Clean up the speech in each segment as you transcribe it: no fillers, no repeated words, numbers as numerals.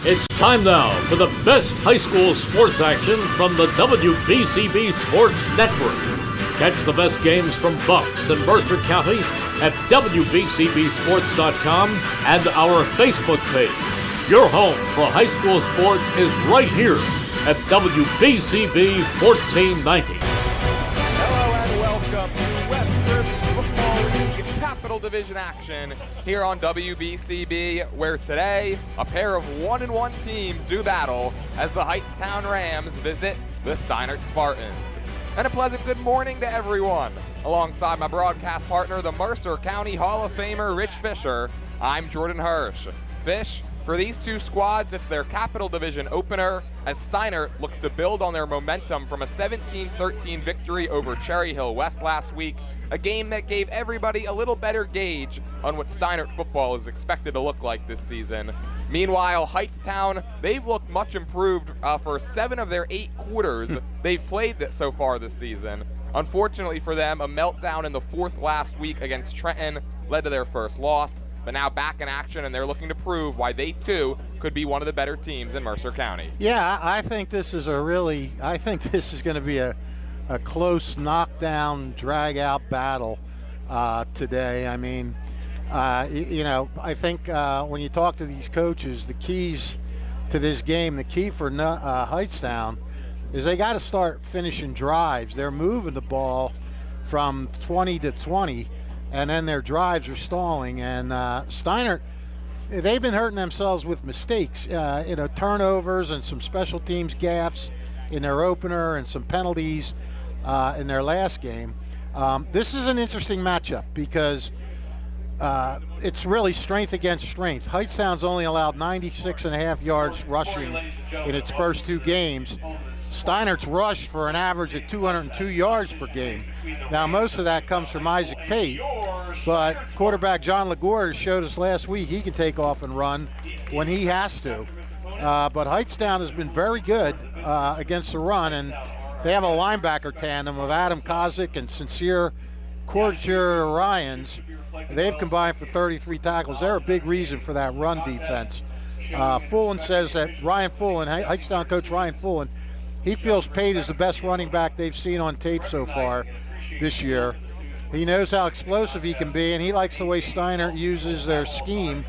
It's time now for the best high school sports action from the WBCB Sports Network. Catch the best games from Bucks and Mercer County at WBCBsports.com and our Facebook page. Your home for high school sports is right here at WBCB 1490. Hello and welcome to West Jersey Football League Capital Division action here on WBCB, where today a pair of 1-1 teams do battle as the Hightstown Rams visit the Steinert Spartans. And a pleasant good morning to everyone. Alongside my broadcast partner, the Mercer County Hall of Famer Rich Fisher, I'm Jordan Hirsch. Fish, for these two squads, it's their Capital Division opener as Steinert looks to build on their momentum from a 17-13 victory over Cherry Hill West last week, a game that gave everybody a little better gauge on what Steinert football is expected to look like this season. Meanwhile, Hightstown, they've looked much improved for 7 of their 8 quarters they've played so far this season. Unfortunately for them, a meltdown in the 4th last week against Trenton led to their first loss. But now back in action, and they're looking to prove why they too could be one of the better teams in Mercer County. Yeah, I think this is going to be a close knockdown, drag-out battle today. I mean, I think when you talk to these coaches, the keys to this game, the key for Hightstown is they got to start finishing drives. They're moving the ball from 20 to 20, and then their drives are stalling. And Steinert, they've been hurting themselves with mistakes, turnovers and some special teams gaffes in their opener and some penalties in their last game. This is an interesting matchup because it's really strength against strength. Hightstown's only allowed 96.5 yards rushing in its first 2 games. Steinert's rushed for an average of 202 yards per game. Now, most of that comes from Isaac Pate, but quarterback John Lagore showed us last week he can take off and run when he has to. But Hightstown has been very good against the run, and they have a linebacker tandem of Adam Kozik and Sincere Courtier Ryans. They've combined for 33 tackles. They're a big reason for that run defense. Fullen says that Hightstown coach Ryan Fullen, he feels Pate is the best running back they've seen on tape so far this year. He knows how explosive he can be, and he likes the way Steinert uses their scheme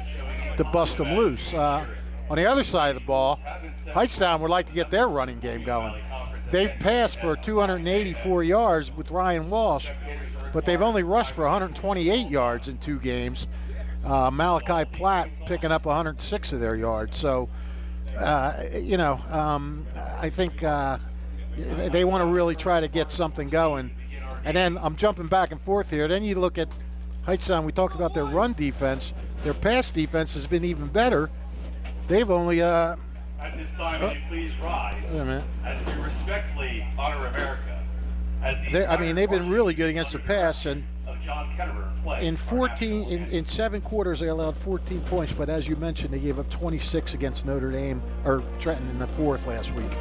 to bust them loose. On the other side of the ball, Hightstown would like to get their running game going. They've passed for 284 yards with Ryan Walsh, but they've only rushed for 128 yards in 2 games. Malachi Platt picking up 106 of their yards. So, I think they want to really try to get something going. And then I'm jumping back and forth here. Then you look at Hightstown. We talked about their run defense. Their pass defense has been even better. They've only At this time, will you please rise as we respectfully honor America. They've been really good against the pass, and in 7 quarters they allowed 14 points. But as you mentioned, they gave up 26 against Notre Dame or Trenton in the 4th last week.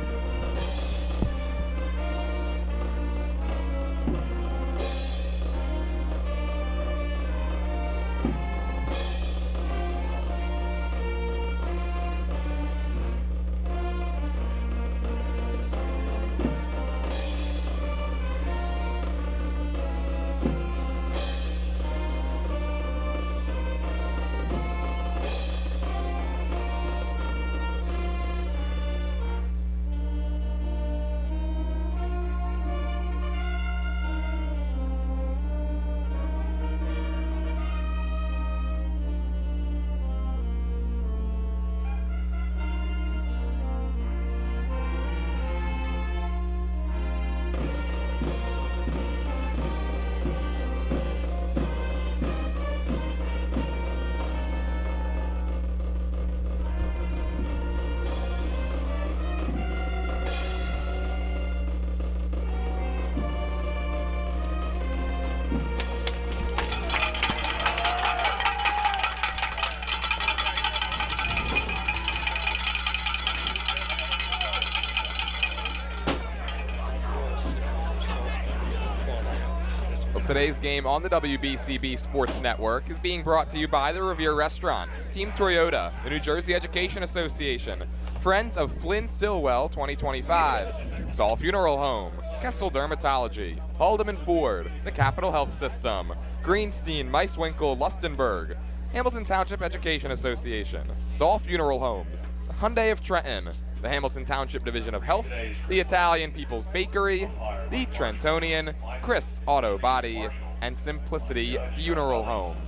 Today's game on the WBCB Sports Network is being brought to you by the Revere Restaurant, Team Toyota, the New Jersey Education Association, Friends of Flynn Stillwell 2025, Saul Funeral Home, Kessel Dermatology, Haldeman Ford, the Capital Health System, Greenstein, Meiswinkle, Lustenberg, Hamilton Township Education Association, Saul Funeral Homes, the Hyundai of Trenton, the Hamilton Township Division of Health, the Italian People's Bakery, the Trentonian, Chris Auto Body, and Simplicity Funeral Home.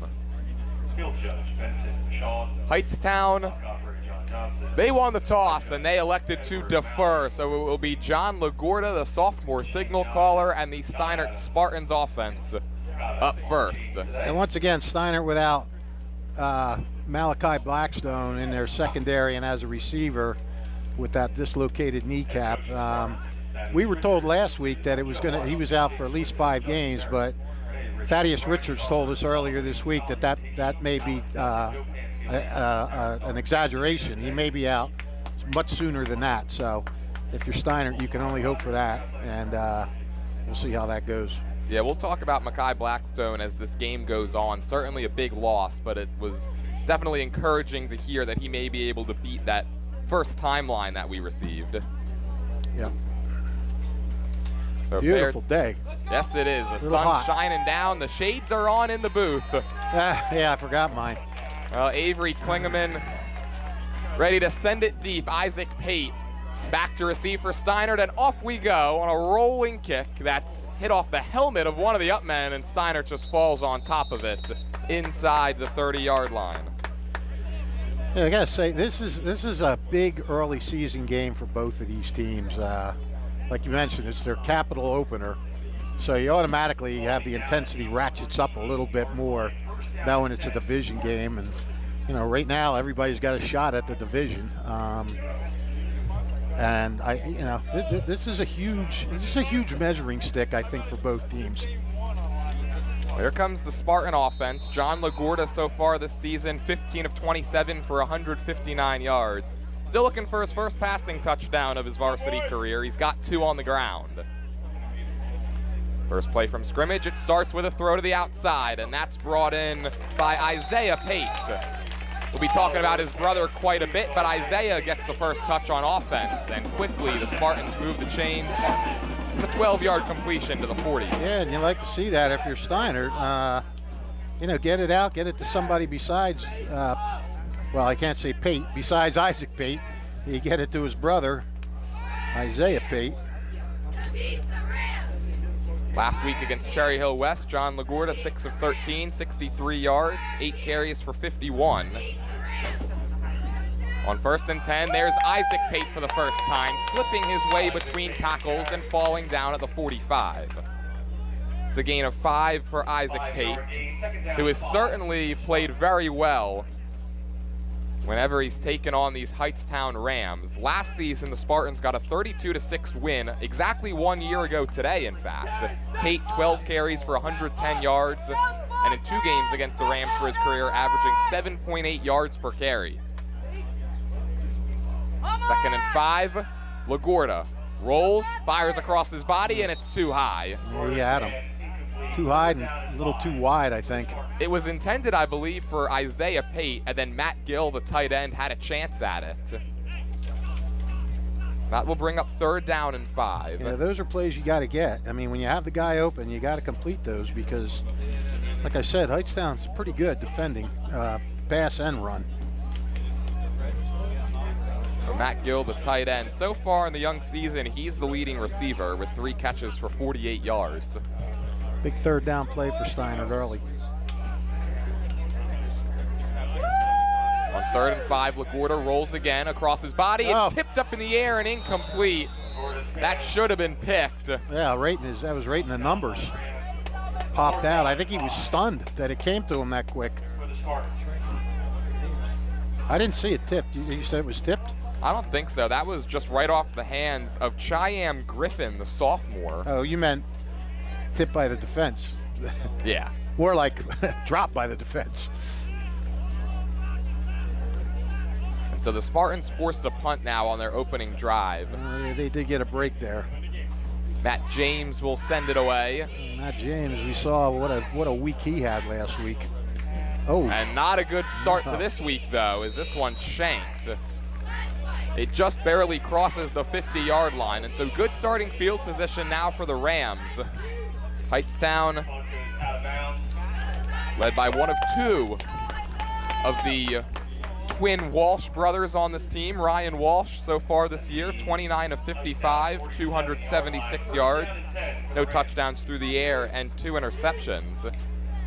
Hightstown, they won the toss and they elected to defer, so it will be John LaGuardia, the sophomore signal caller, and the Steinert Spartans offense up first. And once again, Steinert without Malachi Blackstone in their secondary and as a receiver with that dislocated kneecap. We were told last week that he was out for at least 5 games, but Thaddeus Richards told us earlier this week that may be an exaggeration. He may be out much sooner than that. So if you're Steinert, you can only hope for that, and we'll see how that goes. Yeah, we'll talk about Malachi Blackstone as this game goes on. Certainly a big loss, but it was definitely encouraging to hear that he may be able to beat that first timeline that we received. Yep. So beautiful day. Yes, it is. The sun's hot. Shining down. The shades are on in the booth. Yeah, I forgot mine. Avery Klingeman ready to send it deep. Isaac Pate back to receive for Steinert, and off we go on a rolling kick that's hit off the helmet of one of the upmen, and Steinert just falls on top of it inside the 30-yard line. Yeah, I gotta say, this is a big early season game for both of these teams. Like you mentioned, it's their capital opener, so you automatically have the intensity ratchets up a little bit more knowing it's a division game. And right now everybody's got a shot at the division. And this is a huge measuring stick, I think, for both teams. Here comes the Spartan offense. John LaGuardia so far this season, 15 of 27 for 159 yards. Still looking for his first passing touchdown of his varsity career. He's got 2 on the ground. First play from scrimmage, it starts with a throw to the outside, and that's brought in by Isaiah Pate. We'll be talking about his brother quite a bit, but Isaiah gets the first touch on offense, and quickly the Spartans move the chains. The 12-yard completion to the 40. Yeah, and you like to see that if you're Steinert. Get it out, get it to somebody besides, well, I can't say Pate, besides Isaac Pate. You get it to his brother, Isaiah Pate. Last week against Cherry Hill West, John LaGuardia, 6 of 13, 63 yards, 8 carries for 51. On 1st and 10, there's Isaac Pate for the first time, slipping his way between tackles and falling down at the 45. It's a gain of 5 for Isaac Pate, who has certainly played very well whenever he's taken on these Hightstown Rams. Last season, the Spartans got a 32-6 win, exactly 1 year ago today, in fact. Pate, 12 carries for 110 yards, and in 2 games against the Rams for his career, averaging 7.8 yards per carry. 2nd and 5, LaGuardia rolls, fires across his body, and it's too high. Yeah, he had him. Too high and a little too wide, I think. It was intended, I believe, for Isaiah Pate, and then Matt Gill, the tight end, had a chance at it. That will bring up 3rd down and 5. Yeah, those are plays you got to get. I mean, when you have the guy open, you got to complete those because, like I said, Hightstown's pretty good defending pass and run. Matt Gill, the tight end. So far in the young season, he's the leading receiver with 3 catches for 48 yards. Big 3rd down play for Steinert early. On 3rd and 5, LaGuardia rolls again across his body. It's tipped up in the air and incomplete. That should have been picked. Yeah, that was right in the numbers. Popped out. I think he was stunned that it came to him that quick. I didn't see it tipped. You said it was tipped? I don't think so. That was just right off the hands of Chiam Griffin, the sophomore. Oh, you meant tipped by the defense. Yeah. More like dropped by the defense. And so the Spartans forced a punt now on their opening drive. They did get a break there. Matt James will send it away. Matt James, we saw what a week he had last week. Oh. And not a good start to this week, though, as this one shanked. It just barely crosses the 50-yard line, and so good starting field position now for the Rams. Hightstown, led by one of two of the twin Walsh brothers on this team. Ryan Walsh so far this year, 29 of 55, 276 yards, no touchdowns through the air, and 2 interceptions.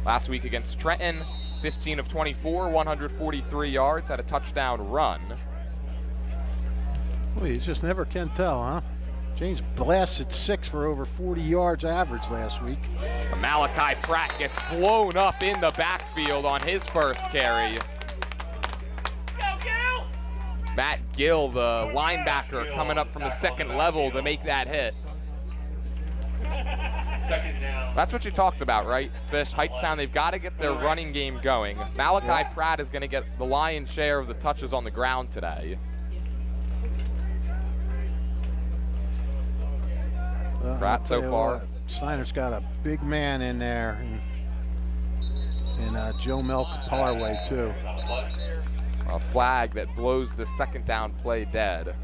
Last week against Trenton, 15 of 24, 143 yards, had a touchdown run. Well, you just never can tell, huh? James blasted 6 for over 40 yards average last week. Malachi Pratt gets blown up in the backfield on his first carry. Matt Gill, the linebacker, coming up from the second level to make that hit. That's what you talked about, right, Fish? Hightstown, they've got to get their running game going. Malachi Pratt is going to get the lion's share of the touches on the ground today. Pratt so far. Steinert's got a big man in there, and Joe Melk-Parway too. A flag that blows the second down play dead.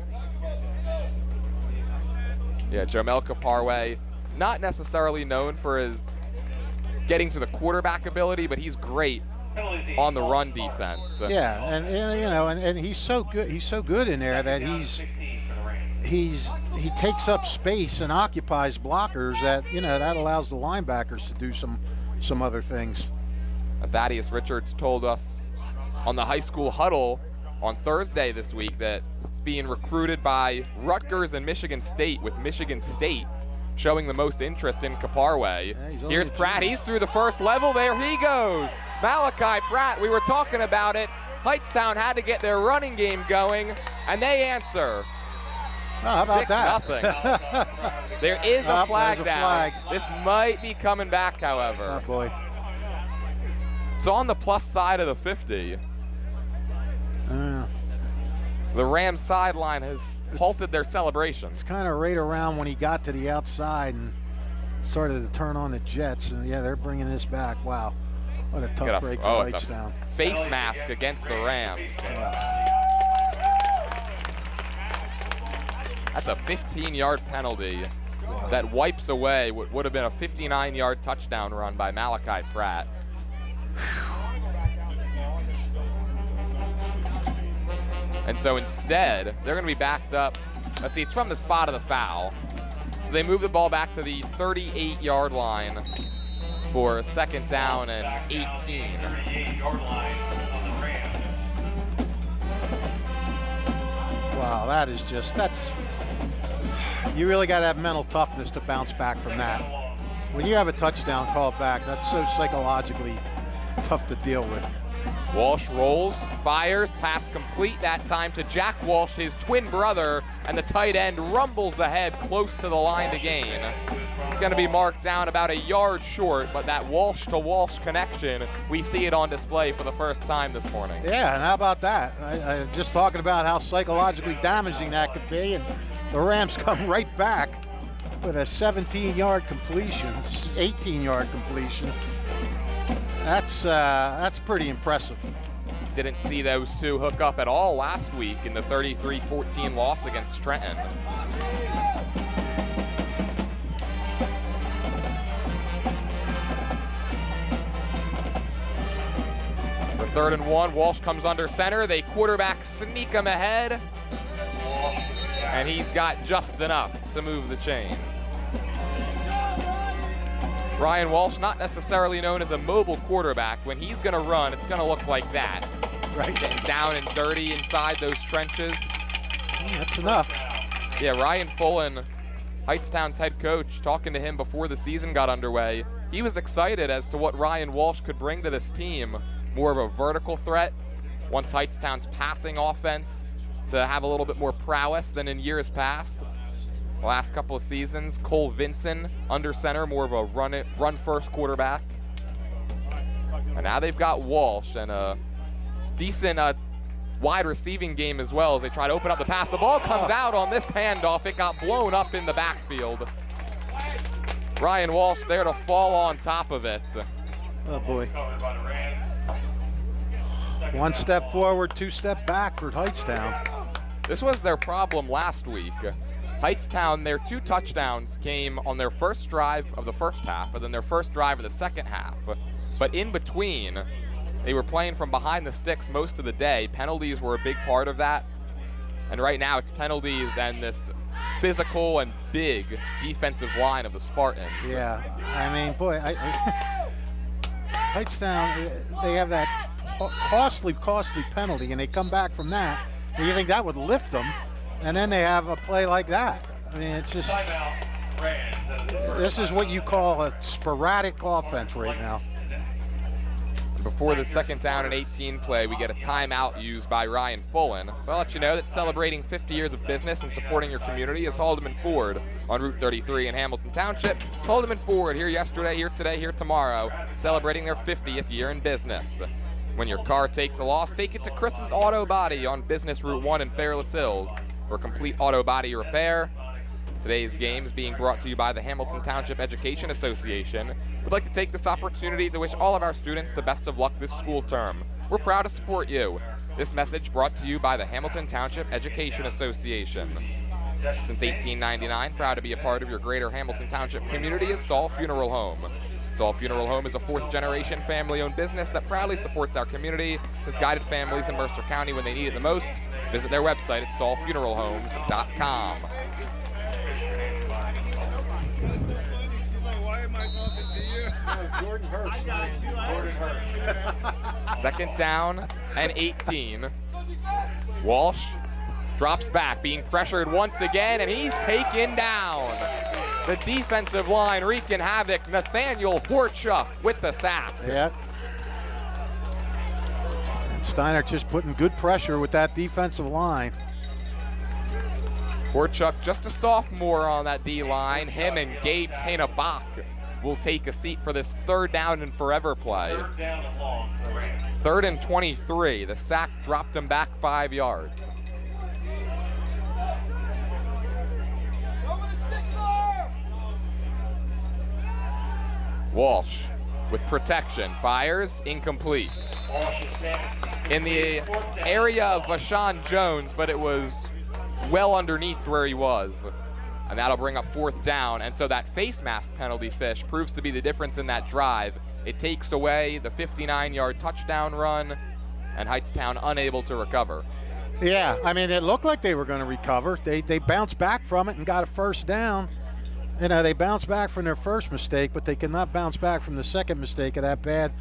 Yeah, Joe Melk-Parway, not necessarily known for his getting to the quarterback ability, but he's great on the run defense. Yeah, and you know, and he's so good. He's so good in there that he takes up space and occupies blockers that, you know, that allows the linebackers to do some other things. Thaddeus Richards told us on the high school huddle on Thursday this week that it's being recruited by Rutgers and Michigan State, with Michigan State showing the most interest in Caparway. Yeah, here's Pratt, he's through the first level, there he goes. Malachi Pratt, we were talking about it. Hightstown had to get their running game going, and they answer. Oh, how about that? 6-0. There is a flag down. This might be coming back, however. Oh, boy. It's on the plus side of the 50. The Rams sideline has halted their celebration. It's kind of right around when he got to the outside and started to turn on the Jets. And, yeah, they're bringing this back. Wow. What a tough break for Hightstown. Face mask against the Rams. That's a 15-yard penalty that wipes away what would have been a 59-yard touchdown run by Malachi Pratt. And so instead, they're going to be backed up. Let's see, it's from the spot of the foul. So they move the ball back to the 38-yard line for a second down and 18. 38-yard line of the Rams. Wow, that is just, you really got to have mental toughness to bounce back from that. When you have a touchdown called back, that's so psychologically tough to deal with. Walsh rolls, fires, pass complete that time to Jack Walsh, his twin brother, and the tight end rumbles ahead close to the line to gain. Going to be marked down about a yard short, but that Walsh to Walsh connection, we see it on display for the first time this morning. Yeah, and how about that? I'm just talking about how psychologically damaging that could be, and the Rams come right back with a 17-yard completion, 18-yard completion. That's pretty impressive. Didn't see those two hook up at all last week in the 33-14 loss against Trenton. For 3rd and 1, Walsh comes under center. They quarterback sneak him ahead, and he's got just enough to move the chains. Ryan Walsh, not necessarily known as a mobile quarterback. When he's going to run, it's going to look like that. Right. Getting down and dirty inside those trenches. That's enough. Yeah, Ryan Fullen, Hightstown's head coach, talking to him before the season got underway. He was excited as to what Ryan Walsh could bring to this team. More of a vertical threat. Wants Hightstown's passing offense to have a little bit more prowess than in years past. The last couple of seasons, Cole Vinson under center, more of a run-first quarterback. And now they've got Walsh and a decent wide receiving game as well as they try to open up the pass. The ball comes out on this handoff. It got blown up in the backfield. Ryan Walsh there to fall on top of it. Oh boy. Covered by the Rams. Second One down step ball. forward, 2 step back for Hightstown. This was their problem last week. Hightstown, their 2 touchdowns came on their first drive of the first half and then their first drive of the second half. But in between, they were playing from behind the sticks most of the day. Penalties were a big part of that. And right now it's penalties and this physical and big defensive line of the Spartans. Yeah, I mean, boy, Hightstown, they have that costly penalty, and they come back from that, and you think that would lift them, and then they have a play like that. I mean, it's just, Timeout. Rams. this is what you call a sporadic offense right now. Before the second down and 18 play, we get a timeout used by Ryan Fullen. So I'll let you know that celebrating 50 years of business and supporting your community is Haldeman Ford on Route 33 in Hamilton Township. Haldeman Ford here yesterday, here today, here tomorrow, celebrating their 50th year in business. When your car takes a loss, take it to Chris's Auto Body on Business Route 1 in Fairless Hills for complete auto body repair. Today's game is being brought to you by the Hamilton Township Education Association. We'd like to take this opportunity to wish all of our students the best of luck this school term. We're proud to support you. This message brought to you by the Hamilton Township Education Association. Since 1899, proud to be a part of your greater Hamilton Township community is Saul Funeral Home. Saul Funeral Home is a 4th-generation family-owned business that proudly supports our community, has guided families in Mercer County when they need it the most. Visit their website at saulfuneralhomes.com. Jordan Hurst. Second down and 18. Walsh drops back, being pressured once again, and he's taken down. The defensive line wreaking havoc. Nathaniel Horchuk with the sack. Yeah. And Steinert just putting good pressure with that defensive line. Horchuk, just a sophomore on that D-line. Him and Gabe Payne-Bach will take a seat for this 3rd down and forever play. 3rd down and long for the Rams. 3rd and 23. The sack dropped him back 5 yards. Walsh with protection, fires, incomplete. Walsh is standing. In the area of Vashawn Jones, but it was well underneath where he was. And that'll bring up 4th down. And so that face mask penalty, Fish, proves to be the difference in that drive. It takes away the 59-yard touchdown run, and Hightstown unable to recover. Yeah, I mean, it looked like they were going to recover. They bounced back from it and got a 1st down. You know, they bounced back from their first mistake, but they could not bounce back from the second mistake of that bad,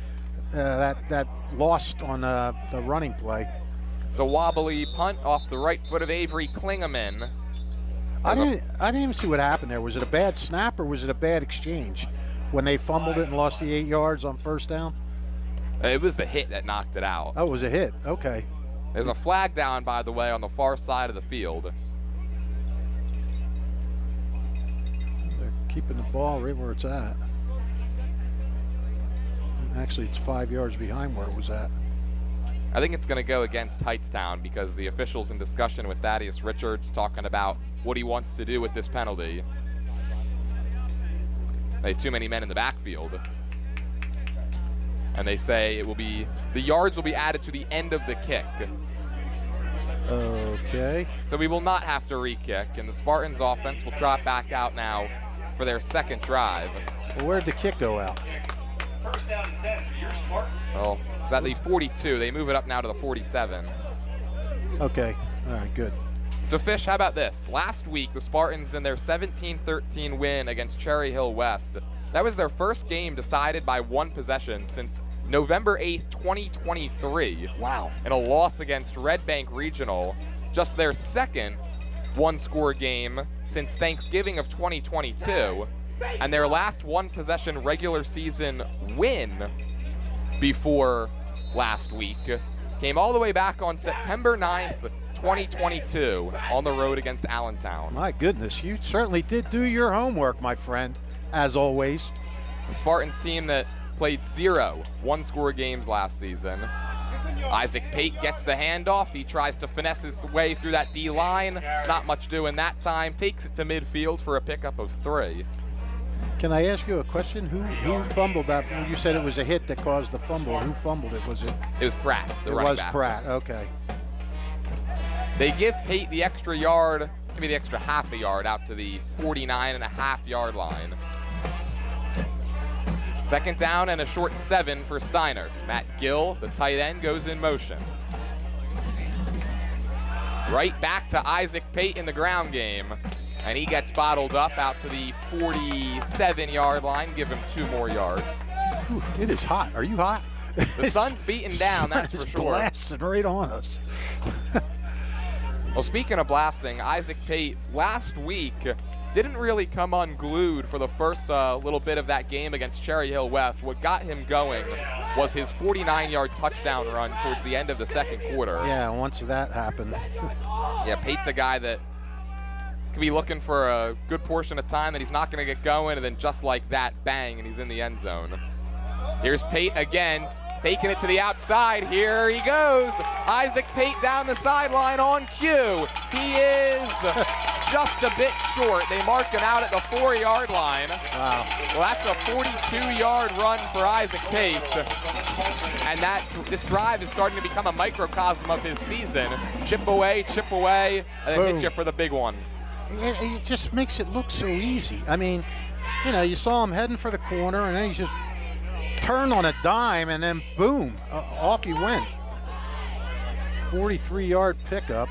that lost on the running play. It's a wobbly punt off the right foot of Avery Klingeman. I didn't even see what happened there. Was it a bad snap or was it a bad exchange when they fumbled it and lost the 8 yards on 1st down? It was the hit that knocked it out. Oh, it was a hit. Okay. There's a flag down, by the way, on the far side of the field. They're keeping the ball right where it's at. Actually, it's 5 yards behind where it was at. I think it's going to go against Hightstown because the official's in discussion with Thaddeus Richards talking about what he wants to do with this penalty. They had too many men in the backfield. And they say it will be, the yards will be added to the end of the kick. Okay. So we will not have to re-kick, and the Spartans offense will drop back out now for their 2nd drive. Well, where'd the kick go out? 1st down and 10 for your Spartans. Well, it's at the 42. They move it up now to the 47. Okay. All right, good. So, Fish, how about this? Last week, the Spartans in their 17-13 win against Cherry Hill West, that was their first game decided by 1 possession since November 8th, 2023. Wow. In a loss against Red Bank Regional, just their 2nd 1-score game since Thanksgiving of 2022, and their last 1-possession regular season win before last week came all the way back on September 9th, 2022 on the road against Allentown. My goodness, you certainly did do your homework, my friend, as always. The Spartans team that played 0 1-score games last season. Isaac Pate gets the handoff. He tries to finesse his way through that D line. Not much doing that time. Takes it to midfield for a pickup of 3. Can I ask you a question? Who fumbled that? You said it was a hit that caused the fumble. Who fumbled it? Was it? It was Pratt, the running back. It was Pratt, okay. They give Pate the extra yard, maybe the extra half a yard out to the 49.5-yard line. Second down and a short 7 for Steinert. Matt Gill, the tight end, goes in motion. Right back to Isaac Pate in the ground game. And he gets bottled up out to the 47-yard line. Give him 2 more yards. Ooh, it is hot. Are you hot? The sun's beating down, that's for sure. Blasting right on us. Well, speaking of blasting, Isaac Pate last week didn't really come unglued for the first little bit of that game against Cherry Hill West. What got him going was his 49-yard touchdown run towards the end of the second quarter. Yeah, once that happened. Yeah, Pate's a guy that could be looking for a good portion of time that he's not going to get going, and then just like that, bang, and he's in the end zone. Here's Pate again, taking it to the outside. Here he goes. Isaac Pate down the sideline on cue. He is just a bit short. They mark him out at the 4-yard line. Wow. Well, that's a 42-yard run for Isaac Pate. And this drive is starting to become a microcosm of his season. Chip away, and then hit you for the big one. It just makes it look so easy. I mean, you know, you saw him heading for the corner, and then he just turned on a dime, and then boom, off he went. 43-yard pickup.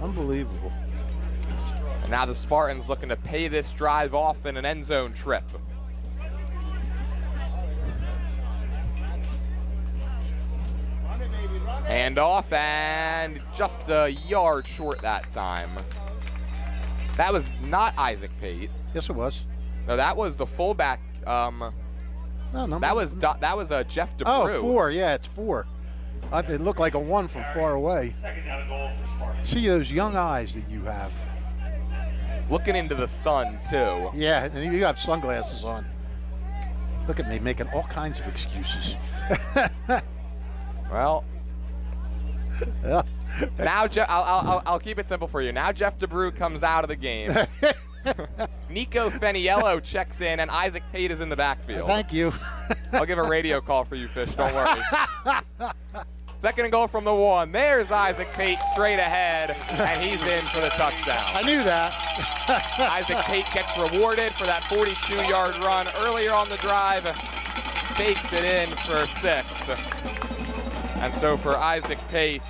Unbelievable. And now the Spartans looking to pay this drive off in an end zone trip. Hand off, and just a yard short that time. That was not Isaac Pate. Yes, it was. No, that was the fullback. No, that was Jeff DeBrew. Oh, 4. Yeah, it's 4. It looked like a 1 from far away. Second down and goal for Spartans. See those young eyes that you have. Looking into the sun, too. Yeah, and you have sunglasses on. Look at me making all kinds of excuses. Well, Yeah. now I'll keep it simple for you. Now Jeff DeBrew comes out of the game. Nico Feniello checks in, and Isaac Pate is in the backfield. Thank you. I'll give a radio call for you, Fish. Don't worry. Second and goal from the 1. There's Isaac Pate straight ahead, and he's in for the touchdown. I knew that. Isaac Pate gets rewarded for that 42-yard run earlier on the drive. Takes it in for 6. And so for Isaac Pate,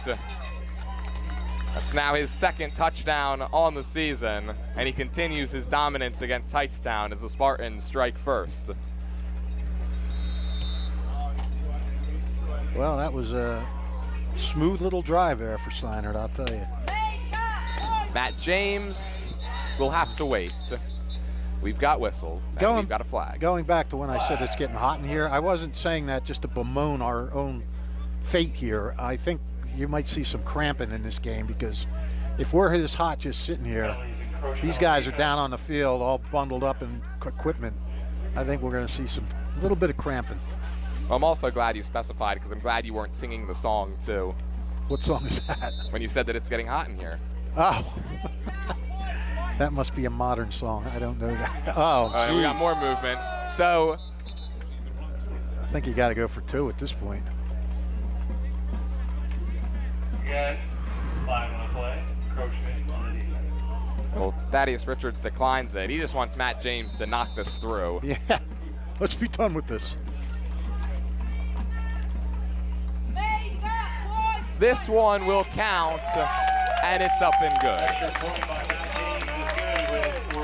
that's now his second touchdown on the season, and he continues his dominance against Hightstown as the Spartans strike first. Well, that was a smooth little drive there for Steinert, I'll tell you. Matt James will have to wait. We've got whistles, and we've got a flag. Going back to when I said it's getting hot in here, I wasn't saying that just to bemoan our own fate here. I think you might see some cramping in this game, because if we're this hot just sitting here, these guys are down on the field all bundled up in equipment. I think we're going to see a little bit of cramping. Well, I'm also glad you specified, because I'm glad you weren't singing the song too. What song is that? When you said that it's getting hot in here. Oh. That must be a modern song. I don't know that. Oh, we got more movement. So I think you got to go for 2 at this point. Again, 5 on the play. Encroachment on the defense. Well, Thaddeus Richards declines it. He just wants Matt James to knock this through. Yeah, let's be done with this. This one will count, and it's up and good.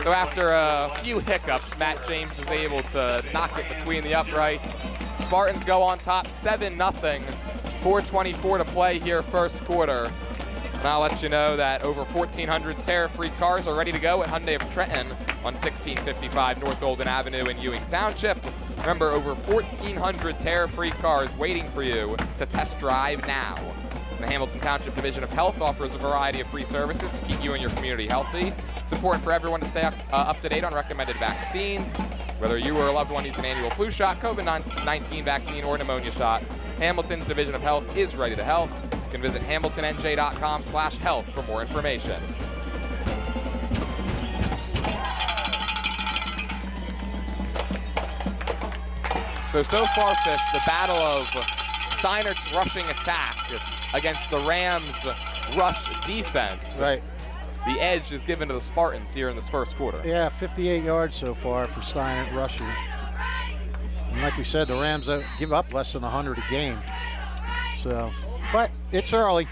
So after a few hiccups, Matt James is able to knock it between the uprights. Spartans go on top 7-0. 4:24 to play here first quarter. And I'll let you know that over 1,400 tariff-free cars are ready to go at Hyundai of Trenton on 1655 North Olden Avenue in Ewing Township. Remember, over 1,400 tariff-free cars waiting for you to test drive now. The Hamilton Township Division of Health offers a variety of free services to keep you and your community healthy. It's important for everyone to stay up to date on recommended vaccines. Whether you or a loved one needs an annual flu shot, COVID-19 vaccine, or pneumonia shot, Hamilton's Division of Health is ready to help. You can visit hamiltonnj.com/health for more information. So far, Fish, the battle of Steinert's rushing attack against the Rams' rush defense. Right. The edge is given to the Spartans here in this first quarter. Yeah, 58 yards so far for Steinert rushing. And like we said, the Rams give up less than 100 a game. So, but it's early.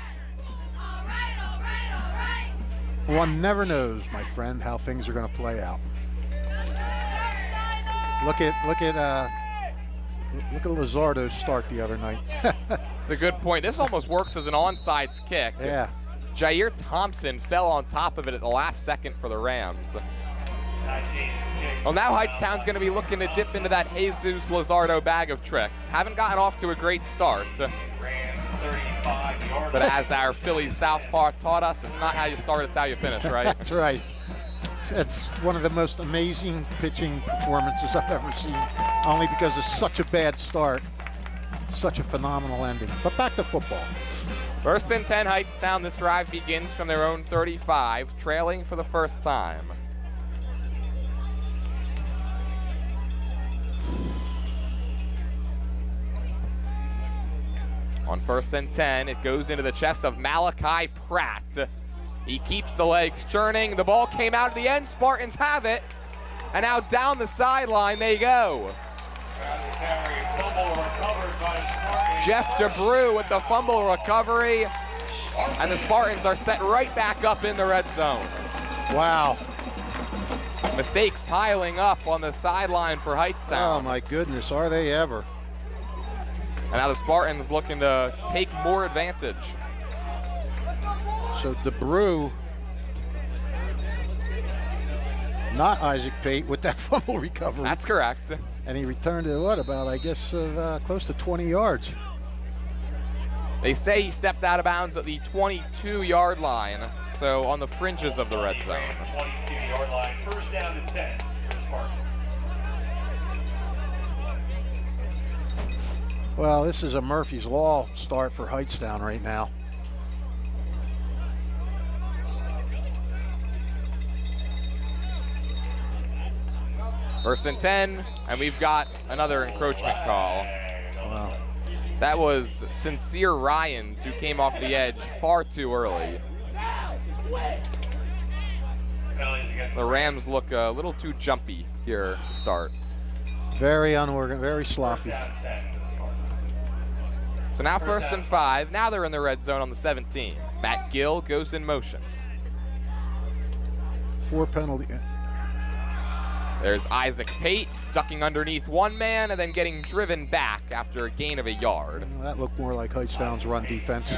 One never knows, my friend, how things are going to play out. Look at Lizardo's start the other night. It's a good point. This almost works as an onside kick. Yeah. Jair Thompson fell on top of it at the last second for the Rams. Well, now Hightstown's going to be looking to dip into that Jesus Lizardo bag of tricks. Haven't gotten off to a great start. But as our Philly Southpaw taught us, it's not how you start, it's how you finish, right? That's right. It's one of the most amazing pitching performances I've ever seen, only because it's such a bad start, such a phenomenal ending. But back to football. 1st and 10, Hightstown. This drive begins from their own 35, trailing for the first time. On 1st and 10, it goes into the chest of Malachi Pratt. He keeps the legs churning. The ball came out of the end. Spartans have it. And now down the sideline they go. Jeff DeBrew with the fumble recovery. And the Spartans are set right back up in the red zone. Wow. Mistakes piling up on the sideline for Hightstown. Oh my goodness, are they ever? And now the Spartans looking to take more advantage. So DeBrew, not Isaac Pate, with that fumble recovery. That's correct. And he returned it, what, about, I guess, close to 20 yards. They say he stepped out of bounds at the 22-yard line, so on the fringes of the red zone. 22-yard line, 1st down and 10 for Spartans. Well, this is a Murphy's Law start for Hightstown right now. First and 10, and we've got another encroachment call. Wow. That was Sincere Ryans, who came off the edge far too early. The Rams look a little too jumpy here to start. Very unorganized, very sloppy. So now 1st and 5. Now they're in the red zone on the 17. Matt Gill goes in motion. 4 penalty. There's Isaac Pate ducking underneath one man and then getting driven back after a gain of a yard. That looked more like Hightstown's run defense.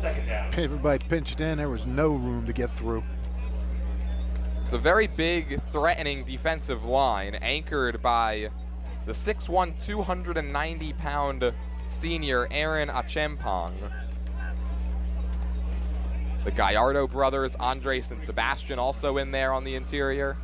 2nd down. Everybody pinched in. There was no room to get through. It's a very big, threatening defensive line anchored by the 6'1", 290-pound senior Aaron Achempong. The Gallardo brothers, Andres and Sebastian, also in there on the interior.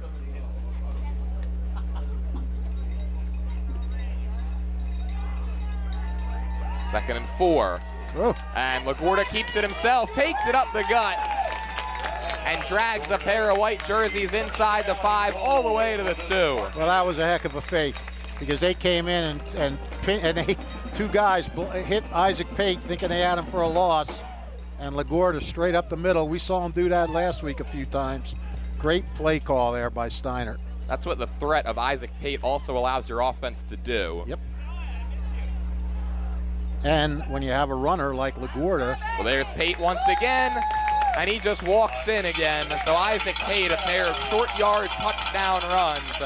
Second and 4. Oh. And LaGuardia keeps it himself, takes it up the gut, and drags a pair of white jerseys inside the 5 all the way to the 2. Well, that was a heck of a fake, because they came in and they, 2 guys hit Isaac Pate thinking they had him for a loss, and LaGuardia straight up the middle. We saw him do that last week a few times. Great play call there by Steinert. That's what the threat of Isaac Pate also allows your offense to do. Yep. And when you have a runner like LaGuardia. Well, there's Pate once again, and he just walks in again. So Isaac Pate, a pair of short yard touchdown runs.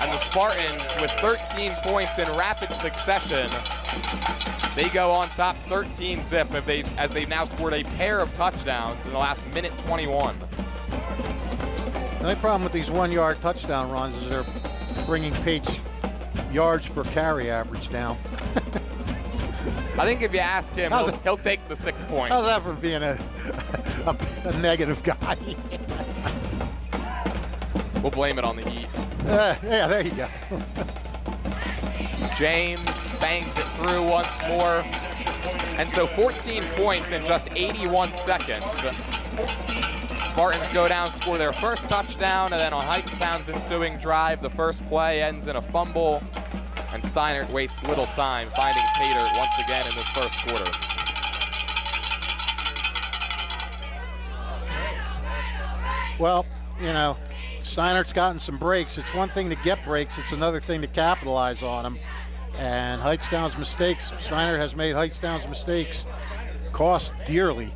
And the Spartans, with 13 points in rapid succession, they go on top 13-zip as they've now scored a pair of touchdowns in the last minute 21. The only problem with these 1-yard touchdown runs is they're bringing Pate's yards per carry average down. I think if you ask him, he'll take the 6 points. How's that for being a negative guy? We'll blame it on the heat. Yeah, there you go. James bangs it through once more. And so 14 points in just 81 seconds. Spartans go down, score their first touchdown, and then on Hightstown's ensuing drive, the first play ends in a fumble. Steinert wastes little time finding Pater once again in this first quarter. Well, you know, Steinert's gotten some breaks. It's one thing to get breaks. It's another thing to capitalize on them. And Hightstown's mistakes, Steinert has made Hightstown's mistakes cost dearly.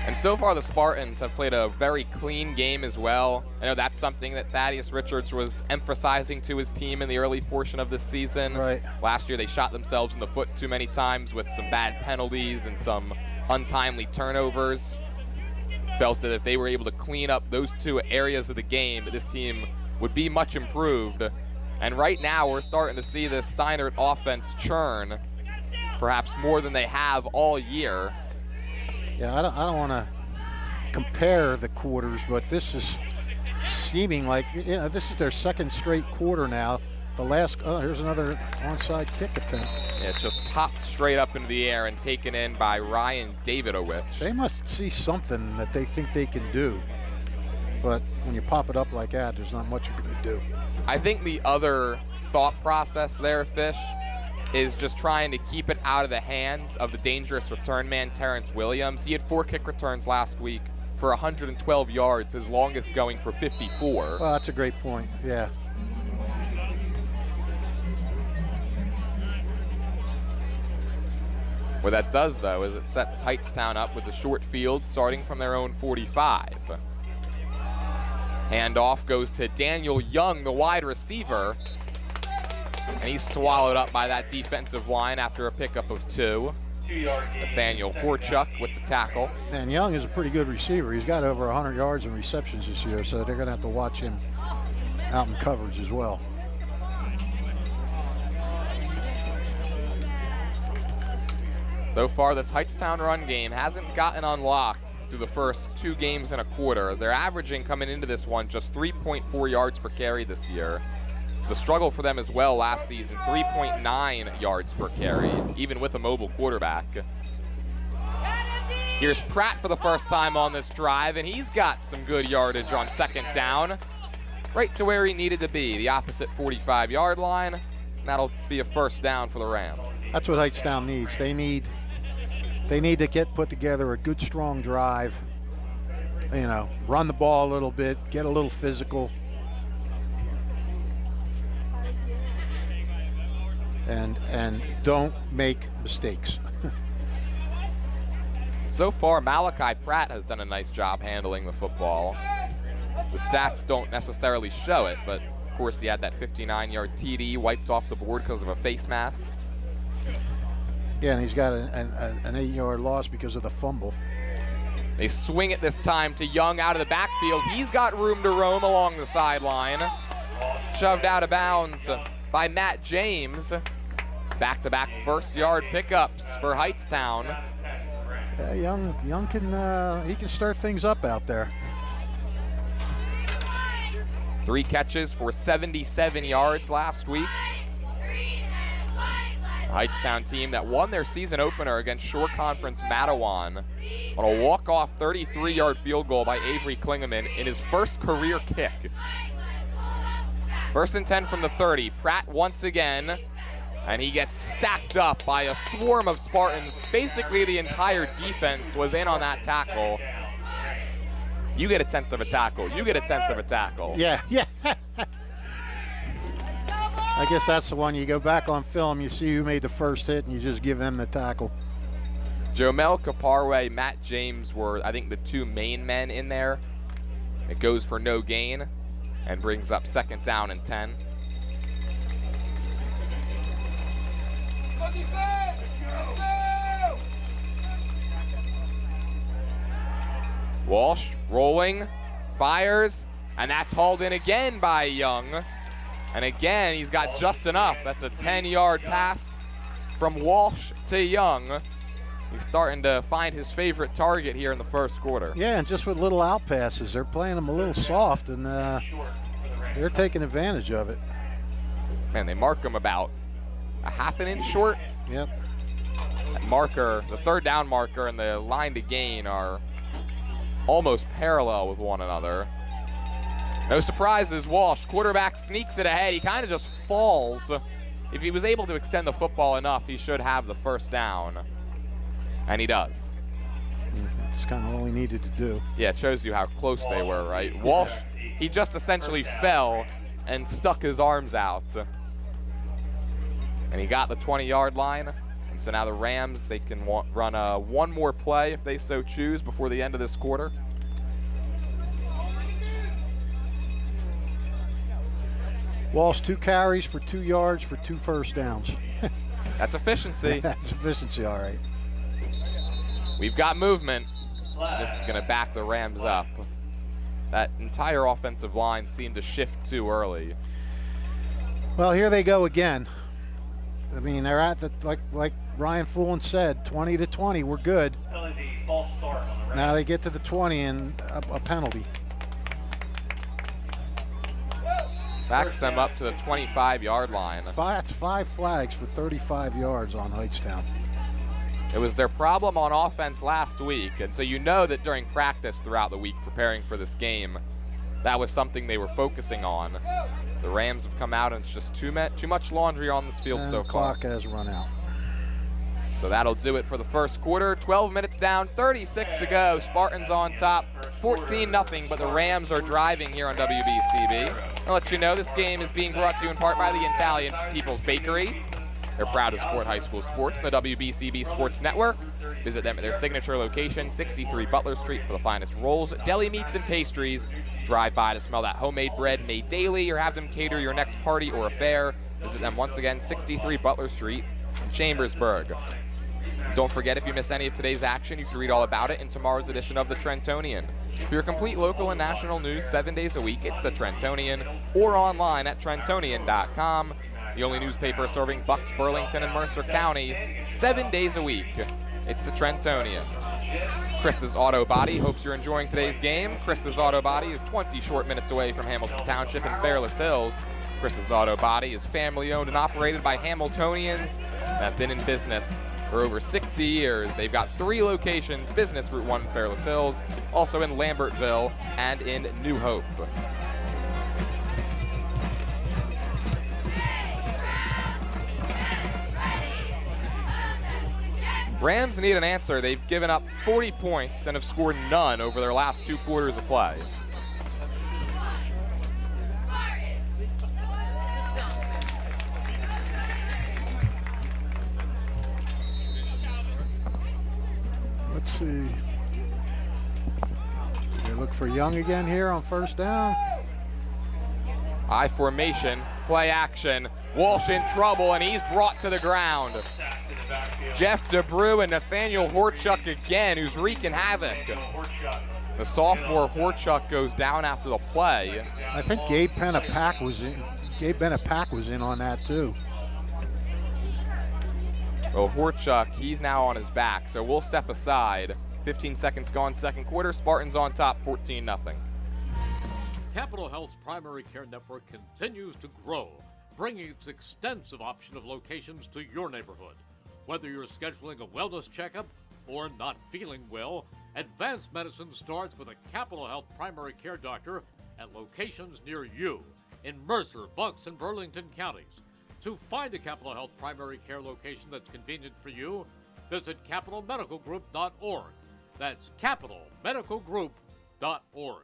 And so far, the Spartans have played a very clean game as well. I know that's something that Thaddeus Richards was emphasizing to his team in the early portion of this season. Right. Last year, they shot themselves in the foot too many times with some bad penalties and some untimely turnovers. Felt that if they were able to clean up those two areas of the game, that this team would be much improved. And right now, we're starting to see this Steinert offense churn, perhaps more than they have all year. Yeah, I don't want to compare the quarters, but this is seeming like, you know, this is their second straight quarter now. The last, oh, here's another onside kick attempt. Yeah, it just popped straight up into the air and taken in by Ryan Davidowicz. They must see something that they think they can do. But when you pop it up like that, there's not much you're going to do. I think the other thought process there, Fish, is just trying to keep it out of the hands of the dangerous return man, Terrence Williams. He had 4 kick returns last week for 112 yards, his longest going for 54. Well, that's a great point, yeah. What that does, though, is it sets Hightstown up with a short field starting from their own 45. Handoff goes to Daniel Young, the wide receiver. And he's swallowed up by that defensive line after a pickup of 2. Nathaniel Horchuk with the tackle. And Young is a pretty good receiver. He's got over 100 yards in receptions this year, so they're going to have to watch him out in coverage as well. So far, this Hightstown run game hasn't gotten unlocked through the first 2 games and a quarter. They're averaging, coming into this one, just 3.4 yards per carry this year. It was a struggle for them as well last season, 3.9 yards per carry, even with a mobile quarterback. Here's Pratt for the first time on this drive, and he's got some good yardage on second down, right to where he needed to be, the opposite 45-yard line. And that'll be a first down for the Rams. That's what Hightstown needs. They need to put together a good, strong drive. You know, run the ball a little bit, get a little physical. And don't make mistakes. So far, Malachi Pratt has done a nice job handling the football. The stats don't necessarily show it, but of course he had that 59-yard TD wiped off the board because of a face mask. Yeah, and he's got an 8-yard loss because of the fumble. They swing it this time to Young out of the backfield. He's got room to roam along the sideline. Shoved out of bounds by Matt James. Back-to-back first-yard pickups for Hightstown. Young can he can start things up out there. 3 catches for 77 yards last week. The Hightstown team that won their season opener against Shore Conference Matawan on a walk-off 33-yard field goal by Avery Klingeman in his first career kick. First and 10 from the 30. Pratt once again, and he gets stacked up by a swarm of Spartans. Basically, the entire defense was in on that tackle. You get a 10th of a tackle. You get a 10th of a tackle. Yeah. I guess that's the one. You go back on film, you see who made the first hit, and you just give them the tackle. Jomel Kaparwe, Matt James were, I think, the 2 main men in there. It goes for no gain and brings up second down and 10. Walsh rolling, fires, and that's hauled in again by Young. And again, he's got just enough. That's a 10-yard pass from Walsh to Young. He's starting to find his favorite target here in the first quarter. Yeah, and just with little out passes, they're playing them a little soft, and they're taking advantage of it. Man, they mark him about a half an inch short. Yep. That marker, the third down marker and the line to gain are almost parallel with one another. No surprises, Walsh. Quarterback sneaks it ahead. He kind of just falls. If he was able to extend the football enough, he should have the first down. And he does. That's kind of all he needed to do. Yeah, it shows you how close they were, right? Walsh, he just essentially fell and stuck his arms out. And he got the 20-yard line. And so now the Rams, they can run one more play if they so choose before the end of this quarter. Walsh, 2 carries for 2 yards for 2 first downs. That's efficiency. That's efficiency, all right. We've got movement. This is going to back the Rams up. That entire offensive line seemed to shift too early. Well, here they go again. I mean, they're at the, like Ryan Foulin said, 20-20, we're good. Now they get to the 20 and a penalty. Backs them up to the 25-yard line. That's 5 flags for 35 yards on Hightstown. It was their problem on offense last week, and so you know that during practice throughout the week preparing for this game, that was something they were focusing on. The Rams have come out and it's just too much laundry on this field and so the far. clock has run out. So that'll do it for the first quarter. 12 minutes down, 36 to go. Spartans on top, 14-0, but the Rams are driving here on WBCB. I'll let you know this game is being brought to you in part by the Italian People's Bakery. They're proud to support high school sports in the WBCB Sports Network. Visit them at their signature location, 63 Butler Street, for the finest rolls, deli meats, and pastries. Drive by to smell that homemade bread made daily or have them cater your next party or affair. Visit them once again, 63 Butler Street in Chambersburg. Don't forget, if you miss any of today's action, you can read all about it in tomorrow's edition of the Trentonian. For your complete local and national news 7 days a week, it's the Trentonian, or online at trentonian.com. The only newspaper serving Bucks, Burlington, and Mercer County 7 days a week. It's the Trentonian. Chris's Auto Body hopes you're enjoying today's game. Chris's Auto Body is 20 short minutes away from Hamilton Township and Fairless Hills. Chris's Auto Body is family owned and operated by Hamiltonians that have been in business for over 60 years. They've got 3 locations: Business Route 1 in Fairless Hills, also in Lambertville and in New Hope. Rams need an answer. They've given up 40 points and have scored none over their last 2 quarters of play. Let's see. They look for Young again here on first down. I formation, play action. Walsh in trouble, and he's brought to the ground. Jeff DeBrew and Nathaniel Horchuk again, who's wreaking havoc. The sophomore Horchuk goes down after the play. I think Gabe Benapak was in on that too. Well, Horchuk, he's now on his back, so we'll step aside. 15 seconds gone, second quarter. Spartans on top, 14-0. Capital Health's primary care network continues to grow, bringing its extensive option of locations to your neighborhood. Whether you're scheduling a wellness checkup or not feeling well, advanced medicine starts with a Capital Health primary care doctor at locations near you in Mercer, Bucks, and Burlington counties. To find a Capital Health primary care location that's convenient for you, visit capitalmedicalgroup.org. That's capitalmedicalgroup.org.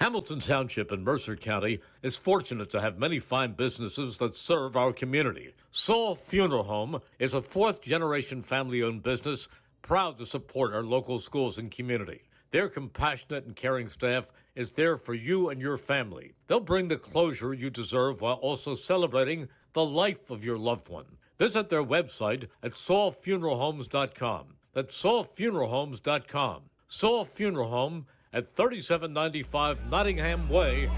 Hamilton Township in Mercer County is fortunate to have many fine businesses that serve our community. Saul Funeral Home is a 4th-generation family-owned business proud to support our local schools and community. Their compassionate and caring staff is there for you and your family. They'll bring the closure you deserve while also celebrating the life of your loved one. Visit their website at saulfuneralhomes.com. That's saulfuneralhomes.com. Saul Funeral Home at 3795 Nottingham Way.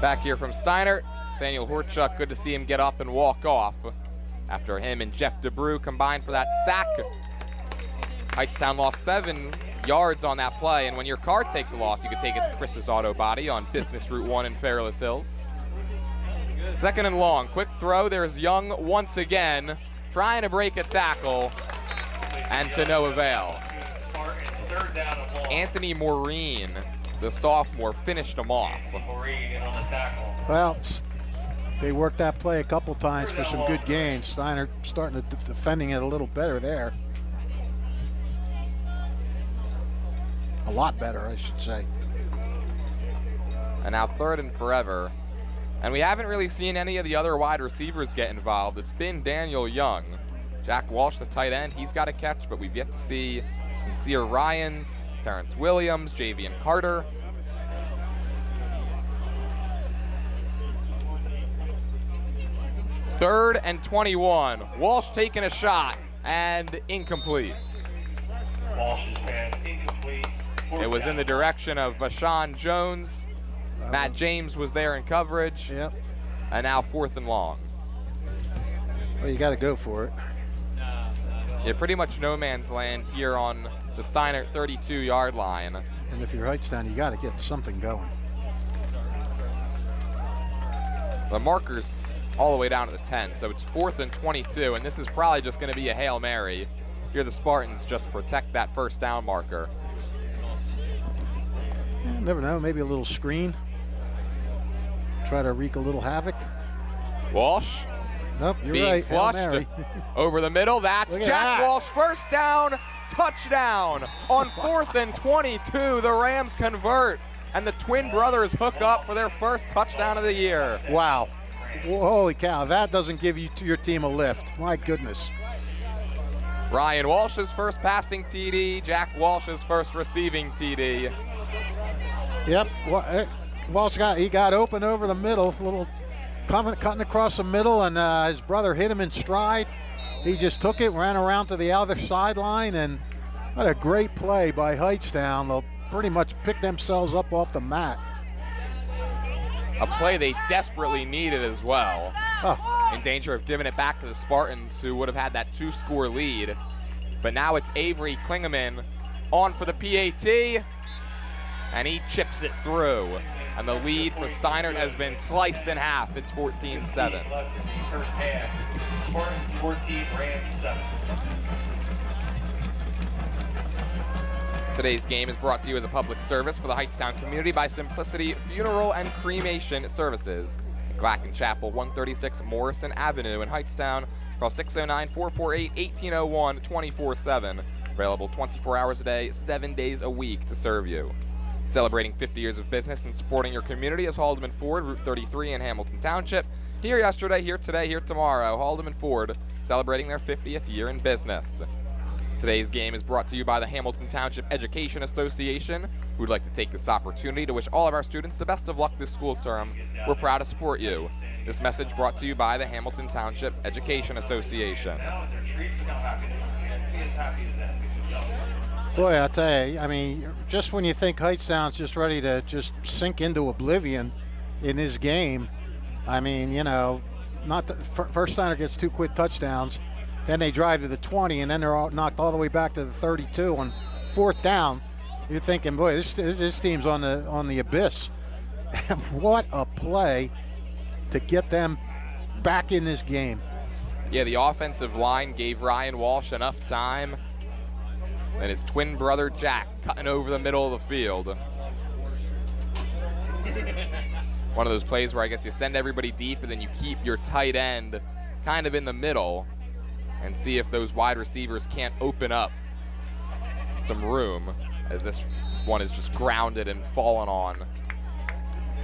Back here from Steinert, Nathaniel Horchuk, good to see him get up and walk off after him and Jeff DeBrew combined for that sack. Hightstown lost 7 yards on that play, and when your car takes a loss, you can take it to Chris's Auto Body on Business Route 1 in Fairless Hills. Second and long, quick throw. There's Young once again, trying to break a tackle, and to no avail. third down and long. Anthony Maureen, the sophomore, finished him off. Maureen in on the tackle. Well, they worked that play a couple times for some good gains. Steinert starting to defending it a little better there. A lot better, I should say. And now third and forever. And we haven't really seen any of the other wide receivers get involved. It's been Daniel Young. Jack Walsh, the tight end, he's got a catch, but we've yet to see Sincere Ryans, Terrence Williams, Javian Carter. Third and 21. Walsh taking a shot and incomplete. Walsh's pass incomplete. It was in the direction of Vashawn Jones. Matt James was there in coverage. Yep. And now fourth and long. Well, you got to go for it. Yeah, pretty much no man's land here on the Steinert 32-yard line. And if you're Hightstown, you got to get something going. The marker's all the way down to the 10, so it's fourth and 22, and this is probably just going to be a Hail Mary. Here the Spartans just protect that first down marker. Yeah, never know, maybe a little screen. Try to wreak a little havoc. Walsh Nope, you're being right. Hail flushed Mary. over the middle. That's Look at Jack that. Walsh, first down, touchdown. On fourth and 22, the Rams convert, and the twin brothers hook up for their first touchdown of the year. Wow. Holy cow, that doesn't give your team a lift. My goodness. Ryan Walsh's first passing TD, Jack Walsh's first receiving TD. Yep, Walsh got open over the middle, little cutting across the middle, and his brother hit him in stride. He just took it, ran around to the other sideline, and what a great play by Hightstown. They'll pretty much pick themselves up off the mat. A play they desperately needed as well. Oh. In danger of giving it back to the Spartans, who would have had that 2-score lead. But now it's Avery Klingeman on for the PAT, and he chips it through. And the lead for Steinert has been sliced in half. It's 14-7. First half. Spartans 14, Rams 7. Today's game is brought to you as a public service for the Hightstown community by Simplicity Funeral and Cremation Services. Glacken Chapel, 136 Morrison Avenue in Hightstown. Call 609-448-1801 24/7. Available 24 hours a day, 7 days a week to serve you. Celebrating 50 years of business and supporting your community is Haldeman Ford, Route 33 in Hamilton Township. Here yesterday, here today, here tomorrow. Haldeman Ford celebrating their 50th year in business. Today's game is brought to you by the Hamilton Township Education Association. We'd like to take this opportunity to wish all of our students the best of luck this school term. We're proud to support you. This message brought to you by the Hamilton Township Education Association. Boy, I'll tell you, I mean, just when you think Hightstown's just ready to just sink into oblivion in this game, I mean, you know, first Steinert gets 2 quick touchdowns, then they drive to the 20, and then they're all knocked all the way back to the 32 on fourth down. You're thinking, boy, this team's on the abyss. What a play to get them back in this game. Yeah, the offensive line gave Ryan Walsh enough time. And his twin brother Jack cutting over the middle of the field. One of those plays where I guess you send everybody deep and then you keep your tight end kind of in the middle and see if those wide receivers can't open up some room, as this one is just grounded and fallen on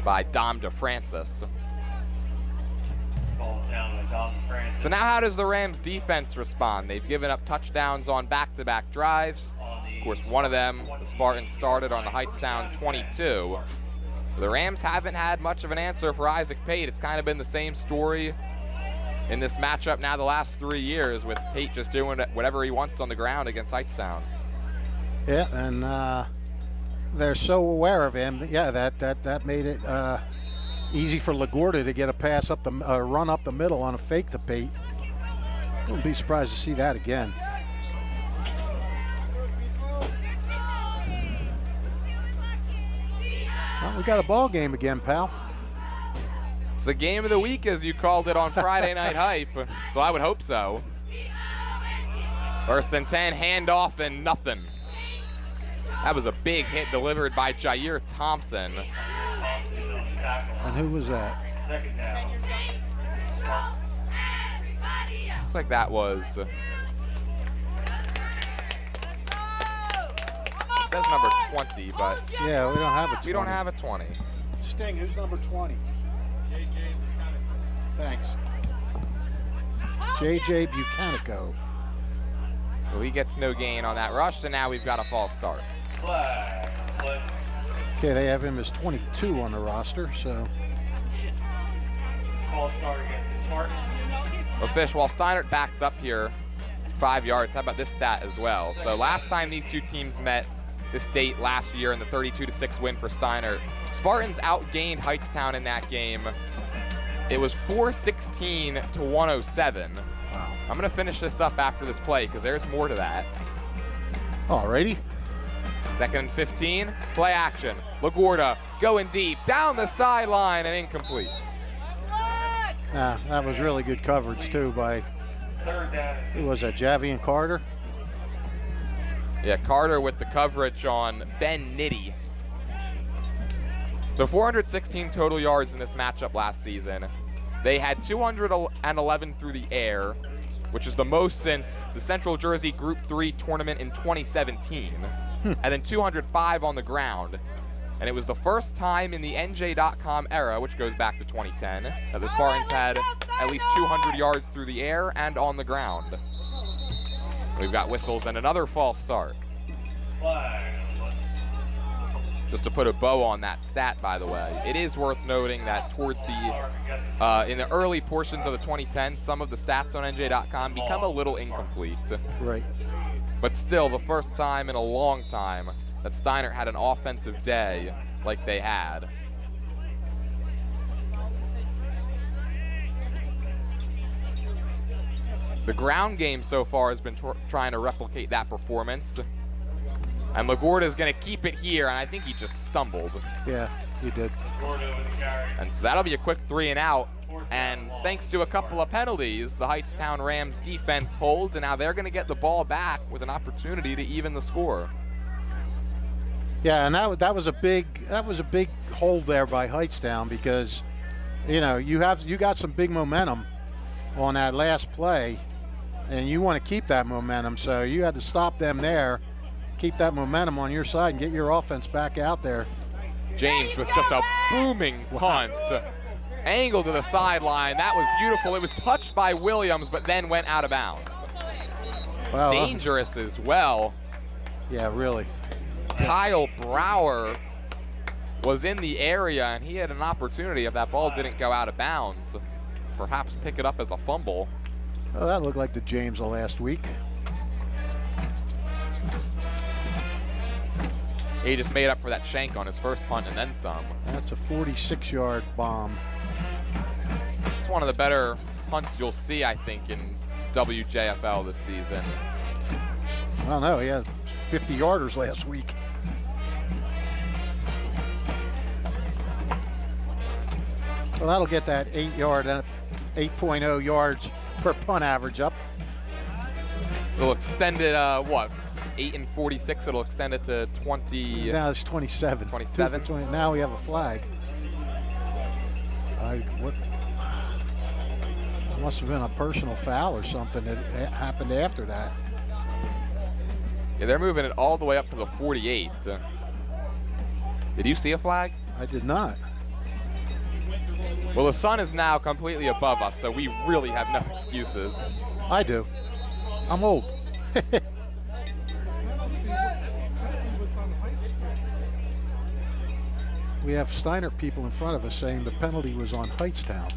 by Dom DeFrancis. So now how does the Rams defense respond? They've given up touchdowns on back-to-back drives. Of course, one of them, the Spartans started on the Hightstown 22. The Rams haven't had much of an answer for Isaac Pate. It's kind of been the same story in this matchup now the last 3 years, with Pate just doing whatever he wants on the ground against Hightstown. Yeah, and they're so aware of him. Yeah, that made it easy for LaGuardia to get a pass up the run up the middle on a fake to Pate. Wouldn't be surprised to see that again. Well, we got a ball game again, pal. It's the game of the week, as you called it on Friday Night Hype, so I would hope so. First and 10, handoff and nothing. That was a big hit delivered by Jair Thompson. And who was that? Second down. Looks like that was... it says number 20, but Yeah, we don't have a 20. we don't have a 20. Sting, who's number 20? Thanks. J.J. Bucanico. Well, he gets no gain on that rush, so now we've got a false start. Flag. Play. Okay, they have him as 22 on the roster, so False start against the Spartans. Well, Fish, while Steinert backs up here 5 yards, how about this stat as well? So last time these two teams met this state last year in the 32-6 win for Steinert, Spartans outgained Hightstown in that game. It was 416 to 107. wow. I'm gonna finish this up after this play because there's more to that. Alrighty. 2nd and 15, play action. LaGuardia going deep, down the sideline and incomplete. That was really good coverage too by, Third down. who was that, Javian Carter? Yeah, Carter with the coverage on Ben Nitty. So 416 total yards in this matchup last season. They had 211 through the air, which is the most since the Central Jersey Group 3 tournament in 2017, and then 205 on the ground. And it was the first time in the NJ.com era, which goes back to 2010, that the Spartans had at least 200 yards through the air and on the ground. We've got whistles and another false start. Flag. Just to put a bow on that stat, by the way, it is worth noting that towards the, in the early portions of the 2010s, some of the stats on NJ.com become a little incomplete. Right. But still, the first time in a long time that Steinert had an offensive day like they had. The ground game so far has been trying to replicate that performance. And LaGuardia is going to keep it here, and I think he just stumbled. Yeah, he did. Gordo with the carry. And so that'll be a quick 3 and out. And thanks to a couple of penalties, the Hightstown Rams defense holds, and now they're going to get the ball back with an opportunity to even the score. Yeah, and that was a big hold there by Hightstown because, you know, you got some big momentum on that last play, and you want to keep that momentum, so you had to stop them there, keep that momentum on your side, and get your offense back out there. James with just a booming punt. Angle to the sideline. That was beautiful. It was touched by Williams, but then went out of bounds. Well, Dangerous as well. yeah, really. Kyle Brower was in the area, and he had an opportunity, if that ball didn't go out of bounds, perhaps pick it up as a fumble. Well, that looked like the James of last week. He just made up for that shank on his first punt and then some. That's a 46-yard bomb. It's one of the better punts you'll see, I think, in WJFL this season. I don't know. He had 50-yarders last week. Well, that'll get that 8.0 yards per punt average up. It'll extend it, what, 8 and 46? It'll extend it to 20. Now it's 27. 27? 20, now we have a flag. What? It must have been a personal foul or something that happened after that. Yeah, they're moving it all the way up to the 48. Did you see a flag? I did not. Well, the sun is now completely above us, so we really have no excuses. I do. I'm old. We have Steinert people in front of us saying the penalty was on Hightstown.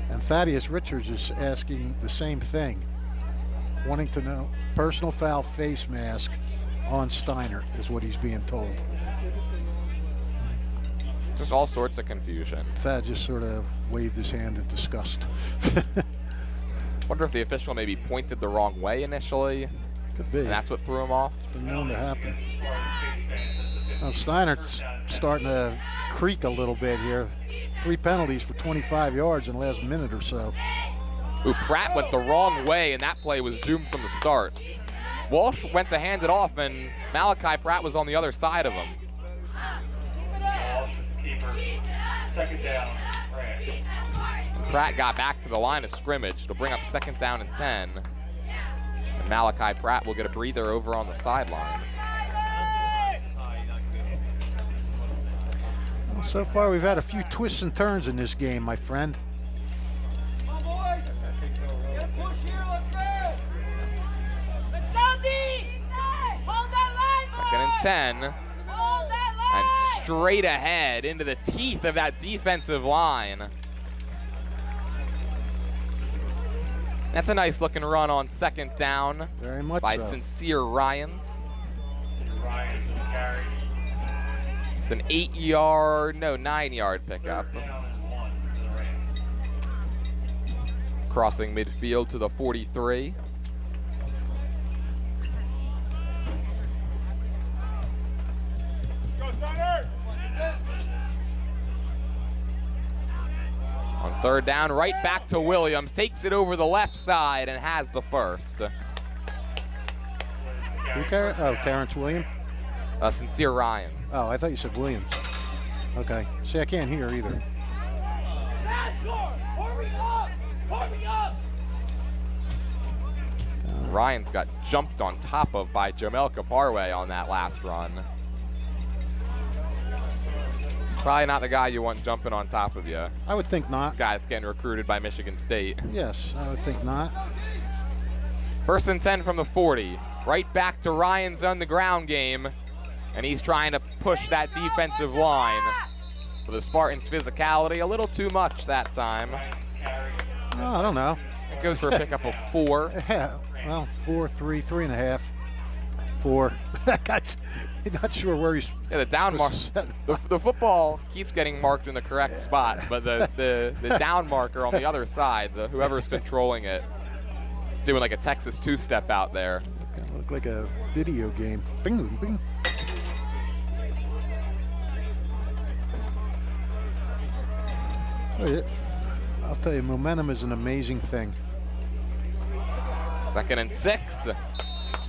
And Thaddeus Richards is asking the same thing, wanting to know personal foul face mask on Steinert is what he's being told. Just all sorts of confusion. Thad just sort of waved his hand in disgust. Wonder if the official maybe pointed the wrong way initially, Could be. and that's what threw him off. It's been known to happen. Now Steinert's starting to creak a little bit here. 3 penalties for 25 yards in the last minute or so. Ooh, Pratt went the wrong way, and that play was doomed from the start. Walsh went to hand it off, and Malachi Pratt was on the other side of him. Walsh is the keeper. Second down, Rams. Pratt got back to the line of scrimmage to bring up second down and 10. And Malachi Pratt will get a breather over on the sideline. Well, so far, we've had a few twists and turns in this game, my friend. Come on, boys. Get a push here, let's go. Let's go, D. Hold that line, Second and 10. Hold that line. And straight ahead into the teeth of that defensive line. That's a nice looking run on second down. Very much by so. Sincere Ryans. Ryan to the carry. It's an 9-yard pickup. Down and 1 to the Rams. Crossing midfield to the 43. Go, Steinert. On third down, right back to Williams. Takes it over the left side and has the first. Who carried? Oh, Terrence Williams. Sincere Ryans. Oh, I thought you said Williams. Okay. See, I can't hear either. Hurry up. Hurry up. Ryans got jumped on top of by Jamel Kaparwe on that last run. Probably not the guy you want jumping on top of you. I would think not. Guy that's getting recruited by Michigan State. Yes, I would think not. First and 10 from the 40. Right back to Ryans on the ground game. And he's trying to push that defensive line. For the Spartans' physicality, a little too much that time. Oh, I don't know. It goes for a pickup of 4. Yeah, well, 4, 3, 3.5, 4. Guy's not sure where he's. Yeah, the down mark. The football keeps getting marked in the correct spot, but the down marker on the other side, whoever's controlling it, is doing like a Texas two-step out there. Kind of look like a video game. Bing, bing, bing. I'll tell you, momentum is an amazing thing. Second and 6.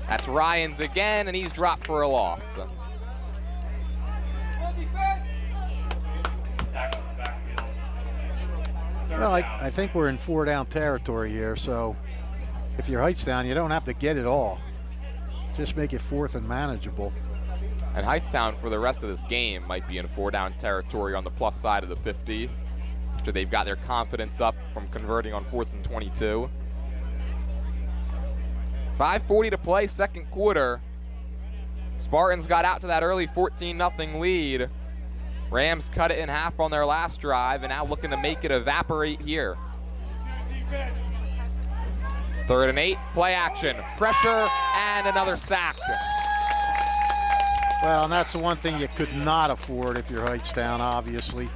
That's Ryans again, and he's dropped for a loss. Tackle in the backfield. Third Well, down. I think we're in 4-down territory here, so if you're Hightstown, you don't have to get it all. Just make it 4th and manageable. And Hightstown, for the rest of this game, might be in 4-down territory on the plus side of the 50. After they've got their confidence up from converting on 4th and 22. 5:40 to play, second quarter. Spartans got out to that early 14-0 lead. Rams cut it in half on their last drive and now looking to make it evaporate here. 3rd and 8, play action, pressure, and another sack. Well, and that's the one thing you could not afford if you're Hightstown, obviously.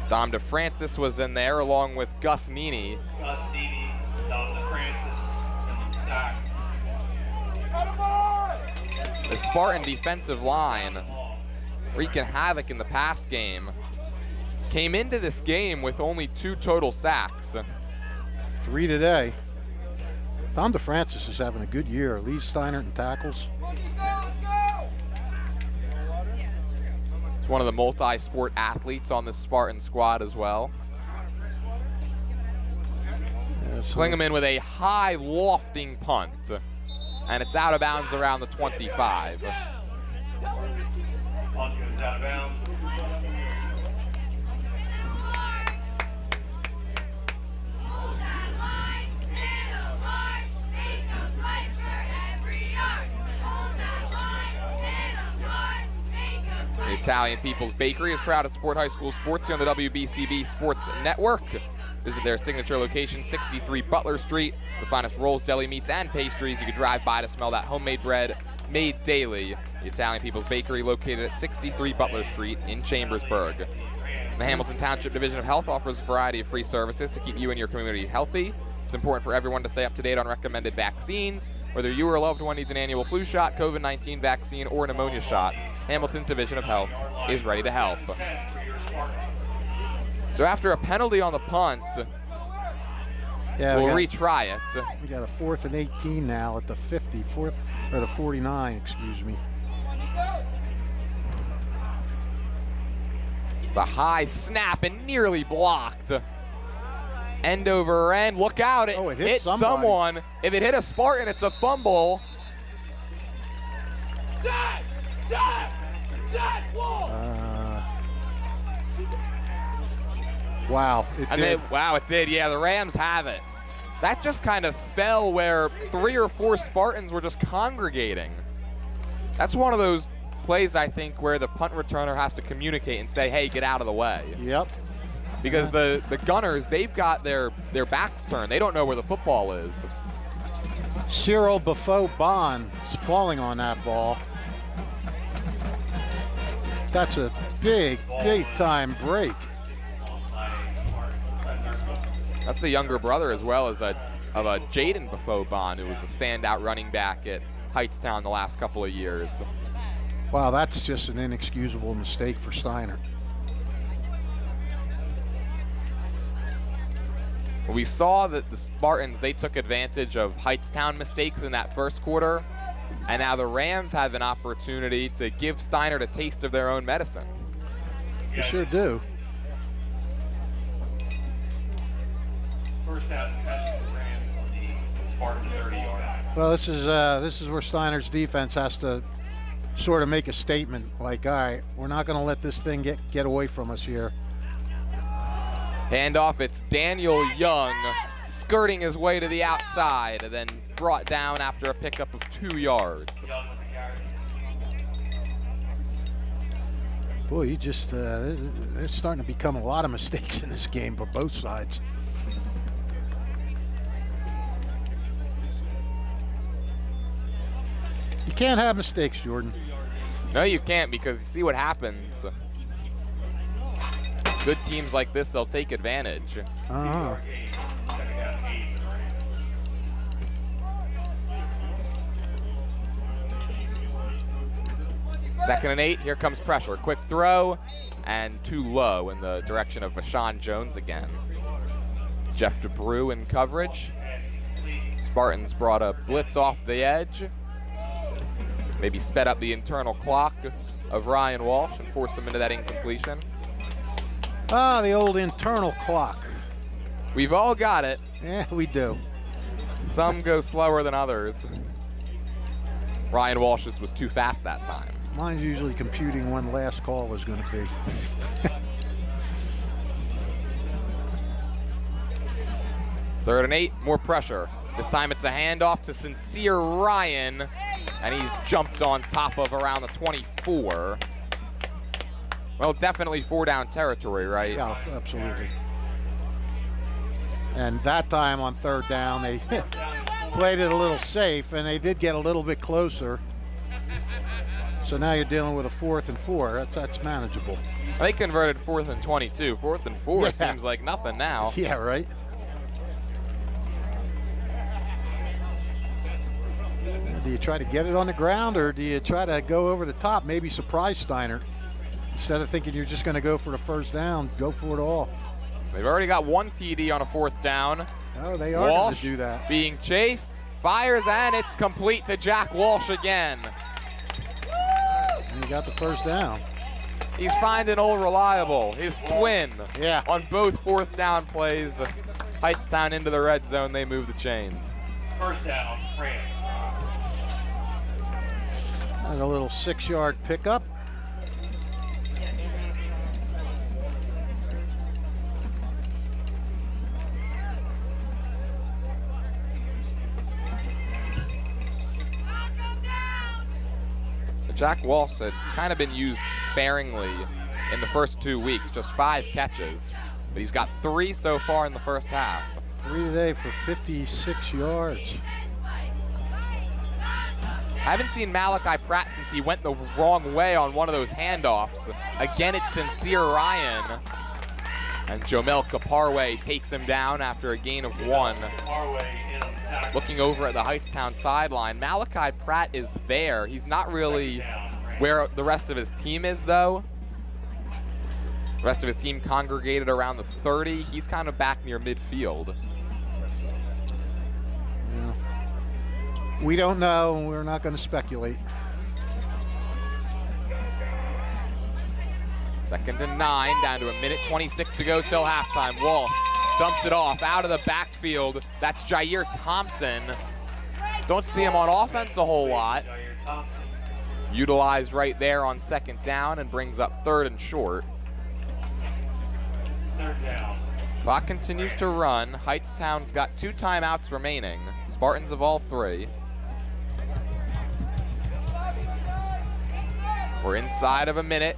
Dom DeFrancis was in there along with Gus Nini. Gus Nini, Dominic Francis, and then sack. The Spartan defensive line, wreaking havoc in the pass game, came into this game with only 2 total sacks. 3 today. Tom DeFrancis is having a good year. Leads Steinert in tackles. He's one of the multi-sport athletes on this Spartan squad as well. Yeah, so Klingeman with a high lofting punt, and it's out of bounds around the 25. Punt goes out of bounds. The Italian People's Bakery is proud to support high school sports here on the WBCB Sports Network. Visit their signature location, 63 Butler Street. The finest rolls, deli meats, and pastries. You can drive by to smell that homemade bread made daily. The Italian People's Bakery, located at 63 Butler Street in Chambersburg. The Hamilton Township Division of Health offers a variety of free services to keep you and your community healthy. It's important for everyone to stay up to date on recommended vaccines. Whether you or a loved one needs an annual flu shot, COVID-19 vaccine, or pneumonia shot, Hamilton's Division of Health is ready to help. So after a penalty on the punt, Yeah, we'll retry it. We got a 4th and 18 now at the 50, or the 49, excuse me. It's a high snap and nearly blocked. End over end. Look out. It, it hit someone. If it hit a Spartan, it's a fumble. Wow. It did. Yeah, the Rams have it. That just kind of fell where 3 or 4 Spartans were just congregating. That's one of those plays, I think, where the punt returner has to communicate and say, hey, get out of the way. Yep. Because the Gunners, they've got their backs turned. They don't know where the football is. Cyril Buffo-Bond is falling on that ball. That's a big time break. That's the younger brother as well as of a Jaden Buffo-Bond, who was a standout running back at Hightstown the last couple of years. Wow, that's just an inexcusable mistake for Steinert. We saw that the Spartans, they took advantage of Hightstown mistakes in that first quarter, and now the Rams have an opportunity to give Steinert a taste of their own medicine. They sure do. First down and 10 for the Rams on the Spartan 30-yard line. Well, this is where Steinert's defense has to sort of make a statement, like, all right, we're not going to let this thing get away from us here. Handoff, it's Daniel Young skirting his way to the outside and then brought down after a pickup of 2 yards. Boy, you just, there's starting to become a lot of mistakes in this game for both sides. You can't have mistakes, Jordan. No, you can't, because you see what happens. Good teams like this, they'll take advantage. Uh-huh. Second and 8, here comes pressure. Quick throw, and too low in the direction of Vashawn Jones again. Jeff DeBrew in coverage. Spartans brought a blitz off the edge. Maybe sped up the internal clock of Ryan Walsh and forced him into that incompletion. Ah, the old internal clock. We've all got it. Yeah, we do. Some go slower than others. Ryan Walsh's was too fast that time. Mine's usually computing when last call is going to be. Third and 8, more pressure. This time it's a handoff to Sincere Ryan, and he's jumped on top of around the 24. Well, definitely 4-down territory, right? Yeah, absolutely. And that time on 3rd down, they played it a little safe, and they did get a little bit closer. So now you're dealing with a 4th and 4. That's manageable. They converted 4th and 22. 4th and 4 Yeah. seems like nothing now. Yeah, right. Do you try to get it on the ground, or do you try to go over the top, maybe surprise Steinert? Instead of thinking you're just going to go for the 1st down, go for it all. They've already got 1 TD on a 4th down. Oh, they are going Walsh to do that. being chased, fires, and it's complete to Jack Walsh again. And you got the 1st down. He's finding old reliable, his twin. Yeah. On both 4th down plays, Hightstown into the red zone, they move the chains. First down, Rams. And a little 6-yard pickup. Jack Walsh had kind of been used sparingly in the first 2 weeks, just 5 catches, but he's got 3 so far in the first half. 3 today for 56 yards. I haven't seen Malachi Pratt since he went the wrong way on one of those handoffs. Again, it's Sincere Ryan. And Jomel Kaparwe takes him down after a gain of 1. Looking over at the Hightstown sideline, Malachi Pratt is there. He's not really where the rest of his team is, though. The rest of his team congregated around the 30. He's kind of back near midfield. We don't know. We're not going to speculate. 2nd and 9, down to 1:26 to go till halftime. Walsh dumps it off out of the backfield. That's Jair Thompson. Don't see him on offense a whole lot. Utilized right there on 2nd down and brings up 3rd and short. 3rd down. Clock continues to run. Hightstown's got 2 timeouts remaining. Spartans have all 3. We're inside of a minute.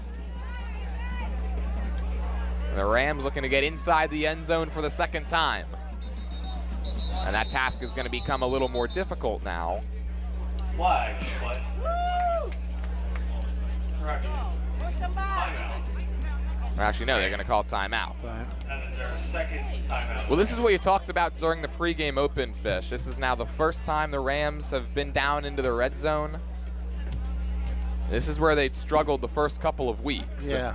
And the Rams looking to get inside the end zone for the 2nd time. And that task is going to become a little more difficult now. Flag, play. Correction. Timeout. Or actually, no, they're going to call timeout. And is there a 2nd timeout? Well, this is what you talked about during the pregame open, Fish. This is now the first time the Rams have been down into the red zone. This is where they'd struggled the first couple of weeks. Yeah.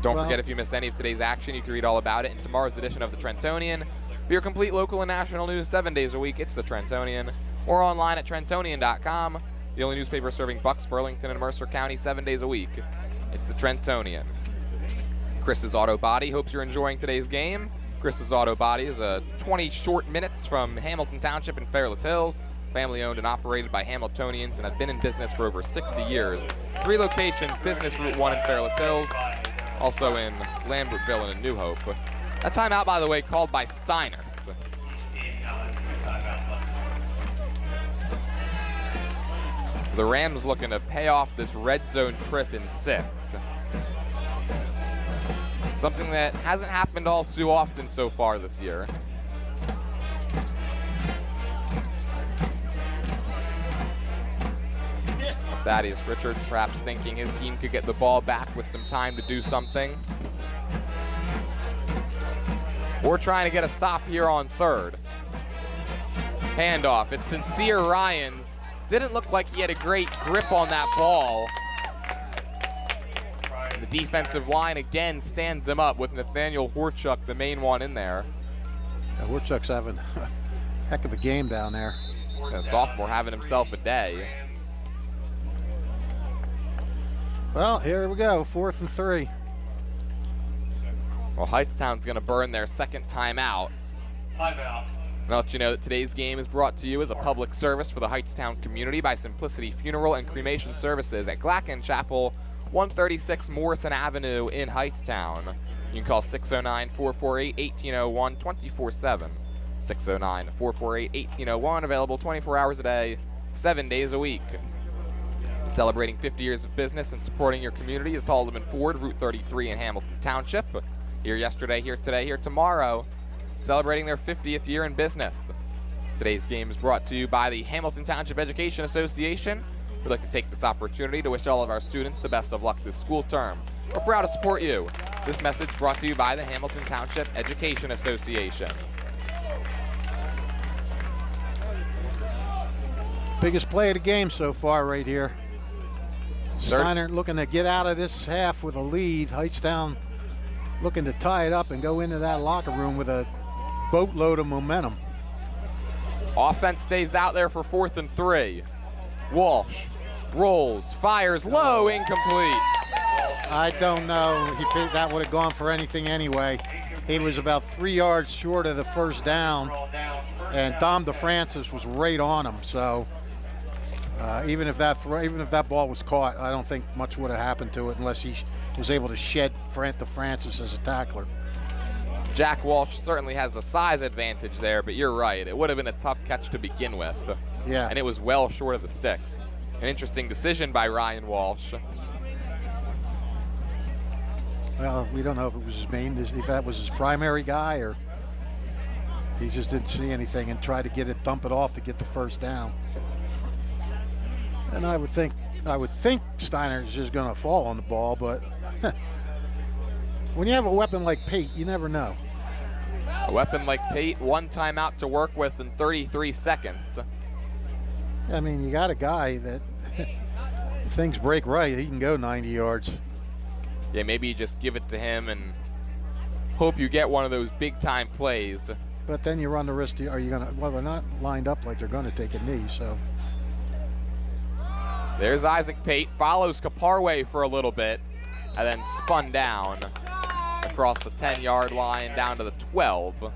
Don't forget, if you miss any of today's action, you can read all about it in tomorrow's edition of the Trentonian. For your complete local and national news 7 days a week, it's the Trentonian. Or online at Trentonian.com, the only newspaper serving Bucks, Burlington, and Mercer County 7 days a week. It's the Trentonian. Chris's Auto Body hopes you're enjoying today's game. Chris's Auto Body is 20 short minutes from Hamilton Township and Fairless Hills. Family owned and operated by Hamiltonians and have been in business for over 60 years. 3 locations, Business Route 1 in Fairless Hills, also in Lambertville and in New Hope. That timeout, by the way, called by Steinert. The Rams looking to pay off this red zone trip in 6. Something that hasn't happened all too often so far this year. Thaddeus Richard perhaps thinking his team could get the ball back with some time to do something. Or trying to get a stop here on 3rd. Handoff, it's Sincere Ryans. Didn't look like he had a great grip on that ball. And the defensive line again stands him up with Nathaniel Horchuk, the main one in there. Yeah, Horchuk's having a heck of a game down there. And a sophomore having himself a day. Well, here we go, 4th and 3. Well, Hightstown's going to burn their 2nd timeout. Timeout. And I'll let you know that today's game is brought to you as a public service for the Hightstown community by Simplicity Funeral and Cremation Services at Glacken Chapel, 136 Morrison Avenue in Hightstown. You can call 609-448-1801 24/7. 609-448-1801, available 24 hours a day, 7 days a week. Celebrating 50 years of business and supporting your community is Haldeman Ford, Route 33 in Hamilton Township. Here yesterday, here today, here tomorrow. Celebrating their 50th year in business. Today's game is brought to you by the Hamilton Township Education Association. We'd like to take this opportunity to wish all of our students the best of luck this school term. We're proud to support you. This message brought to you by the Hamilton Township Education Association. Biggest play of the game so far right here. Steinert looking to get out of this half with a lead. Hightstown looking to tie it up and go into that locker room with a boatload of momentum. Offense stays out there for 4th and 3. Walsh rolls, fires low, incomplete. I don't know if that would have gone for anything anyway. He was about 3 yards short of the 1st down, and Dom DeFrancis was right on him. So even if that ball was caught, I don't think much would have happened to it unless he was able to shed DeFrancis as a tackler. Jack Walsh certainly has a size advantage there, but you're right. It would have been a tough catch to begin with. Yeah. And it was well short of the sticks. An interesting decision by Ryan Walsh. Well, we don't know if it was his if that was his primary guy or he just didn't see anything and tried to dump it off to get the 1st down. And I would think Steinert is just going to fall on the ball, but when you have a weapon like Pate, you never know. A weapon like Pate, 1 timeout to work with in 33 seconds. I mean, you got a guy that if things break right, he can go 90 yards. Yeah, maybe you just give it to him and hope you get one of those big-time plays. but then you run the risk. Are you going to? Well, they're not lined up like they're going to take a knee. So there's Isaac Pate, follows Kaparwe for a little bit, and then spun down across the 10-yard line down to the 12. You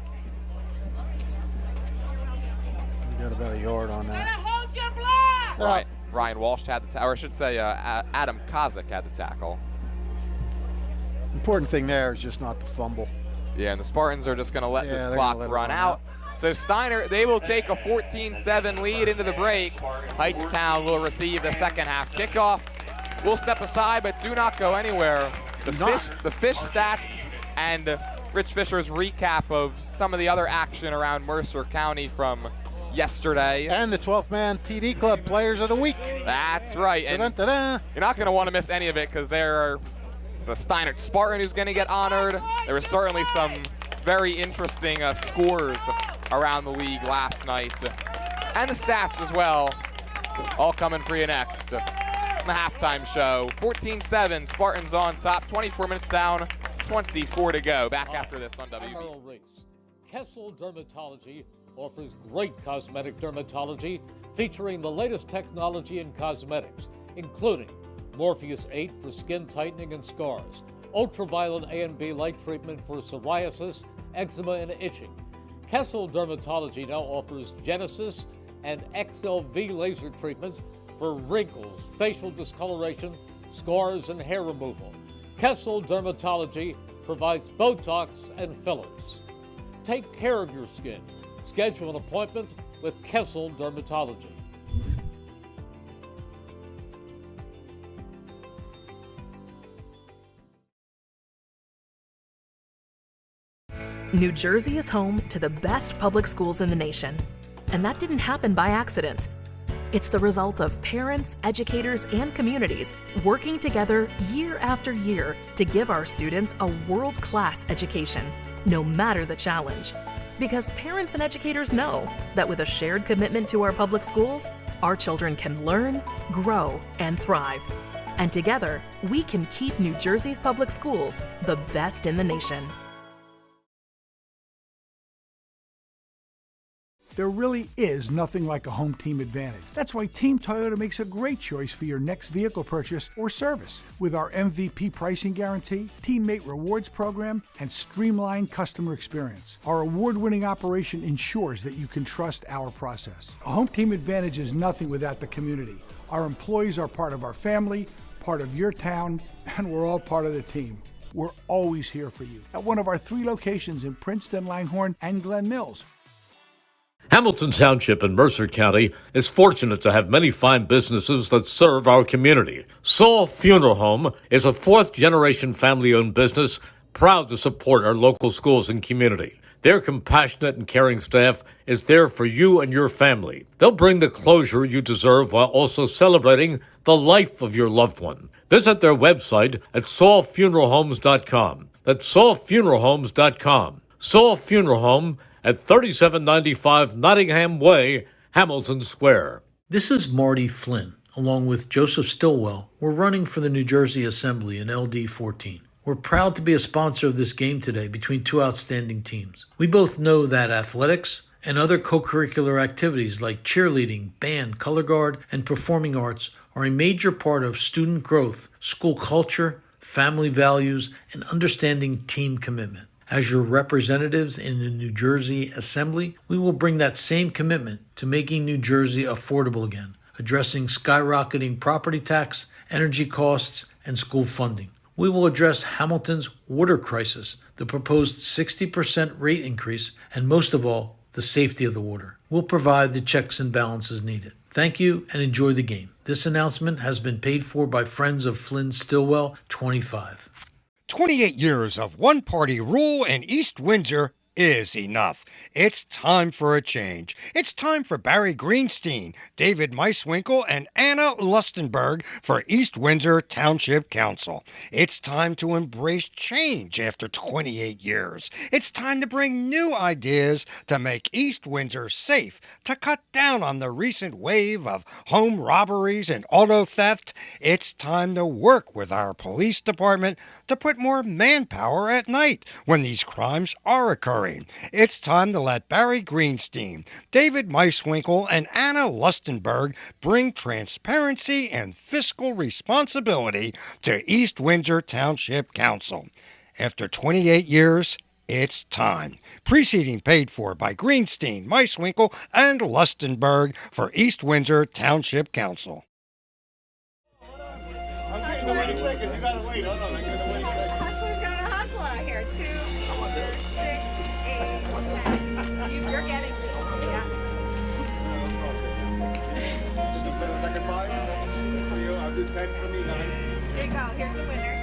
got about a yard on that. Hold your block! Right. Ryan Walsh had the or I should say Adam Kozik had the tackle. Important thing there is just not to fumble. Yeah, and the Spartans are just going to let this they're clock gonna let it run out. So Steinert, they will take a 14-7 lead into the break. Hightstown will receive the second half kickoff. We'll step aside, but do not go anywhere. The fish stats and Rich Fisher's recap of some of the other action around Mercer County from yesterday. And the 12th man TD Club Players of the Week. That's right. And you're not going to want to miss any of it because there's a Steinert Spartan who's going to get honored. There was certainly some very interesting scores around the league last night. And the stats as well, all coming for you next. The halftime show, 14-7, Spartans on top, 24 minutes down, 24 to go. Back after this on WB. Kessel Dermatology offers great cosmetic dermatology featuring the latest technology in cosmetics, including Morpheus 8 for skin tightening and scars, ultraviolet A and B light treatment for psoriasis, eczema, and itching. Kessel Dermatology now offers Genesis and XLV laser treatments for wrinkles, facial discoloration, scars, and hair removal. Kessel Dermatology provides Botox and fillers. Take care of your skin. Schedule an appointment with Kessel Dermatology. New Jersey is home to the best public schools in the nation. And that didn't happen by accident. It's the result of parents, educators, and communities working together year after year to give our students a world-class education, no matter the challenge. Because parents and educators know that with a shared commitment to our public schools, our children can learn, grow, and thrive. And together, we can keep New Jersey's public schools the best in the nation. There really is nothing like a home team advantage. That's why Team Toyota makes a great choice for your next vehicle purchase or service. With our MVP pricing guarantee, teammate rewards program, and streamlined customer experience, our award-winning operation ensures that you can trust our process. A home team advantage is nothing without the community. Our employees are part of our family, part of your town, and we're all part of the team. We're always here for you at one of our 3 locations in Princeton, Langhorne, and Glen Mills. Hamilton Township in Mercer County is fortunate to have many fine businesses that serve our community. Saul Funeral Home is a 4th-generation family-owned business proud to support our local schools and community. Their compassionate and caring staff is there for you and your family. They'll bring the closure you deserve while also celebrating the life of your loved one. Visit their website at saulfuneralhomes.com. That's saulfuneralhomes.com. Saul Funeral Home at 3795 Nottingham Way, Hamilton Square. This is Marty Flynn. Along with Joseph Stillwell, we're running for the New Jersey Assembly in LD 14. We're proud to be a sponsor of this game today between 2 outstanding teams. We both know that athletics and other co-curricular activities like cheerleading, band, color guard, and performing arts are a major part of student growth, school culture, family values, and understanding team commitment. As your representatives in the New Jersey Assembly, we will bring that same commitment to making New Jersey affordable again, addressing skyrocketing property tax, energy costs, and school funding. We will address Hamilton's water crisis, the proposed 60% rate increase, and most of all, the safety of the water. We'll provide the checks and balances needed. Thank you and enjoy the game. This announcement has been paid for by Friends of Flynn Stillwell, 25. 28 years of one-party rule in East Windsor is enough. It's time for a change. It's time for Barry Greenstein, David Meiswinkle, and Anna Lustenberg for East Windsor Township Council. It's time to embrace change after 28 years. It's time to bring new ideas to make East Windsor safe, to cut down on the recent wave of home robberies and auto theft. It's time to work with our police department to put more manpower at night when these crimes are occurring. hurry. It's time to let Barry Greenstein, David Meiswinkle, and Anna Lustenberg bring transparency and fiscal responsibility to East Windsor Township Council. After 28 years, it's time. Preceding paid for by Greenstein, Meiswinkle, and Lustenberg for East Windsor Township Council. Here you go. Here's the winners.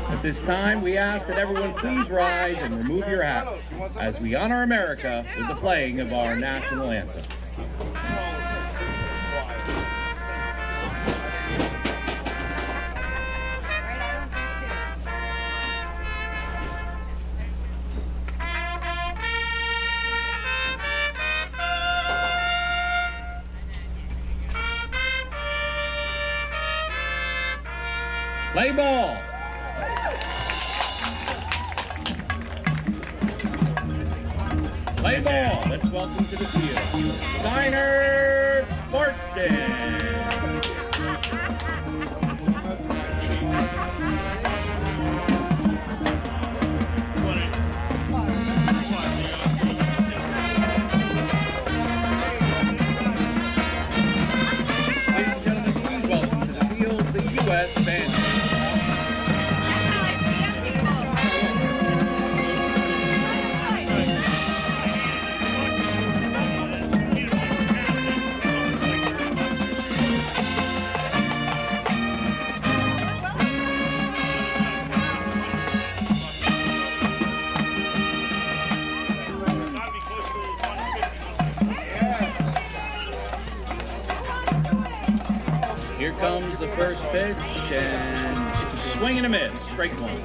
At this time, we ask that everyone please rise and remove your hats as we honor America with the playing of our national anthem. Play ball. Play ball. Let's welcome to the field Steinert Spartans. Ladies and gentlemen, please welcome to the field the U.S. band. Here comes the first pitch, and it's a swing and a miss. Strike one.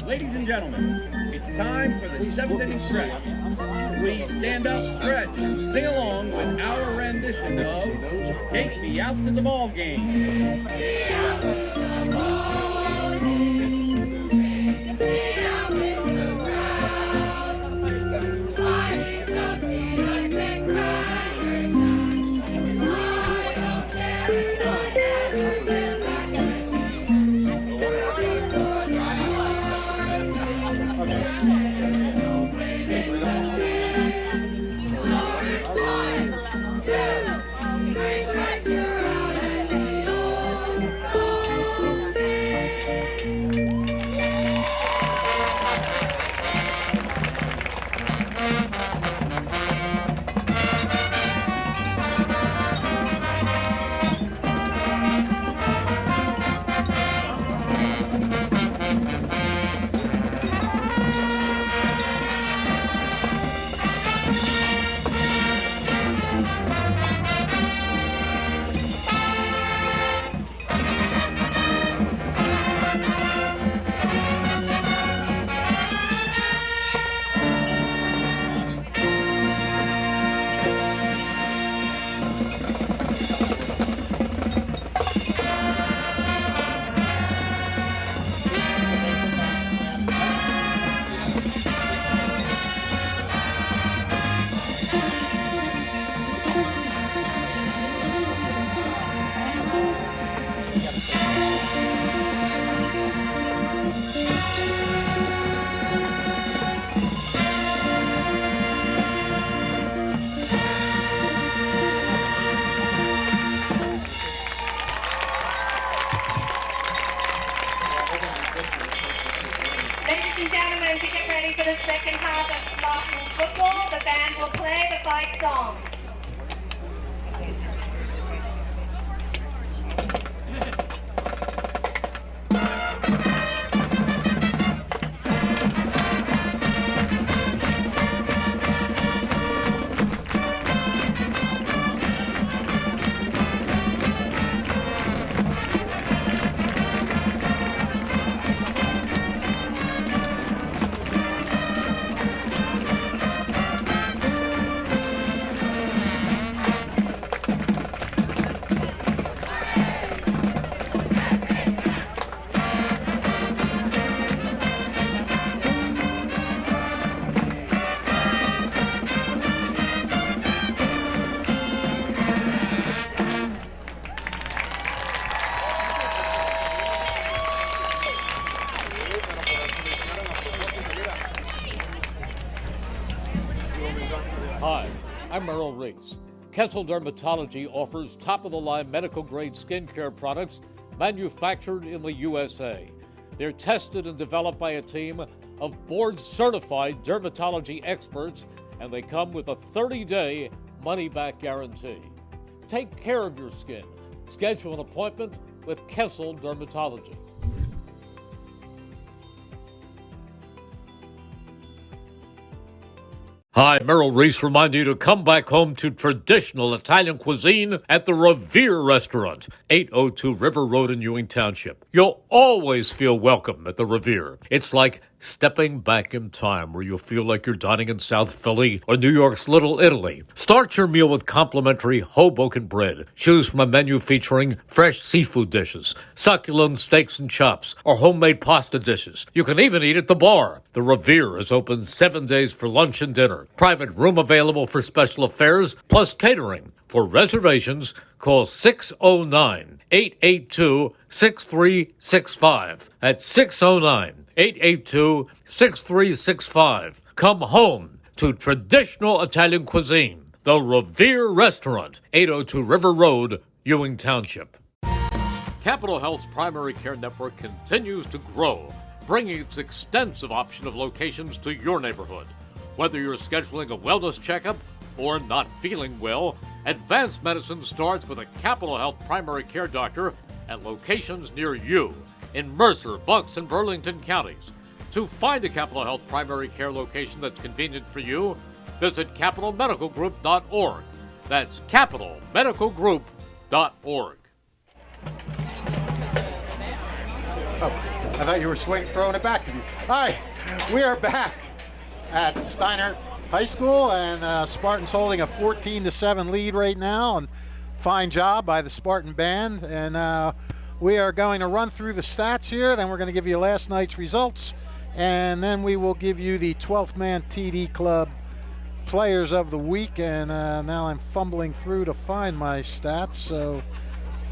Ladies and gentlemen, it's time for the seventh inning stretch. Please stand up, stretch, and sing along with our rendition of Take Me Out to the Ball Game. Ladies and gentlemen, to get ready for the second half of Spartan football, the band will play the fight song. Hi, I'm Merrill Reese. Kessel Dermatology offers top-of-the-line medical-grade skincare products manufactured in the USA. They're tested and developed by a team of board-certified dermatology experts, and they come with a 30-day money-back guarantee. Take care of your skin. Schedule an appointment with Kessel Dermatology. Hi, Merrill Reese reminding you to come back home to traditional Italian cuisine at the Revere Restaurant, 802 River Road in Ewing Township. You'll always feel welcome at the Revere. It's like stepping back in time where you'll feel like you're dining in South Philly or New York's Little Italy. Start your meal with complimentary Hoboken bread. Choose from a menu featuring fresh seafood dishes, succulent steaks and chops, or homemade pasta dishes. You can even eat at the bar. The Revere is open 7 days for lunch and dinner. Private room available for special affairs, plus catering. For reservations, call 609-882-6365. That's 609-882-6365. Come home to traditional Italian cuisine. The Revere Restaurant, 802 River Road, Ewing Township. Capital Health's primary care network continues to grow, bringing its extensive option of locations to your neighborhood. Whether you're scheduling a wellness checkup or not feeling well, advanced medicine starts with a Capital Health primary care doctor at locations near you in Mercer, Bucks, and Burlington counties. To find a Capital Health primary care location that's convenient for you, visit capitalmedicalgroup.org. That's capitalmedicalgroup.org. Oh, I thought you were throwing it back to me. Hi, we are back at Steinert High School, and Spartans holding a 14-7 lead right now. And fine job by the Spartan band. And we are going to run through the stats here. Then we're going to give you last night's results, and then we will give you the 12th man TD Club Players of the Week. And now I'm fumbling through to find my stats, so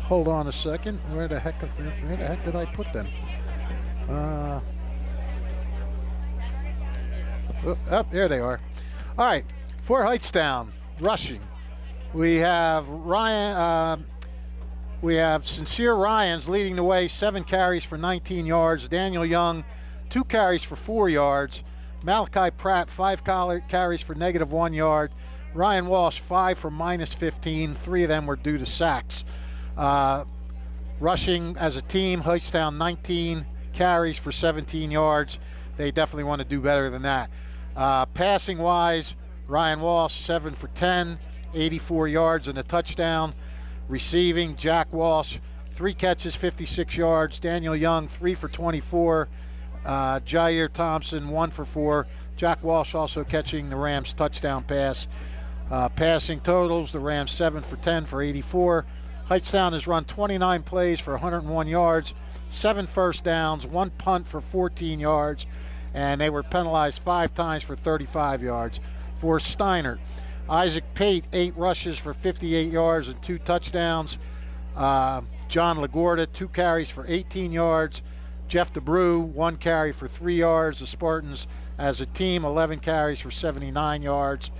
hold on a second. Where the heck did I put them? There they are. All right, for Hightstown, rushing, we have Sincere Ryans leading the way, 7 carries for 19 yards. Daniel Young, 2 carries for 4 yards. Malachi Pratt, 5 carries for -1 yard. Ryan Walsh, 5 for -15. 3 of them were due to sacks. Rushing as a team, Hightstown 19 carries for 17 yards. They definitely want to do better than that. Passing wise, Ryan Walsh 7 for 10, 84 yards and a touchdown. Receiving, Jack Walsh 3 catches, 56 yards. Daniel Young 3 for 24. Jair Thompson 1 for 4. Jack Walsh also catching the Rams touchdown pass. Passing totals, the Rams 7 for 10 for 84. Hightstown has run 29 plays for 101 yards, 7 first downs, 1 punt for 14 yards, and they were penalized 5 times for 35 yards. For Steinert, Isaac Pate, 8 rushes for 58 yards and 2 touchdowns. John Lagorda, 2 carries for 18 yards. Jeff DeBrew, 1 carry for 3 yards. The Spartans, as a team, 11 carries for 79 yards.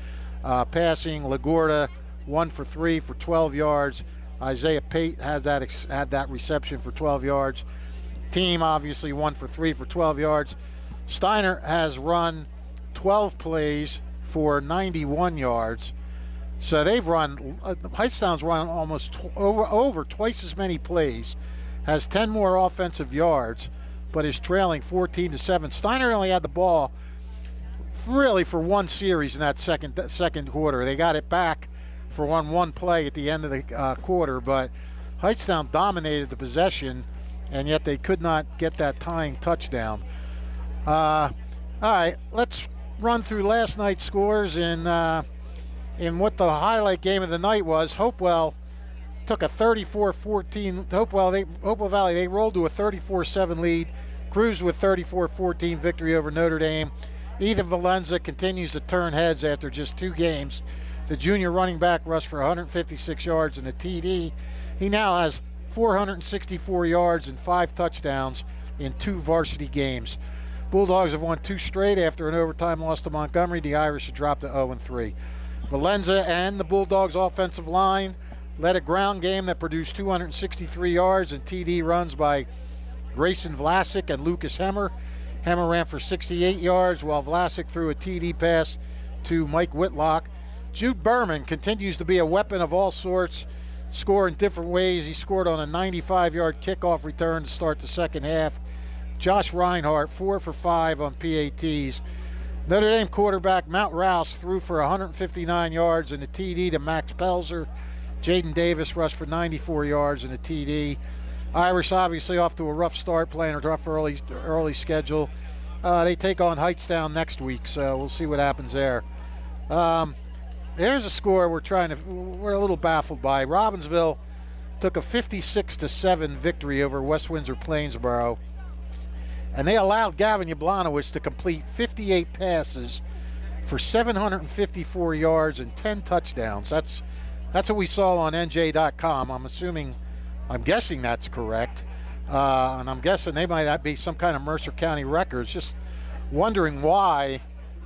Passing, Lagorda, 1 for 3 for 12 yards. Isaiah Pate had that reception for 12 yards. Team, obviously, 1 for 3 for 12 yards. Steiner has run 12 plays for 91 yards. So they've run, Hightstown's run almost over twice as many plays, has 10 more offensive yards, but is trailing 14-7. Steiner only had the ball really for 1 series in that second quarter. They got it back for one play at the end of the quarter, but Hightstown dominated the possession, and yet they could not get that tying touchdown. All right, let's run through last night's scores in what the highlight game of the night was. Hopewell took a 34-14. Hopewell Valley, they rolled to a 34-7 lead, cruised with 34-14 victory over Notre Dame. Ethan Valenza continues to turn heads after just 2 games. The junior running back rushed for 156 yards and a TD. He now has 464 yards and 5 touchdowns in 2 varsity games. Bulldogs have won 2 straight after an overtime loss to Montgomery. The Irish have dropped to 0-3. Valenza and the Bulldogs offensive line led a ground game that produced 263 yards and TD runs by Grayson Vlasic and Lucas Hemmer. Hemmer ran for 68 yards while Vlasic threw a TD pass to Mike Whitlock. Jude Berman continues to be a weapon of all sorts, score in different ways. He scored on a 95-yard kickoff return to start the second half. Josh Reinhardt, 4 for 5 on PATs. Notre Dame quarterback Mount Rouse threw for 159 yards and a TD to Max Pelzer. Jaden Davis rushed for 94 yards and a TD. Irish obviously off to a rough start, playing a rough early schedule. They take on Hightstown next week, so we'll see what happens there. There's a score we're a little baffled by. Robbinsville took a 56-7 victory over West Windsor Plainsboro, and they allowed Gavin Yablonowicz to complete 58 passes for 754 yards and 10 touchdowns. That's what we saw on NJ.com. I'm guessing that's correct, and I'm guessing they might be some kind of Mercer County records. Just wondering why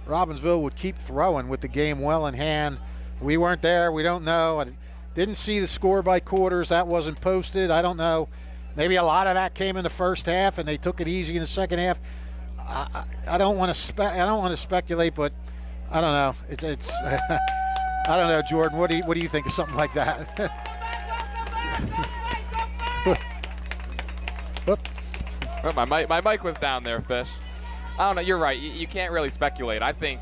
Robbinsville would keep throwing with the game well in hand. We weren't there. We don't know. I didn't see the score by quarters. That wasn't posted. I don't know. Maybe a lot of that came in the first half, and they took it easy in the second half. I don't want to speculate, but I don't know. It's I don't know, Jordan. What do you think of something like that? Oh, my mic was down there, Fish. I don't know. You're right. You can't really speculate. I think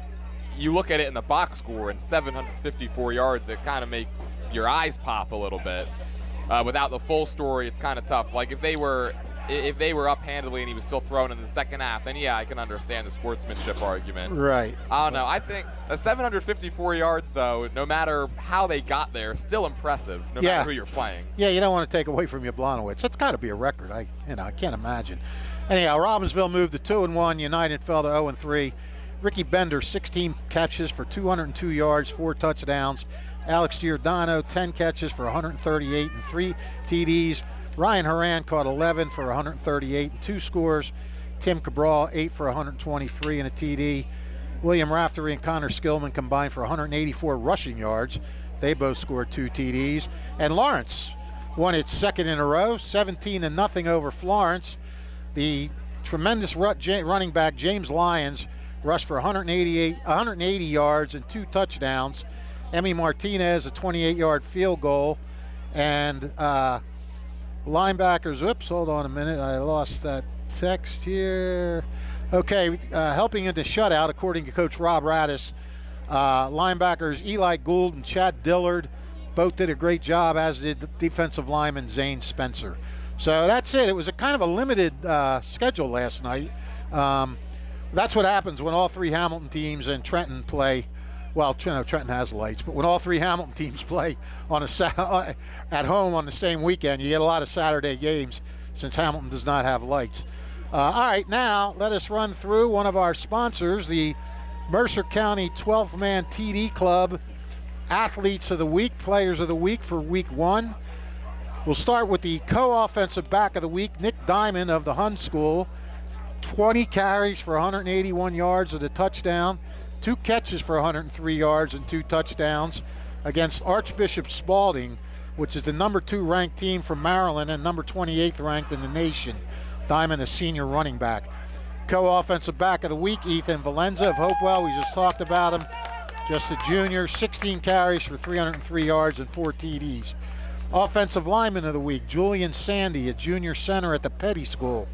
you look at it in the box score and 754 yards, it kind of makes your eyes pop a little bit. Without the full story, it's kind of tough. Like if they were if they were up handedly and he was still thrown in the second half, then yeah, I can understand the sportsmanship argument. Right. I don't know. I think 754 yards, though, no matter how they got there, still impressive, no matter who you're playing. Yeah, you don't want to take away from Jablonowicz. That's got to be a record. I can't imagine. Anyhow, Robbinsville moved to 2-1. United fell to 0-3. Ricky Bender, 16 catches for 202 yards, 4 touchdowns. Alex Giordano, 10 catches for 138 and 3 TDs. Ryan Horan caught 11 for 138 and 2 scores. Tim Cabral, 8 for 123 and a TD. William Raftery and Connor Skillman combined for 184 rushing yards. They both scored 2 TDs. And Lawrence won its second in a row, 17-0 over Florence. The tremendous running back James Lyons rushed for 180 yards and 2 touchdowns. Emmy Martinez, a 28-yard field goal. And linebackers, hold on a minute, I lost that text here. Okay, helping in the shutout, according to Coach Rob Radis, linebackers Eli Gould and Chad Dillard both did a great job, as did the defensive lineman Zane Spencer. So that's it. It was a kind of a limited schedule last night. That's what happens when all 3 Hamilton teams and Trenton play. Well, Trenton has lights, but when all 3 Hamilton teams play on at home on the same weekend, you get a lot of Saturday games since Hamilton does not have lights. All right, now let us run through one of our sponsors, the Mercer County 12th Man TD Club Athletes of the Week, Players of the Week for Week 1. We'll start with the co-offensive back of the week, Nick Diamond of the Hun School. 20 carries for 181 yards and a touchdown, 2 catches for 103 yards and 2 touchdowns against Archbishop Spalding, which is the number 2 ranked team from Maryland and number 28th ranked in the nation. Diamond, a senior running back. Co-offensive back of the week, Ethan Valenza of Hopewell. We just talked about him. Just a junior, 16 carries for 303 yards and 4 TDs. Offensive lineman of the week, Julian Sandy, a junior center at the Petty School.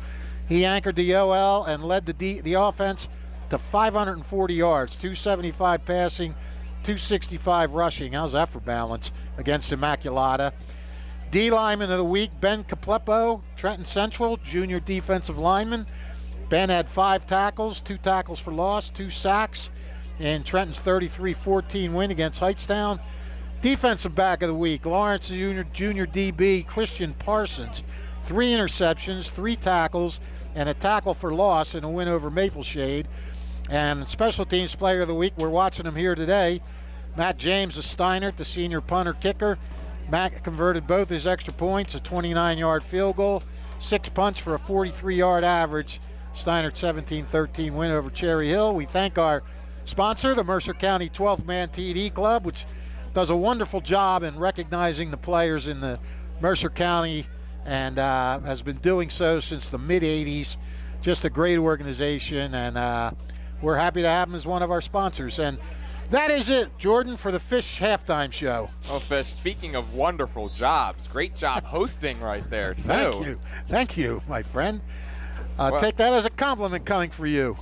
He anchored the OL and led the offense to 540 yards, 275 passing, 265 rushing. How's that for balance against Immaculata? D lineman of the week, Ben Caplepo, Trenton Central, junior defensive lineman. Ben had 5 tackles, 2 tackles for loss, 2 sacks in Trenton's 33-14 win against Hightstown. Defensive back of the week, Lawrence junior DB, Christian Parsons. 3 interceptions, 3 tackles, and a tackle for loss in a win over Mapleshade. And special teams player of the week, we're watching him here today, Matt James of Steinert, the senior punter kicker. Matt converted both his extra points, a 29-yard field goal, 6 punts for a 43-yard average. Steinert 17-13 win over Cherry Hill. We thank our sponsor, the Mercer County 12th Man TD Club, which does a wonderful job in recognizing the players in the Mercer County and has been doing so since the mid-'80s. Just a great organization, and we're happy to have them as one of our sponsors. And that is it, Jordan, for the Fish halftime show. Oh, Fish, speaking of wonderful jobs, great job hosting right there, too. Thank you. Thank you, my friend. Take that as a compliment coming for you.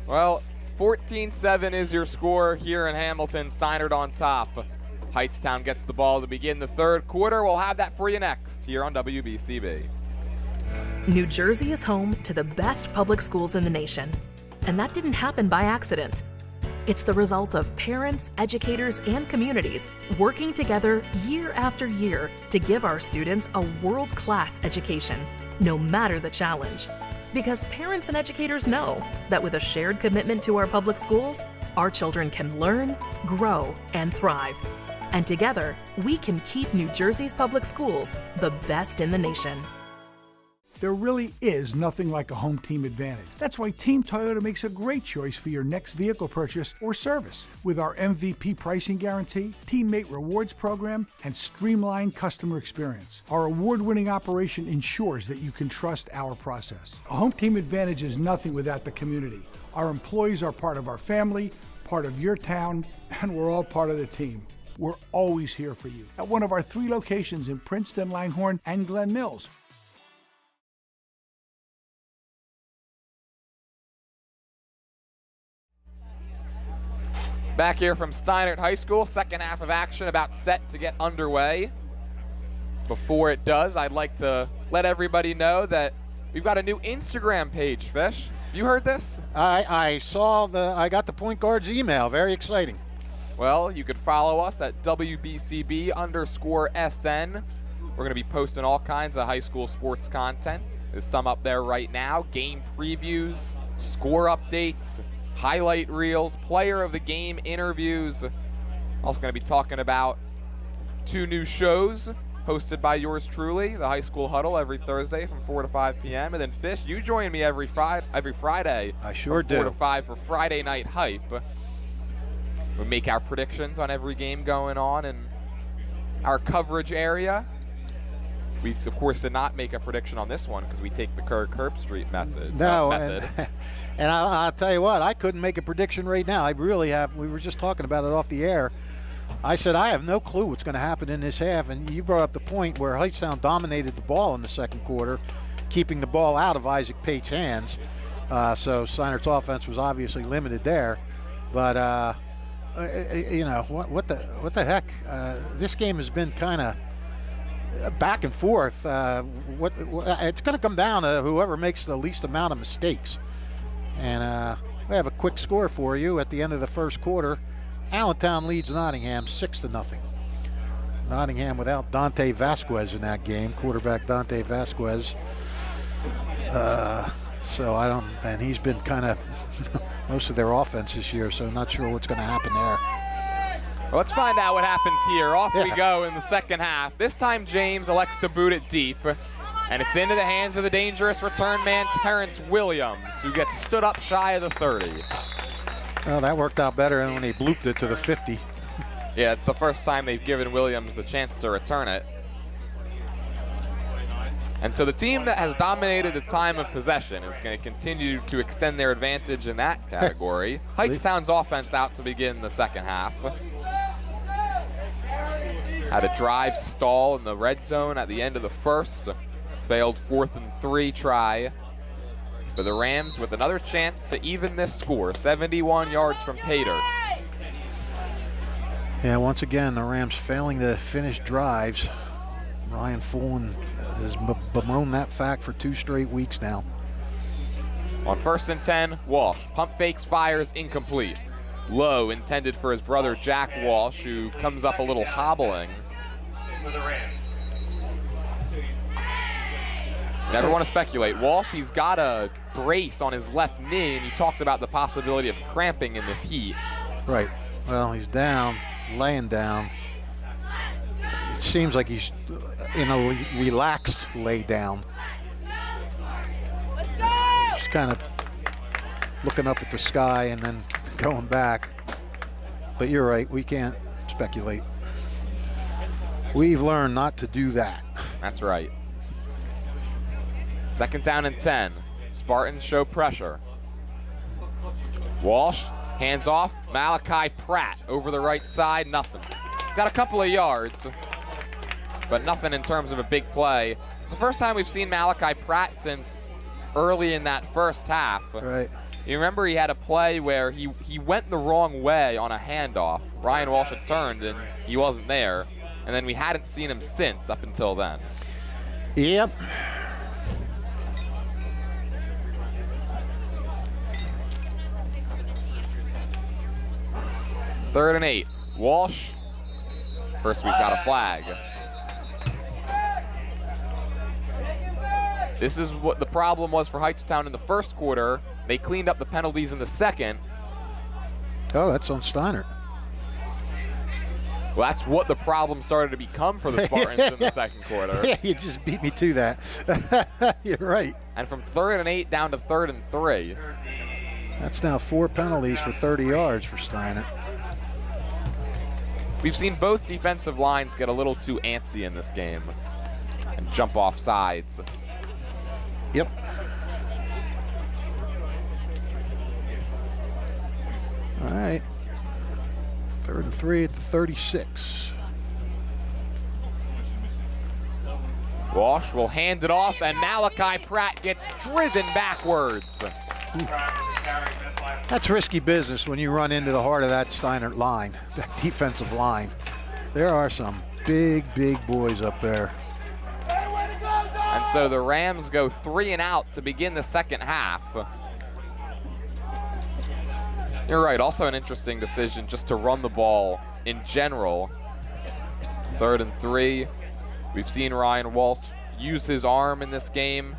Well, 14-7 is your score here in Hamilton. Steinert on top. Hightstown gets the ball to begin the 3rd quarter. We'll have that for you next here on WBCB. New Jersey is home to the best public schools in the nation. And that didn't happen by accident. It's the result of parents, educators, and communities working together year after year to give our students a world-class education, no matter the challenge. Because parents and educators know that with a shared commitment to our public schools, our children can learn, grow, and thrive. And together, we can keep New Jersey's public schools the best in the nation. There really is nothing like a home team advantage. That's why Team Toyota makes a great choice for your next vehicle purchase or service. With our MVP pricing guarantee, teammate rewards program, and streamlined customer experience, our award-winning operation ensures that you can trust our process. A home team advantage is nothing without the community. Our employees are part of our family, part of your town, and we're all part of the team. We're always here for you at one of our 3 locations in Princeton, Langhorne, and Glen Mills. Back here from Steinert High School, second half of action about set to get underway. Before it does, I'd like to let everybody know that we've got a new Instagram page, Fish. You heard this? I saw I got the point guard's email. Very exciting. Well, you could follow us at WBCB_SN. We're going to be posting all kinds of high school sports content. There's some up there right now. Game previews, score updates, highlight reels, player of the game interviews. Also going to be talking about 2 new shows hosted by yours truly, the High School Huddle, every Thursday from 4 to 5 p.m. And then Fish, you join me every Friday. I sure do. 4 to 5 for Friday Night Hype. We make our predictions on every game going on in our coverage area. We, of course, did not make a prediction on this one because we take the Kerr Street method. No, and I'll tell you what, I couldn't make a prediction right now. I really have. We were just talking about it off the air. I said I have no clue what's going to happen in this half, and you brought up the point where Hightstown dominated the ball in the second quarter, keeping the ball out of Isaac Pate's hands. So Steinert's offense was obviously limited there. But you know what the heck? This game has been kind of back and forth. It's going to come down to whoever makes the least amount of mistakes. And we have a quick score for you at the end of the first quarter. Allentown leads Nottingham 6-0. Nottingham without Dante Vasquez in that game, quarterback Dante Vasquez. So and he's been kind of most of their offense this year, so not sure what's going to happen there. Well, let's find out what happens here. Off we go in the second half. This time James elects to boot it deep, and it's into the hands of the dangerous return man Terrence Williams, who gets stood up shy of the 30. Well, that worked out better than when he blooped it to the 50. Yeah, it's the first time they've given Williams the chance to return it. And so the team that has dominated the time of possession is going to continue to extend their advantage in that category. Hightstown's offense out to begin the second half. Had a drive stall in the red zone at the end of the first. Failed 4th and 3 try. But the Rams with another chance to even this score, 71 yards from Pater. Yeah, once again, the Rams failing to finish drives. Ryan Fullen has bemoaned that fact for 2 straight weeks now. On 1st and 10, Walsh pump fakes, fires, incomplete. Low intended for his brother Jack Walsh, who comes up a little hobbling. Never want to speculate. Walsh, he's got a brace on his left knee, and he talked about the possibility of cramping in this heat. Right. Well, he's down, laying down. It seems like he's in a relaxed lay down. Just kind of looking up at the sky and then going back. But you're right, we can't speculate. We've learned not to do that. That's right. 2nd down and 10. Spartans show pressure. Walsh, hands off. Malachi Pratt over the right side, nothing. Got a couple of yards, but nothing in terms of a big play. It's the first time we've seen Malachi Pratt since early in that first half. Right. You remember he had a play where he went the wrong way on a handoff. Ryan Walsh had turned and he wasn't there. And then we hadn't seen him since up until then. Yep. Third and 8. Walsh. First, we've got a flag. This is what the problem was for Hightstown in the first quarter. They cleaned up the penalties in the second. Oh, that's on Steinert. Well, that's what the problem started to become for the Spartans in the second quarter. Yeah, you just beat me to that. You're right. And from 3rd and 8 down to 3rd and 3. That's now 4 penalties for 30 yards for Steinert. We've seen both defensive lines get a little too antsy in this game and jump off sides. Yep. All right. 3rd and 3 at the 36. Walsh will hand it off, and Malachi Pratt gets driven backwards. That's risky business when you run into the heart of that Steinert line, that defensive line. There are some big, big boys up there. Hey, way to go, dog! And so the Rams go 3 and out to begin the second half. You're right, also an interesting decision just to run the ball in general. 3rd and 3. We've seen Ryan Walsh use his arm in this game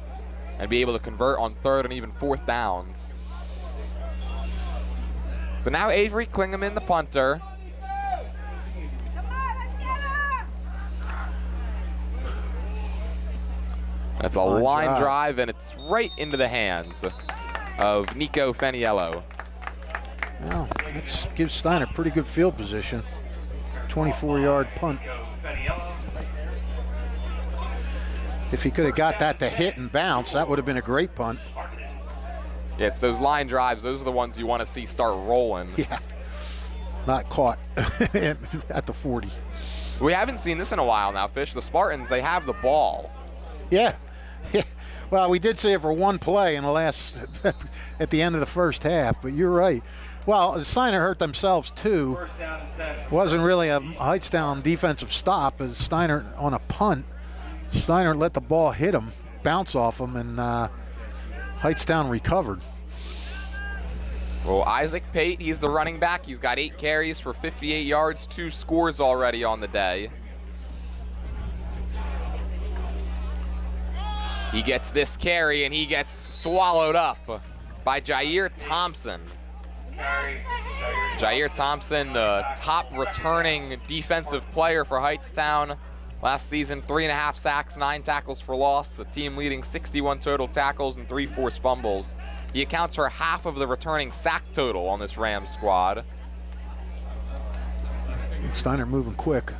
and be able to convert on 3rd and even 4th downs. So now Avery Klingeman, the punter. That's a line drive, and it's right into the hands of Nico Feniello. Well, that gives Steiner pretty good field position. 24-yard punt. If he could have got that to hit and bounce, that would have been a great punt. Yeah, it's those line drives. Those are the ones you want to see start rolling. Yeah, not caught at the 40. We haven't seen this in a while now, Fish. The Spartans, they have the ball. Yeah. Well, we did see it for one play in the last, at the end of the first half, but you're right. Well, Steiner hurt themselves too. Wasn't really a Hightstown defensive stop, as Steiner on a punt. Steiner let the ball hit him, bounce off him, and Hightstown recovered. Well, Isaac Pate, he's the running back. He's got 8 carries for 58 yards, 2 scores already on the day. He gets this carry, and he gets swallowed up by Jair Thompson. Jair Thompson, the top returning defensive player for Hightstown. Last season, 3.5 sacks, 9 tackles for loss, the team leading 61 total tackles and 3 forced fumbles. He accounts for half of the returning sack total on this Rams squad. Steiner moving quick.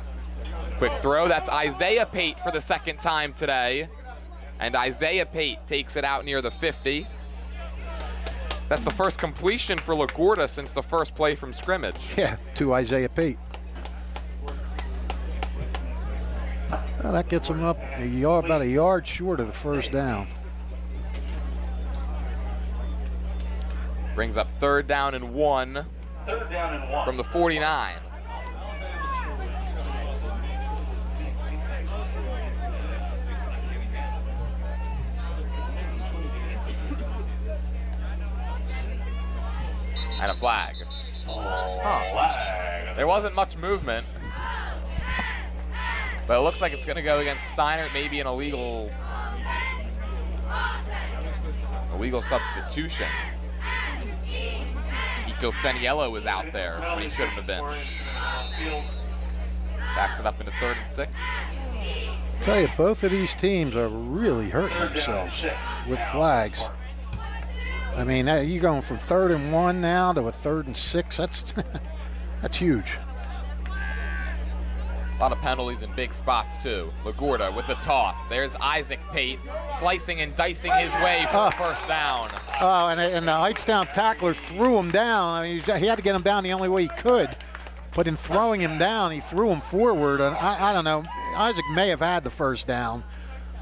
Quick throw, that's Isaiah Pate for the 2nd time today. And Isaiah Pate takes it out near the 50. That's the first completion for LaGuardia since the first play from scrimmage. Yeah, to Isaiah Pate. Well, that gets him up about a yard short of the first down. Brings up 3rd down and 1 from the 49. And a flag. There wasn't much movement, but it looks like it's going to go against Steiner. Maybe an illegal substitution. Nico Feniello was out there when he shouldn't have been. Backs it up into 3rd and 6. I tell you, both of these teams are really hurting themselves with flags. I mean, you're going from 3rd and 1 now to a 3rd and 6. That's huge. A lot of penalties in big spots, too. LaGuardia with the toss. There's Isaac Pate slicing and dicing his way for the first down. Oh, and the Hightstown tackler threw him down. I mean, he had to get him down the only way he could. But in throwing him down, he threw him forward. And I don't know. Isaac may have had the first down,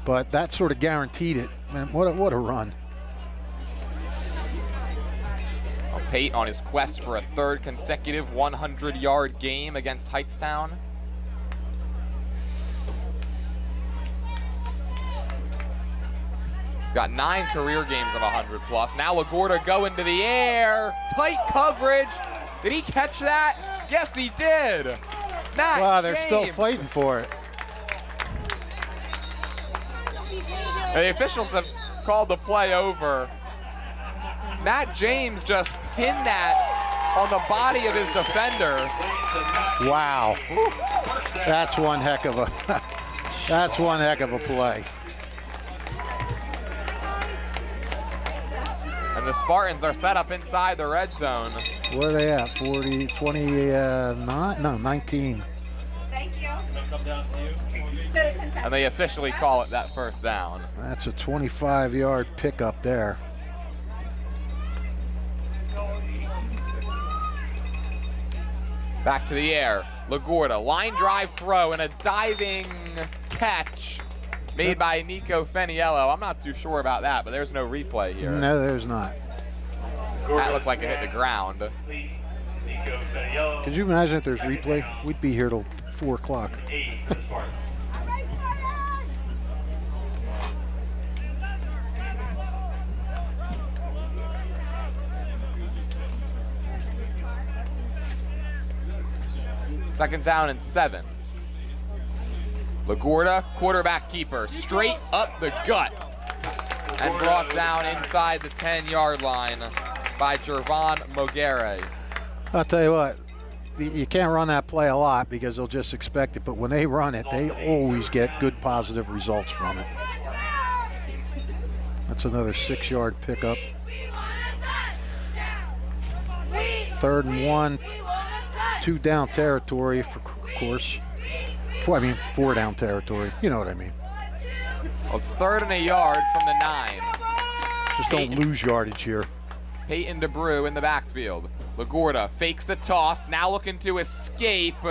but that sort of guaranteed it. Man, what a run. Pate on his quest for a 3rd consecutive 100-yard game against Hightstown. He's got 9 career games of 100+. Now LaGuardia go into the air. Tight coverage. Did he catch that? Yes, he did. Matt wow, they're James. still fighting for it. And the officials have called the play over. Matt James just pinned that on the body of his defender. Wow. That's one heck of a play. And the Spartans are set up inside the red zone. Where are they at? 40, 29? No, 19. Thank you. And they officially call it that first down. That's a 25-yard pickup there. Back to the air. LaGuardia, line drive throw and a diving catch made by Nico Feniello. I'm not too sure about that, but there's no replay here. No, there's not. That looked like it hit the ground. Could you imagine if there's replay? We'd be here till 4 o'clock. Second down and 7. LaGuardia, quarterback keeper, straight up the gut and brought down inside the 10-yard line by Jervon Mogere. I'll tell you what, you can't run that play a lot because they'll just expect it, but when they run it, they always get good positive results from it. That's another 6-yard pickup. 3rd and 1, 2 down territory, of course. 4 down territory. You know what I mean. Well, it's 3rd and a yard from the 9. Just don't lose yardage here. Peyton DeBrew in the backfield. LaGuardia fakes the toss, now looking to escape.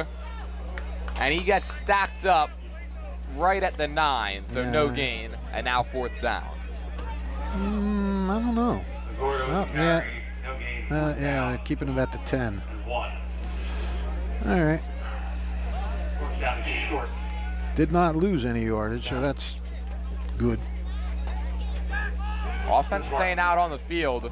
And he gets stacked up right at the 9, so no gain. And now 4th down. I don't know. Well, yeah, they're keeping him at the 10. All right. Did not lose any yardage, so that's good. Offense staying out on the field.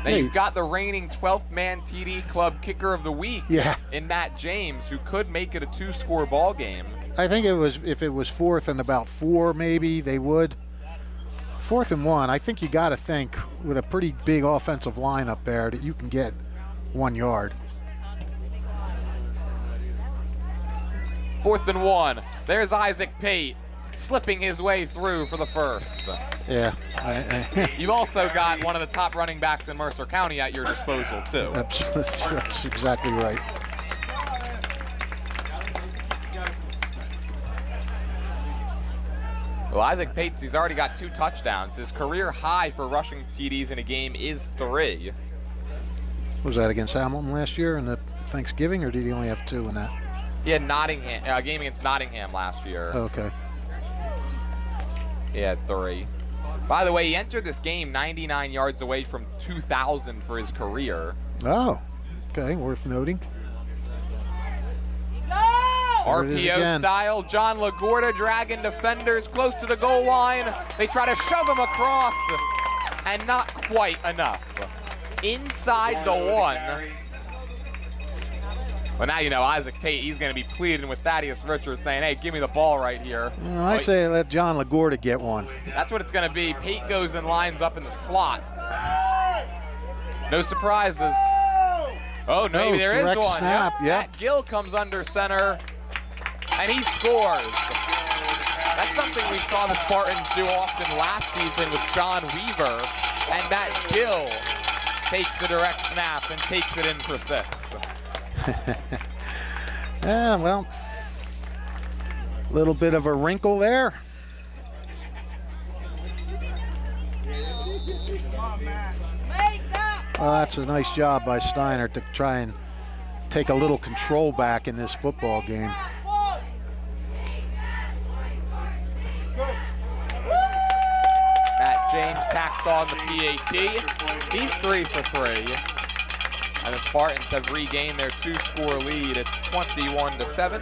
Now you've got the reigning 12th man TD Club kicker of the week in Matt James, who could make it a 2-score ball game. I think if it was 4th and about 4, maybe they would. 4th and 1, I think you got to think with a pretty big offensive line up there that you can get 1 yard. 4th and 1. There's Isaac Pate slipping his way through for the first. Yeah. You've also got one of the top running backs in Mercer County at your disposal, too. That's exactly right. Well, Isaac Pates, he's already got 2 touchdowns. His career high for rushing TDs in a game is 3. Was that against Hamilton last year in the Thanksgiving, or did he only have 2 in that? He had Nottingham, a game against Nottingham last year. Okay. He had 3. By the way, he entered this game 99 yards away from 2,000 for his career. Oh, okay, worth noting. RPO style, John LaGuardia dragging defenders close to the goal line. They try to shove him across, and not quite enough. Inside the 1. Well, now you know Isaac Pate, he's going to be pleading with Thaddeus Richards, saying, hey, give me the ball right here. Well, I say let John LaGuardia get one. That's what it's going to be. Pate goes and lines up in the slot. No surprises. Oh, maybe there is one. Snap, Yep. Matt Gill comes under center, and he scores. That's something we saw the Spartans do often last season with John Weaver, and Matt Gill takes the direct snap and takes it in for 6. Yeah, well, a little bit of a wrinkle there. Well, that's a nice job by Steinert to try and take a little control back in this football game. Matt James tacks on the PAT. He's 3 for 3. And the Spartans have regained their 2-score lead. It's 21-7.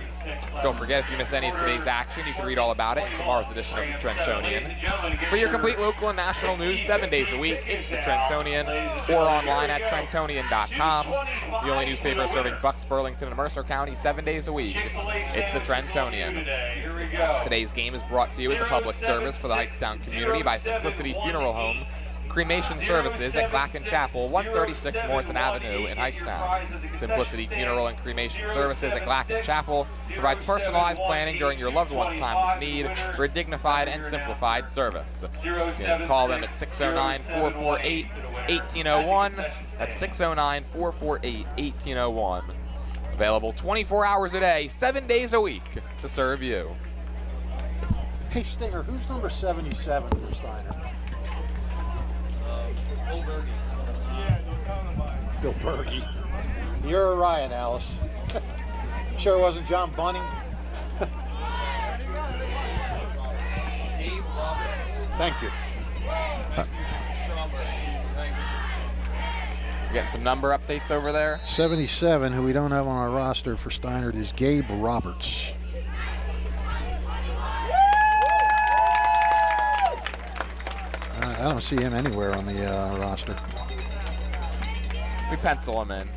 Don't forget, if you miss any of today's action, you can read all about it in tomorrow's edition of the Trentonian. For your complete local and national news 7 days a week, it's the Trentonian, or online at trentonian.com. The only newspaper serving Bucks, Burlington, and Mercer County 7 days a week. It's the Trentonian. Today's game is brought to you as a public service for the Hightstown community by Simplicity Funeral Home, cremation services at Glacken Chapel, 136 Morrison Avenue in Hightstown. Simplicity Funeral and Cremation Services at Glacken Chapel provides personalized planning during your loved one's time of need for a dignified and simplified service. You can call them at 609-448-1801. That's 609-448-1801. Available 24 hours a day, 7 days a week to serve you. Hey, Stinger, who's number 77 for Steiner? Bill Berge. You're a riot, Alice. Sure it wasn't John Bunning? Thank you. Getting some number updates over there. 77, who we don't have on our roster for Steinert, is Gabe Roberts. I don't see him anywhere on the roster. We pencil him in.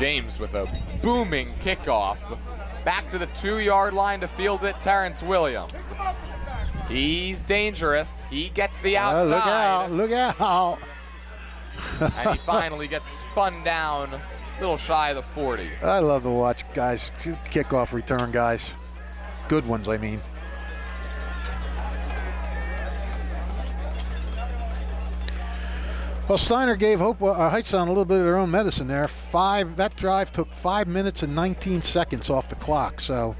James with a booming kickoff. Back to the 2-yard line to field it, Terrence Williams. He's dangerous. He gets the outside. Look out. And he finally gets spun down, a little shy of the 40. I love to watch guys, kickoff return guys. Good ones, I mean. Well, Steiner gave Hightstown a little bit of their own medicine there. That drive took 5 minutes and 19 seconds off the clock. So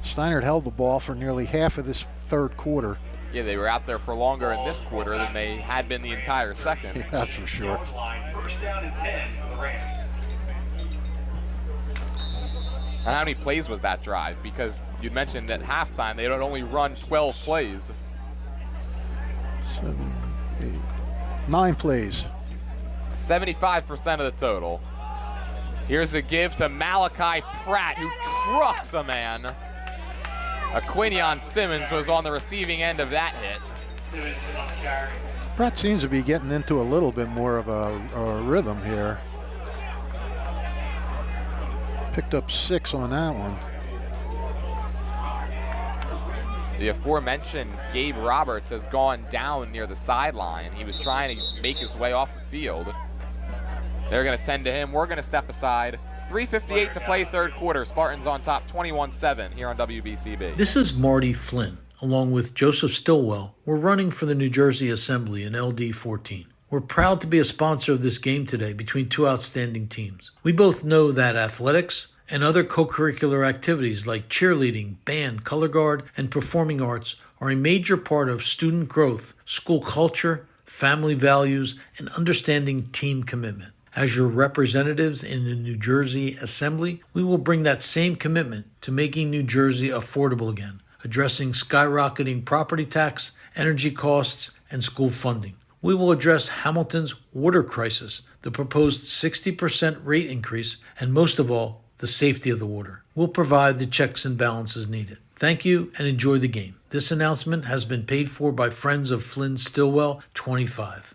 Steinert held the ball for nearly half of this third quarter. Yeah, they were out there for longer in this quarter than they had been the entire second. Yeah, that's for sure. First down and 10 for the Rams. And how many plays was that drive? Because you mentioned at halftime they had only run 12 plays. 7, 8, 9 plays. 75% of the total. Here's a give to Malachi Pratt, who trucks a man. Quinion Simmons was on the receiving end of that hit. Pratt seems to be getting into a little bit more of a rhythm here. Picked up 6 on that one. The aforementioned Gabe Roberts has gone down near the sideline. He was trying to make his way off the field. They're going to tend to him. We're going to step aside. 3:58 to play third quarter. Spartans on top 21-7 here on WBCB. This is Marty Flynn, along with Joseph Stillwell. We're running for the New Jersey Assembly in LD 14. We're proud to be a sponsor of this game today between two outstanding teams. We both know that athletics and other co-curricular activities like cheerleading, band, color guard, and performing arts are a major part of student growth, school culture, family values, and understanding team commitment. As your representatives in the New Jersey Assembly, we will bring that same commitment to making New Jersey affordable again, addressing skyrocketing property tax, energy costs, and school funding. We will address Hamilton's water crisis, the proposed 60% rate increase, and most of all, the safety of the water. We'll provide the checks and balances needed. Thank you and enjoy the game. This announcement has been paid for by Friends of Flynn Stillwell 25.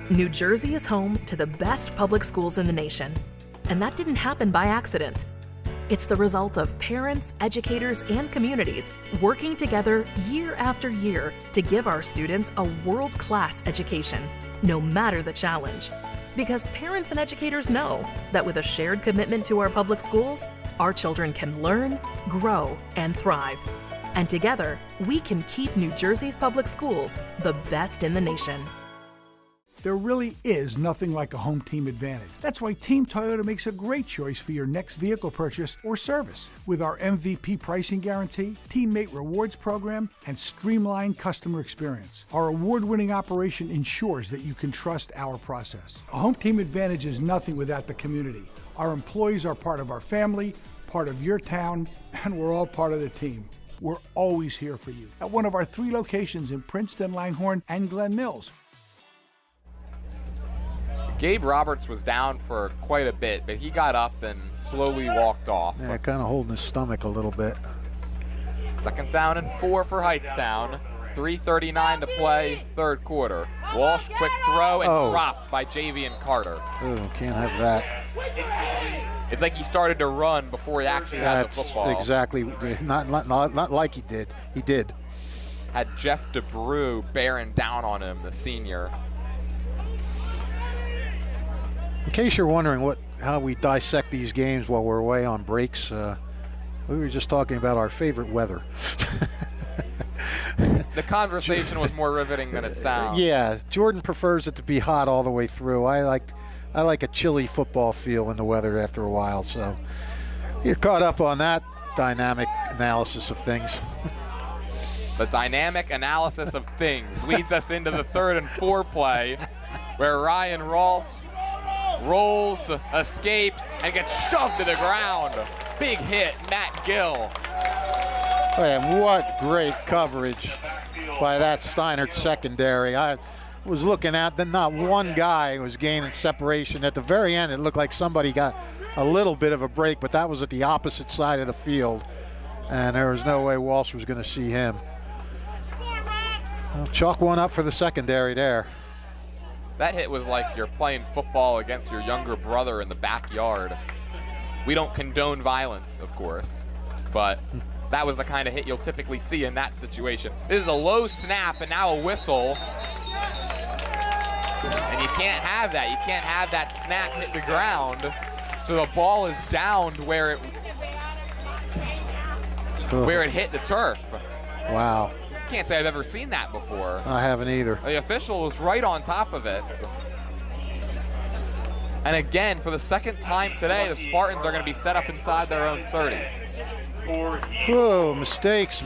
New Jersey is home to the best public schools in the nation. And that didn't happen by accident. It's the result of parents, educators, and communities working together year after year to give our students a world-class education, no matter the challenge. Because parents and educators know that with a shared commitment to our public schools, our children can learn, grow, and thrive. And together, we can keep New Jersey's public schools the best in the nation. There really is nothing like a home team advantage. That's why Team Toyota makes a great choice for your next vehicle purchase or service. With our MVP pricing guarantee, teammate rewards program, and streamlined customer experience, our award-winning operation ensures that you can trust our process. A home team advantage is nothing without the community. Our employees are part of our family, part of your town, and we're all part of the team. We're always here for you at one of our 3 locations in Princeton, Langhorne, and Glen Mills. Gabe Roberts was down for quite a bit, but he got up and slowly walked off. Yeah, kind of holding his stomach a little bit. Second down and 4 for Hightstown. 3:39 to play, third quarter. Walsh, quick throw, and dropped by Javian Carter. Oh, can't have that. It's like he started to run before he actually had the football. Exactly. Not like he did. He did. Had Jeff DeBrew bearing down on him, the senior. In case you're wondering how we dissect these games while we're away on breaks, we were just talking about our favorite weather. The conversation was more riveting than it sounds. Yeah, Jordan prefers it to be hot all the way through. I like a chilly football feel in the weather after a while, so you're caught up on that dynamic analysis of things. The dynamic analysis of things leads us into the 3rd and 4 play, where Ryan Rolls rolls, escapes, and gets shoved to the ground. Big hit, Matt Gill. And what great coverage by that Steinert secondary. I was looking at that, not one guy was gaining separation. At the very end, it looked like somebody got a little bit of a break, but that was at the opposite side of the field. And there was no way Walsh was going to see him. Well, chalk one up for the secondary there. That hit was like you're playing football against your younger brother in the backyard. We don't condone violence, of course, but that was the kind of hit you'll typically see in that situation. This is a low snap and now a whistle. And you can't have that. You can't have that snap hit the ground. So the ball is downed where it hit the turf. Wow. Can't say I've ever seen that before. I haven't either. The official was right on top of it. And again, for the second time today, the Spartans are going to be set up inside their own 30. Whoa, mistakes.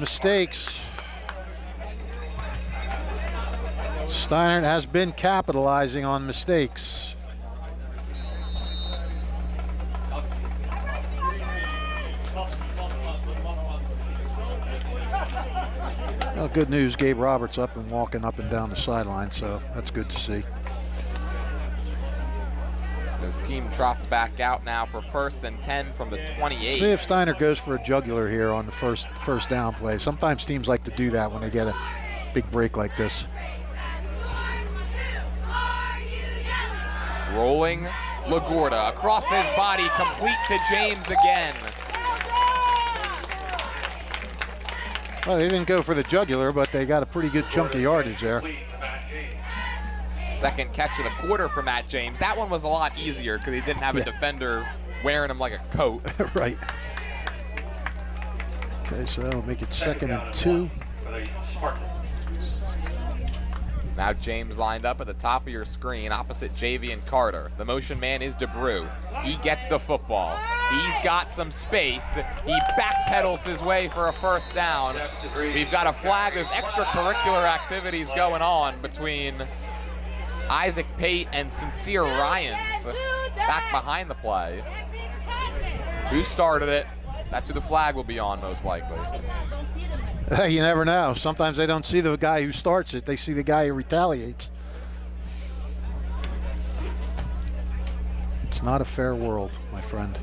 Steinert has been capitalizing on mistakes. Well, good news, Gabe Roberts up and walking up and down the sideline, so that's good to see. This team trots back out now for 1st and 10 from the 28. See if Steinert goes for a jugular here on the first down play. Sometimes teams like to do that when they get a big break like this. Rolling LaGuardia across his body, complete to James again. Well, they didn't go for the jugular, but they got a pretty good chunk of yardage there. Second catch of the quarter for Matt James. That one was a lot easier because he didn't have a defender wearing him like a coat. Right. Okay, so that'll make it 2nd and 2. Now James lined up at the top of your screen opposite Javian Carter. The motion man is DeBrew. He gets the football. He's got some space. He backpedals his way for a 1st down. We've got a flag. There's extracurricular activities going on between Isaac Pate and Sincere Ryans back behind the play. Who started it? That's who the flag will be on, most likely. You never know. Sometimes they don't see the guy who starts it. They see the guy who retaliates. It's not a fair world, my friend.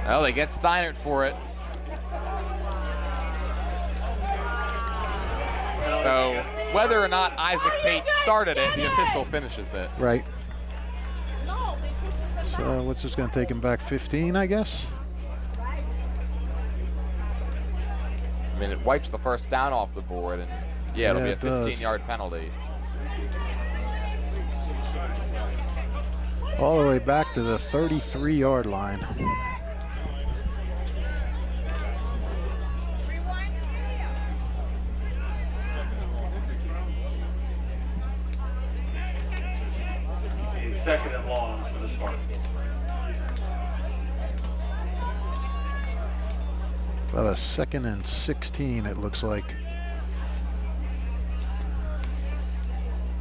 Well, they get Steinert for it. So whether or not Isaac Pate started it, the official finishes it. Right. So what's this going to take him back 15, I guess? I mean, it wipes the 1st down off the board, and yeah, it'll be a 15-yard penalty. All the way back to the 33-yard line. Second and long for the Spartans. About a 2nd and 16, it looks like.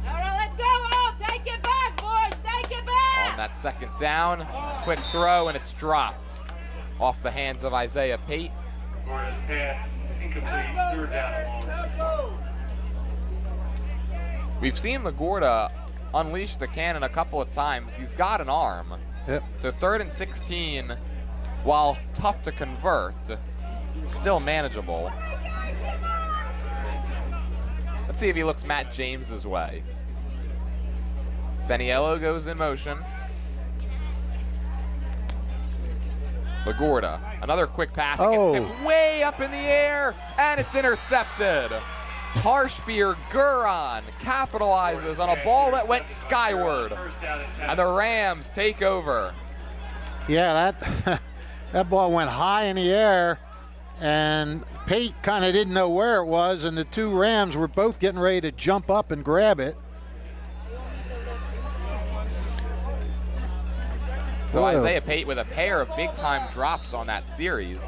All right, let's go. Oh, take it back, boys. Take it back. On that 2nd down, quick throw, and it's dropped off the hands of Isaiah Pate. LaGuardia's pass incomplete. 3rd down and long. We've seen LaGuardia unleash the cannon a couple of times. He's got an arm. Yep. So 3rd and 16, while tough to convert, still manageable. Let's see if he looks Matt James's way. Feniello goes in motion. LaGuardia, another quick pass. It gets tipped way up in the air, and it's intercepted. Harshbeer Guron capitalizes on a ball that went skyward, and the Rams take over. Yeah, that ball went high in the air, and Pate kind of didn't know where it was, and the two Rams were both getting ready to jump up and grab it. So Isaiah Pate with a pair of big-time drops on that series.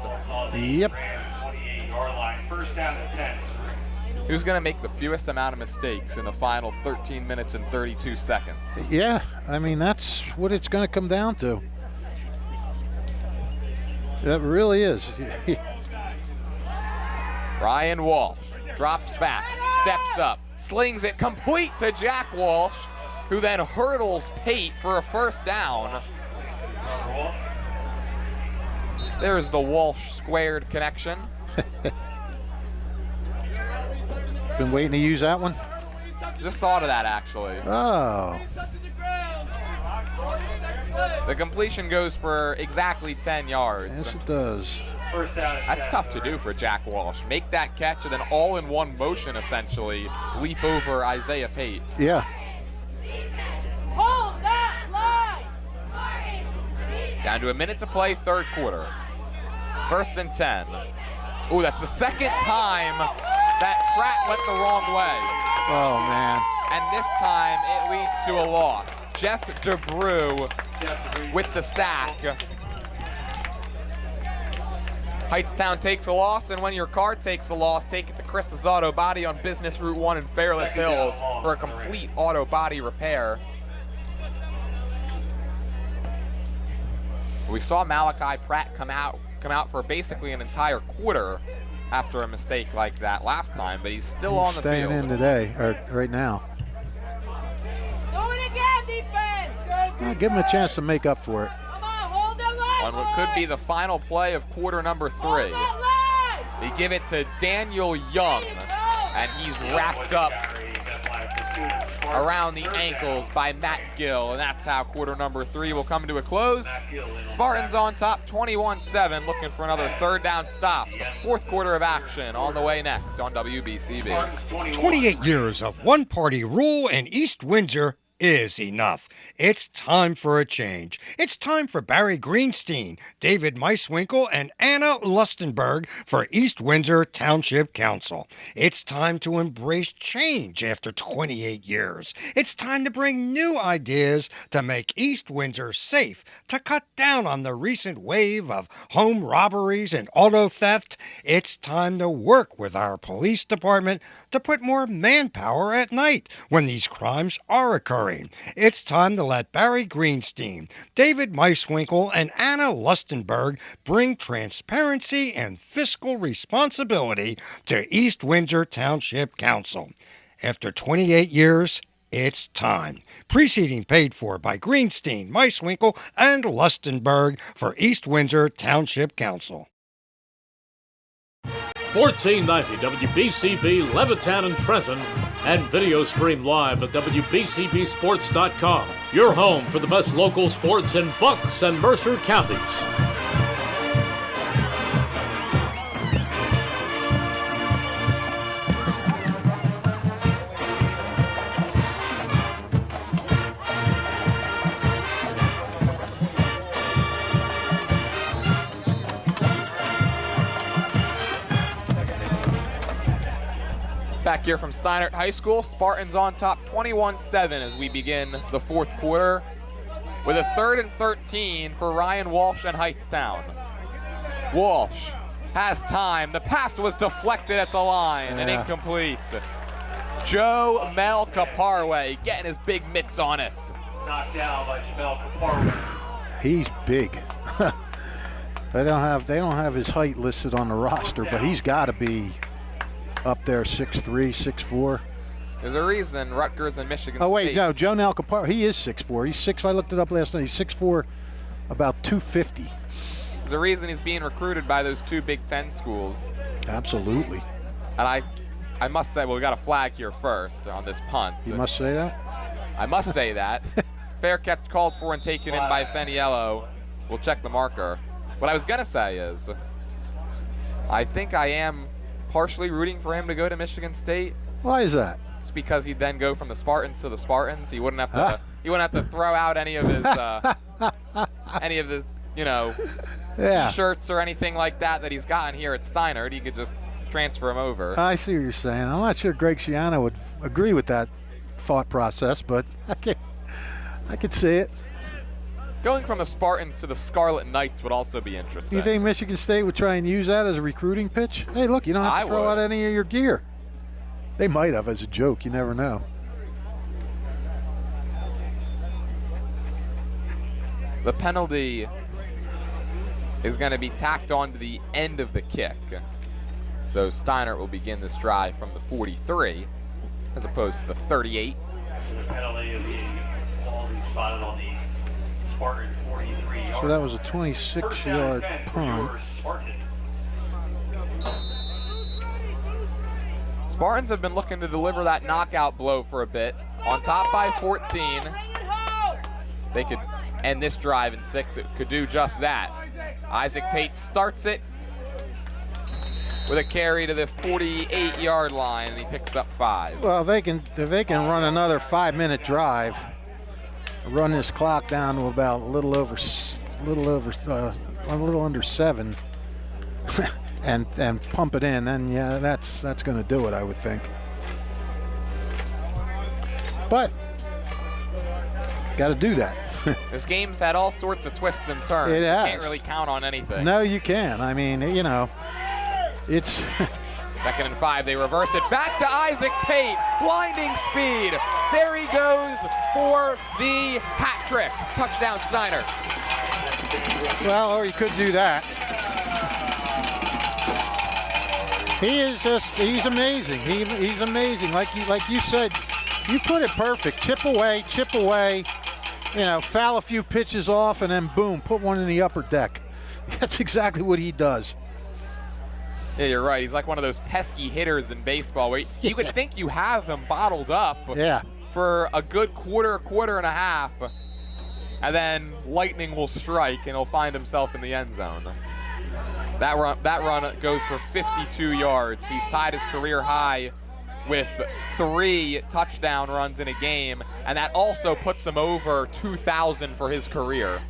Yep. 28-yard line. 1st down and 10. Who's going to make the fewest amount of mistakes in the final 13 minutes and 32 seconds? Yeah, I mean, that's what it's going to come down to. That really is. Ryan Walsh drops back, steps up, slings it complete to Jack Walsh. who then hurdles Pate for a first down. There's the Walsh squared connection. Been waiting to use that one? Just thought of that, actually. Oh. The completion goes for exactly 10 yards. Yes, it does. That's tough to do for Jack Walsh. Make that catch and then all in one motion, essentially, leap over Isaiah Pate. Yeah. Hold that line! Down to a minute to play, third quarter. 1st and 10. Ooh, that's the second time that Pratt went the wrong way. Oh, man. And this time it leads to a loss. Jeff DeBrew with the sack. Hightstown takes a loss, and when your car takes a loss, take it to Chris's Auto Body on Business Route 1 in Fairless Hills for a complete auto body repair. We saw Malachi Pratt come out for basically an entire quarter after a mistake like that last time, but he's still on the field. Staying in today, or right now. Do it again, defense! Give him a chance to make up for it. Come on, hold the line, On what could be the final play of quarter number 3. Hold that line! They give it to Daniel Young, and he's wrapped up around the ankles by Matt Gill, and that's how quarter number 3 will come to a close. Spartans on top 21-7, looking for another third down stop. Fourth quarter of action on the way next on WBCB. 28 years of one-party rule in East Windsor is enough. It's time for a change. It's time for Barry Greenstein, David Meiswinkle, and Anna Lustenberg for East Windsor Township Council. It's time to embrace change after 28 years. It's time to bring new ideas to make East Windsor safe, to cut down on the recent wave of home robberies and auto theft. It's time to work with our police department to put more manpower at night when these crimes are occurring. It's time to let Barry Greenstein, David Meiswinkle, and Anna Lustenberg bring transparency and fiscal responsibility to East Windsor Township Council. After 28 years, it's time. Preceding paid for by Greenstein, Meiswinkle, and Lustenberg for East Windsor Township Council. 1490 WBCB Levittown and Trenton, and video stream live at WBCBsports.com. Your home for the best local sports in Bucks and Mercer counties. Back here from Steinert High School, Spartans on top 21-7 as we begin the fourth quarter with a 3rd and 13 for Ryan Walsh and Hightstown. Walsh has time. The pass was deflected at the line and incomplete. Joe Mel Caparway getting his big mitts on it. Knocked down by Jamel Caparway. He's big. They don't have his height listed on the roster, but he's got to be up there 6'3", 6'4". There's a reason Rutgers and Michigan State. Oh, wait, no, Joe Nalcapar, he is 6'4". He's 6', I looked it up last night. He's 6'4", about 250. There's a reason he's being recruited by those two Big Ten schools. Absolutely. And I must say, well, we got a flag here first on this punt. You must say that? I must say that. Fair catch called for and taken in by Feniello. We'll check the marker. What I was going to say is, I think I am partially rooting for him to go to Michigan State. Why is that? It's because he'd then go from the Spartans to the Spartans. He wouldn't have to. He wouldn't have to throw out any of his, T-shirts or anything like that he's gotten here at Steinert. He could just transfer him over. I see what you're saying. I'm not sure Greg Schiano would agree with that thought process, but I could see it. Going from the Spartans to the Scarlet Knights would also be interesting. Do you think Michigan State would try and use that as a recruiting pitch? Hey, look, you don't have to throw out any of your gear. They might have as a joke. You never know. The penalty is going to be tacked on to the end of the kick. So Steinert will begin this drive from the 43 as opposed to the 38. after the penalty of being quality spotted on the Spartan 43-yard. So that was a 26-yard punt. Spartans have been looking to deliver that knockout blow for a bit. On top by 14. They could end this drive in 6. It could do just that. Isaac Pate starts it with a carry to the 48-yard line, and he picks up 5. Well, if they can run another 5-minute drive, run this clock down to about a little under 7, and pump it in, then yeah, that's going to do it, I would think. But got to do that. This game's had all sorts of twists and turns. It has. You can't really count on anything. No, you can. I mean, you know, it's 2nd and 5. They reverse it back to Isaac Pate. Blinding speed. There he goes for the hat trick. Touchdown, Steinert. Well, or you could do that. He's amazing. He's amazing. Like you said, you put it perfect. Chip away, you know, foul a few pitches off, and then boom, put one in the upper deck. That's exactly what he does. Yeah, you're right. He's like one of those pesky hitters in baseball where you would think you have him bottled up for a good quarter and a half, and then lightning will strike and he'll find himself in the end zone. That run goes for 52 yards. He's tied his career high with 3 touchdown runs in a game, and that also puts him over 2,000 for his career.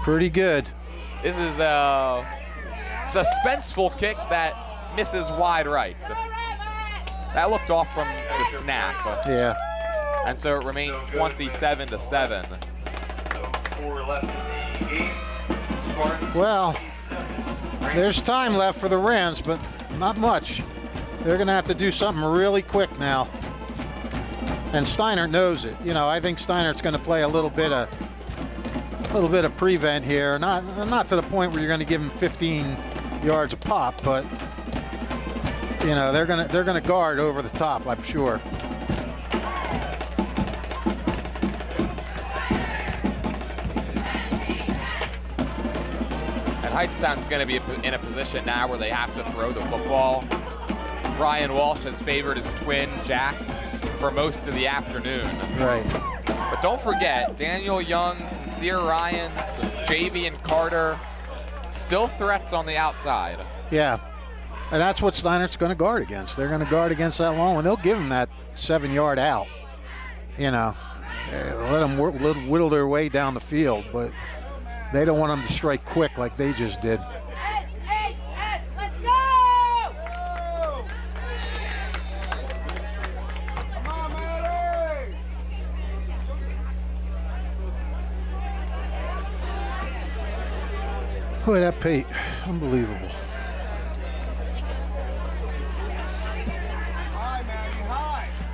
Pretty good. This is a suspenseful kick that misses wide right. That looked off from the snap. Yeah. And so it remains 27-7. 4 left in the game. Well, there's time left for the Rams, but not much. They're going to have to do something really quick now. And Steinert knows it. You know, I think Steinert's going to play a little bit of prevent here. Not to the point where you're going to give him 15 yards a pop, but you know, they're going to guard over the top, I'm sure. And Hightstown's going to be in a position now where they have to throw the football. Ryan Walsh has favored his twin, Jack, for most of the afternoon. Right. But don't forget, Daniel Young, Sincere Ryans, Javian Carter, still threats on the outside. Yeah. And that's what Steinert's going to guard against. They're going to guard against that long one. They'll give him that 7-yard out. You know, let them whittle their way down the field, but they don't want them to strike quick like they just did. Let's go! Come on, Matty! Boy, that Pate, unbelievable.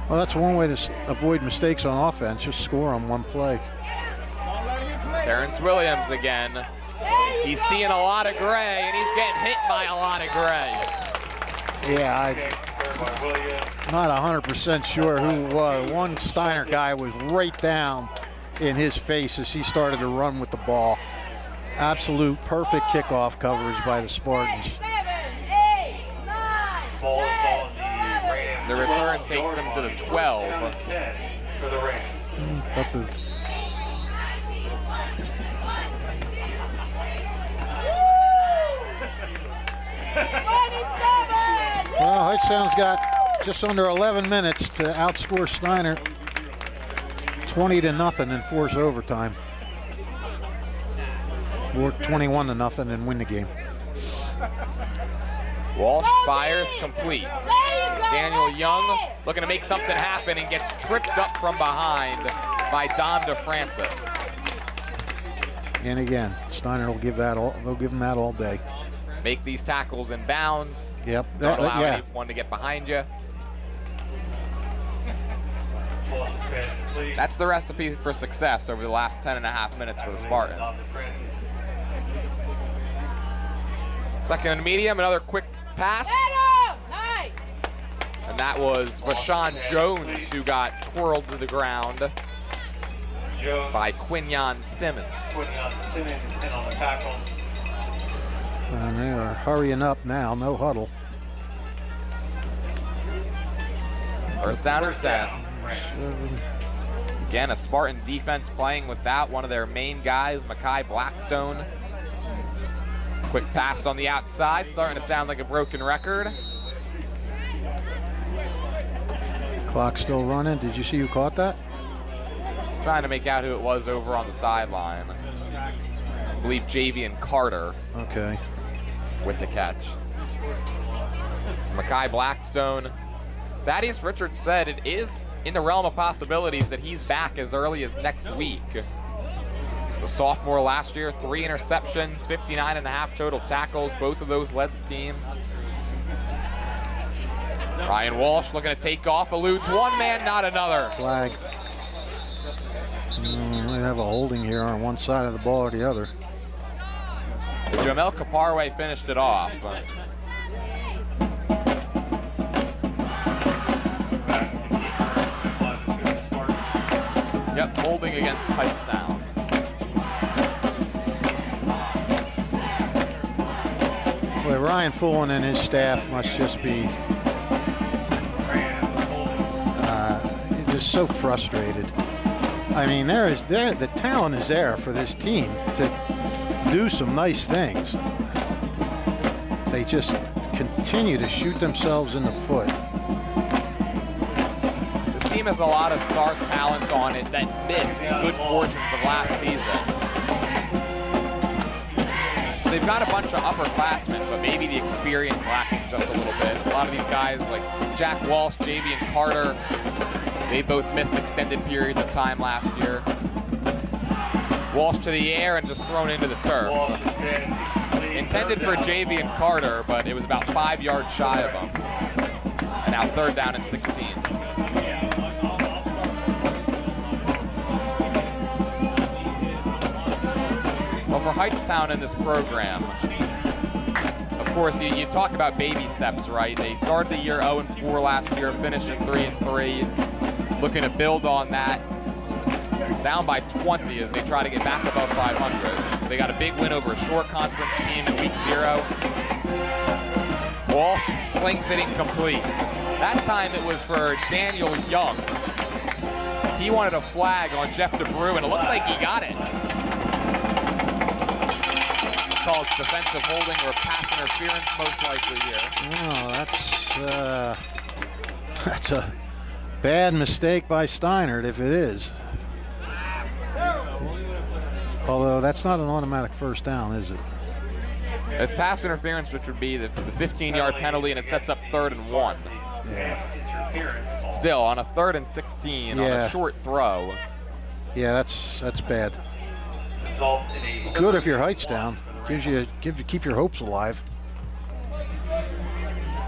Well, that's one way to avoid mistakes on offense. Just score on one play. Terrence Williams again. He's seeing a lot of gray, and he's getting hit by a lot of gray. Yeah, I'm not 100% sure who it was. One Steinert guy was right down in his face as he started to run with the ball. Absolute perfect kickoff coverage by the Spartans. The return takes him to the 12. For the Rams. But the well, Hightstown's got just under 11 minutes to outscore Steinert 20-0 and force overtime. Or 21-0 and win the game. Walsh fires complete. Daniel Young looking to make something happen and gets tripped up from behind by Don DeFrancis. And again, Steinert will give that all. They'll give him that all day. Make these tackles in bounds. Yep. Don't allow anyone to get behind you. That's the recipe for success over the last 10.5 minutes for the Spartans. Second and medium, another quick pass. And And that was Vashawn Jones who got twirled to the ground by Quinyon Simmons. Quinyon Simmons in on the tackle. And they are hurrying up now, no huddle. First down or 10. Again, a Spartan defense playing without one of their main guys, Mekhi Blackstone. Quick pass on the outside, starting to sound like a broken record. Clock still running. Did you see who caught that? Trying to make out who it was over on the sideline. I believe Javian Carter. Okay. With the catch. Mekhi Blackstone. Thaddeus Richards said it is in the realm of possibilities that he's back as early as next week. The sophomore last year, 3 interceptions, 59.5 total tackles. Both of those led the team. Ryan Walsh looking to take off, eludes one man, not another. Flag. They have a holding here on one side of the ball or the other. Jamel Kaparwe finished it off. Yep, holding against Hightstown. Boy, Ryan Fullen and his staff must just be just so frustrated. I mean, the talent is there for this team to do some nice things. They just continue to shoot themselves in the foot. This team has a lot of star talent on it that missed good portions of last season. So they've got a bunch of upperclassmen, but maybe the experience lacking just a little bit. A lot of these guys like Jack Walsh, Javian Carter, they both missed extended periods of time last year. Walsh to the air and just thrown into the turf. Intended for Javian Carter, but it was about 5 yards shy of him. And now third down and 16. Well, for Hightstown in this program, of course, you talk about baby steps, right? They started the year 0-4 last year, finished at 3-3. Looking to build on that. Down by 20 as they try to get back above 500. They got a big win over a short conference team in week 0. Walsh slings it incomplete. That time it was for Daniel Young. He wanted a flag on Jeff DeBrew, and it looks like he got it. Called defensive holding or pass interference, most likely here. Oh, that's a bad mistake by Steinert, if it is. Although that's not an automatic first down, is it? It's pass interference, which would be the 15-yard penalty, and it sets up 3rd and 1. Yeah. Still, on a 3rd and 16, on a short throw. Yeah, that's bad. Good if your height's down. Keep your hopes alive.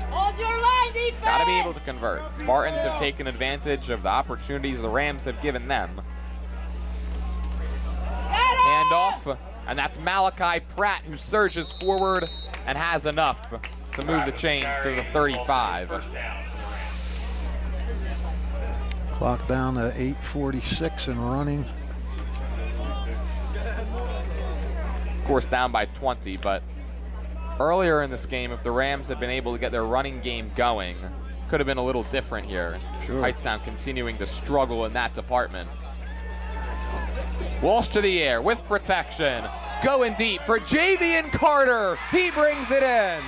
Hold your line, defense! Got to be able to convert. Spartans have taken advantage of the opportunities the Rams have given them. Handoff, and that's Malachi Pratt who surges forward and has enough to move the chains to the 35. Clock down to 8:46 and running. Of course, down by 20, but earlier in this game, if the Rams had been able to get their running game going, could have been a little different here. Sure. Hightstown continuing to struggle in that department. Walsh to the air with protection. Going deep for Javian Carter. He brings it in.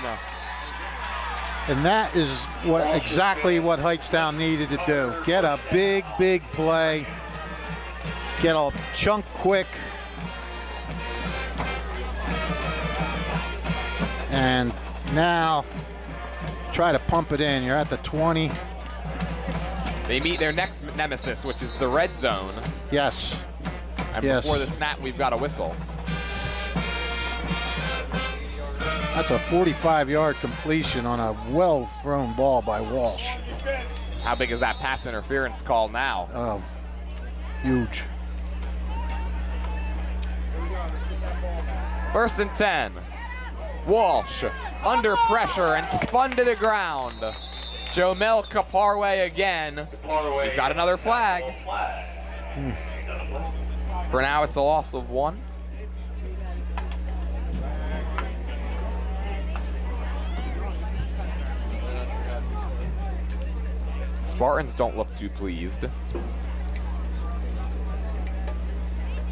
And that is exactly what Hightstown needed to do. Get a big play. Get a chunk quick. And now try to pump it in. You're at the 20. They meet their next nemesis, which is the red zone. Yes. And before the snap, we've got a whistle. That's a 45-yard completion on a well-thrown ball by Walsh. How big is that pass interference call now? Oh, huge. 1st and 10. Walsh under pressure and spun to the ground. Joe Mill, Kaparwe again. We've got another flag. For now, it's a loss of 1. Spartans don't look too pleased.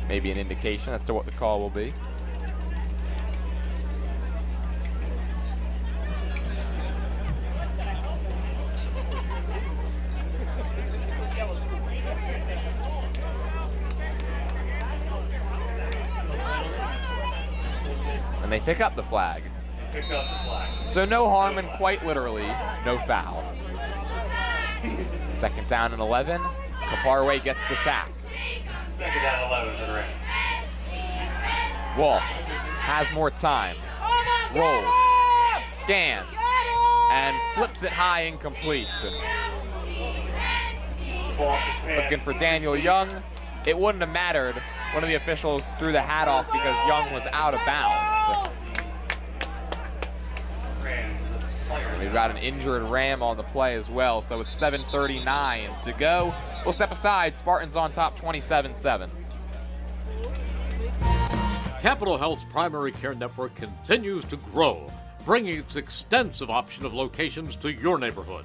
Maybe an indication as to what the call will be. And they pick up the flag. So no harm and quite literally no foul. 2nd down and 11. Kaparwe gets the sack. 2nd down 11 for the Rams. Walsh has more time. Rolls, scans, and flips it high, incomplete. Looking for Daniel Young. It wouldn't have mattered. One of the officials threw the hat off because Young was out of bounds. We've got an injured Ram on the play as well, so it's 7:39 to go. We'll step aside. Spartans on top 27-7. Capital Health's primary care network continues to grow, bringing its extensive option of locations to your neighborhood.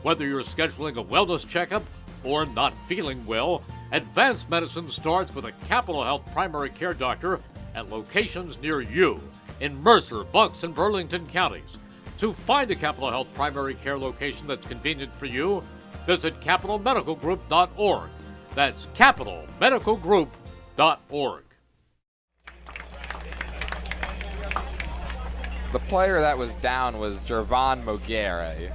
Whether you're scheduling a wellness checkup or not feeling well, advanced medicine starts with a Capital Health primary care doctor at locations near you in Mercer, Bucks, and Burlington counties. To find a Capital Health primary care location that's convenient for you, visit capitalmedicalgroup.org. That's capitalmedicalgroup.org. The player that was down was Jervon Mogere.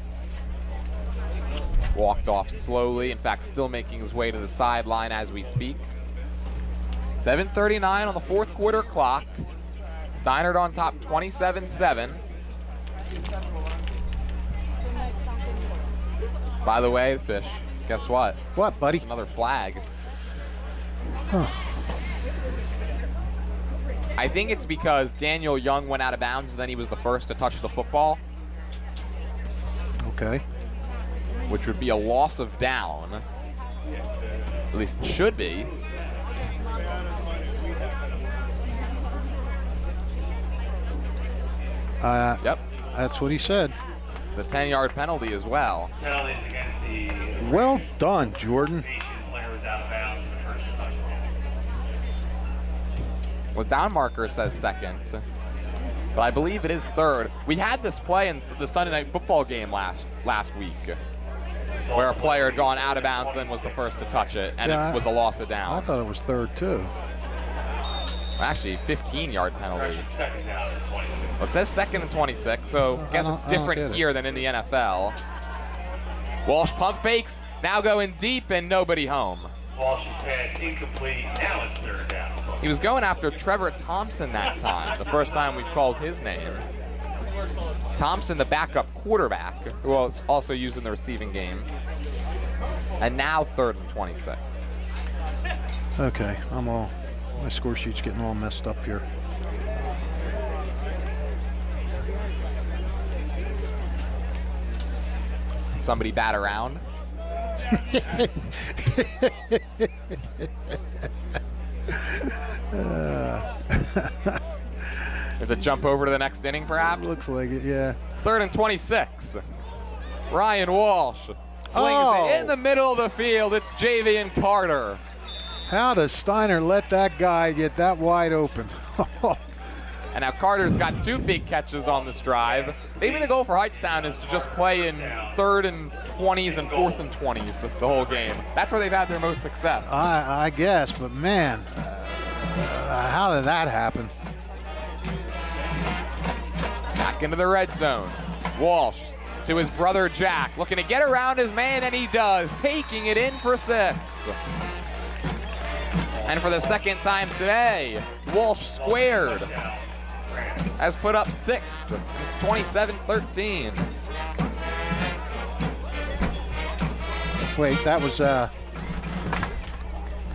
Walked off slowly, in fact, still making his way to the sideline as we speak. 7:39 on the 4th quarter clock. Steinert on top 27-7. By the way, Fish, guess what? What, buddy? It's another flag. I think it's because Daniel Young went out of bounds and then he was the first to touch the football. Okay. Which would be a loss of down. At least it should be. Yep. That's what he said. It's a 10-yard penalty as well. Penalties against the Well done, Jordan. player was out of bounds the first touchdown. Well, down marker says 2nd, but I believe it is 3rd. We had this play in the Sunday Night Football game last week, where a player had gone out of bounds and was the first to touch it, and it was a loss of down. I thought it was 3rd too. Actually, 15-yard penalty. Well, it says 2nd and 26, so I guess it's different here than in the NFL. Walsh pump fakes, now going deep and nobody home. Walsh's pass incomplete, now it's 3rd down. He was going after Trevor Thompson that time, the first time we've called his name. Thompson, the backup quarterback, who was also used in the receiving game. And now 3rd and 26. Okay, my score sheet's getting all messed up here. Somebody bat around. You have to jump over to the next inning, perhaps? Looks like it, yeah. 3rd and 26. Ryan Walsh slings it in the middle of the field. It's Javian Carter. How does Steiner let that guy get that wide open? And now Carter's got 2 big catches on this drive. Maybe the goal for Hightstown is to just play in 3rd and 20s and 4th and 20s the whole game. That's where they've had their most success. I guess, but man, how did that happen? Back into the red zone. Walsh to his brother Jack, looking to get around his man, and he does, taking it in for 6. And for the 2nd time today, Walsh squared. Has put up 6. It's 27-13. Wait, that was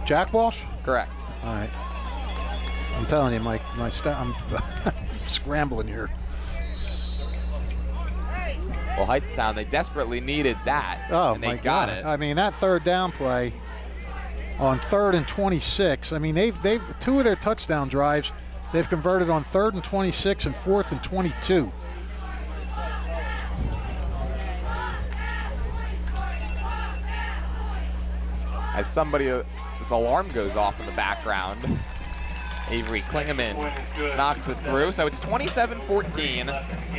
Jack Walsh? Correct. All right. I'm telling you, I'm scrambling here. Well, Hightstown, they desperately needed that, and they got it. I mean, that third down play on 3rd and 26. I mean, they've 2 of their touchdown drives they've converted on 3rd and 26 and 4th and 22. As somebody's alarm goes off in the background, Avery Klingeman knocks it through. So it's 27-14,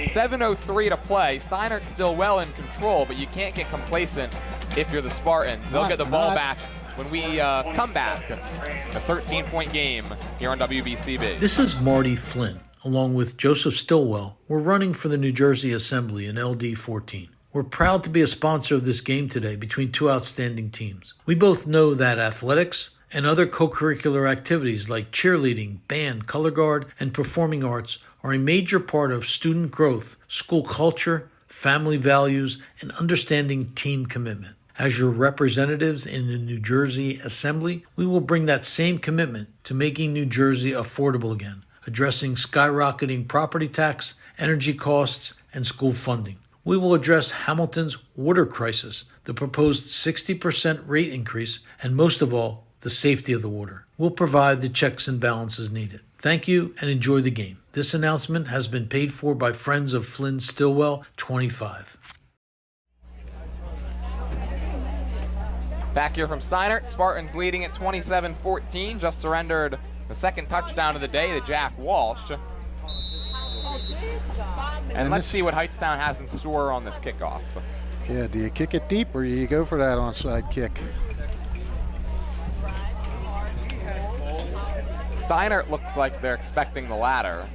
7:03 to play. Steinert's still well in control, but you can't get complacent if you're the Spartans. They'll get the ball back when we come back. A 13-point game here on WBCB. This is Marty Flynn, along with Joseph Stillwell. We're running for the New Jersey Assembly in LD 14. We're proud to be a sponsor of this game today between 2 outstanding teams. We both know that athletics and other co-curricular activities like cheerleading, band, color guard, and performing arts are a major part of student growth, school culture, family values, and understanding team commitment. As your representatives in the New Jersey Assembly, we will bring that same commitment to making New Jersey affordable again, addressing skyrocketing property tax, energy costs, and school funding. We will address Hamilton's water crisis, the proposed 60% rate increase, and most of all, the safety of the water. We'll provide the checks and balances needed. Thank you and enjoy the game. This announcement has been paid for by Friends of Flynn Stillwell 25. Back here from Steinert, Spartans leading at 27-14, just surrendered the second touchdown of the day to Jack Walsh. And let's see what Hightstown has in store on this kickoff. Yeah, do you kick it deep or do you go for that onside kick? Steinert looks like they're expecting the latter.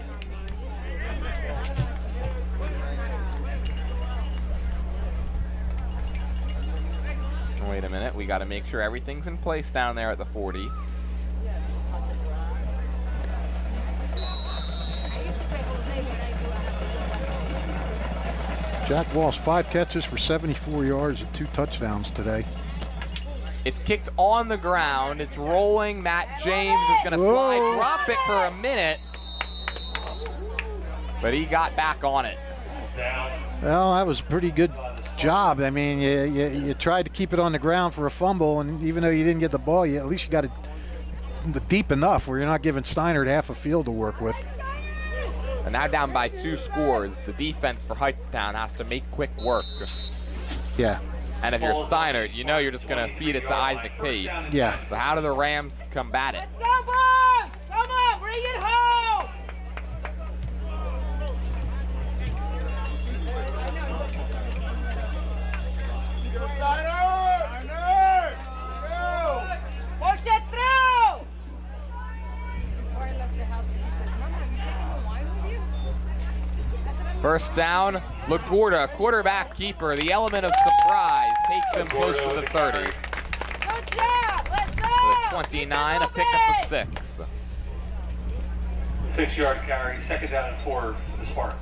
Wait a minute, we got to make sure everything's in place down there at the 40. Jack Walsh, 5 catches for 74 yards and 2 touchdowns today. It's kicked on the ground. It's rolling. Matt James is going to slide, drop it for a minute, but he got back on it. Well, that was a pretty good job. I mean, you tried to keep it on the ground for a fumble, and even though you didn't get the ball, at least you got it deep enough where you're not giving Steinert half a field to work with. And now down by 2 scores. The defense for Hightstown has to make quick work. Yeah. And if you're Steinert, you know you're just going to feed it to Isaac Pate. Yeah. So how do the Rams combat it? Come on! Come on! Bring it home! Push it through! First down, LaGuardia, quarterback keeper. The element of surprise takes him close to the 30. Good job! Let's go! To the 29, a pickup of 6. 6-yard carry, 2nd down and 4 for the Spartans.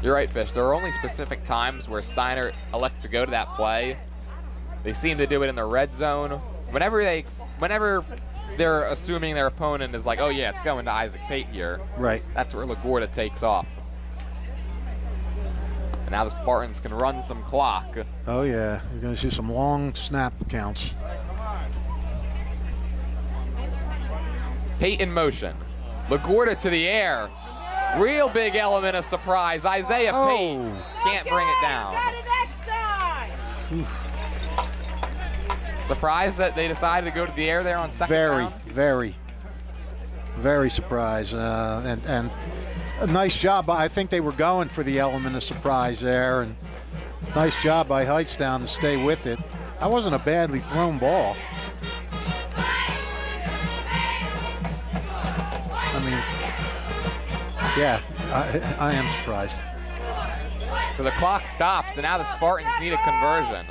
You're right, Fish. There are only specific times where Steinert elects to go to that play. They seem to do it in the red zone. Whenever they're assuming their opponent is like, oh yeah, it's going to Isaac Pate here. Right. That's where LaGuardia takes off. And now the Spartans can run some clock. Oh yeah, you're going to see some long snap counts. Pate in motion. LaGuardia to the air. Real big element of surprise. Isaiah Pate can't bring it down. Surprised that they decided to go to the air there on second down? Very surprised. And a nice job. I think they were going for the element of surprise there. And nice job by Hightstown to stay with it. That wasn't a badly thrown ball. I mean, yeah, I am surprised. So the clock stops, and now the Spartans need a conversion.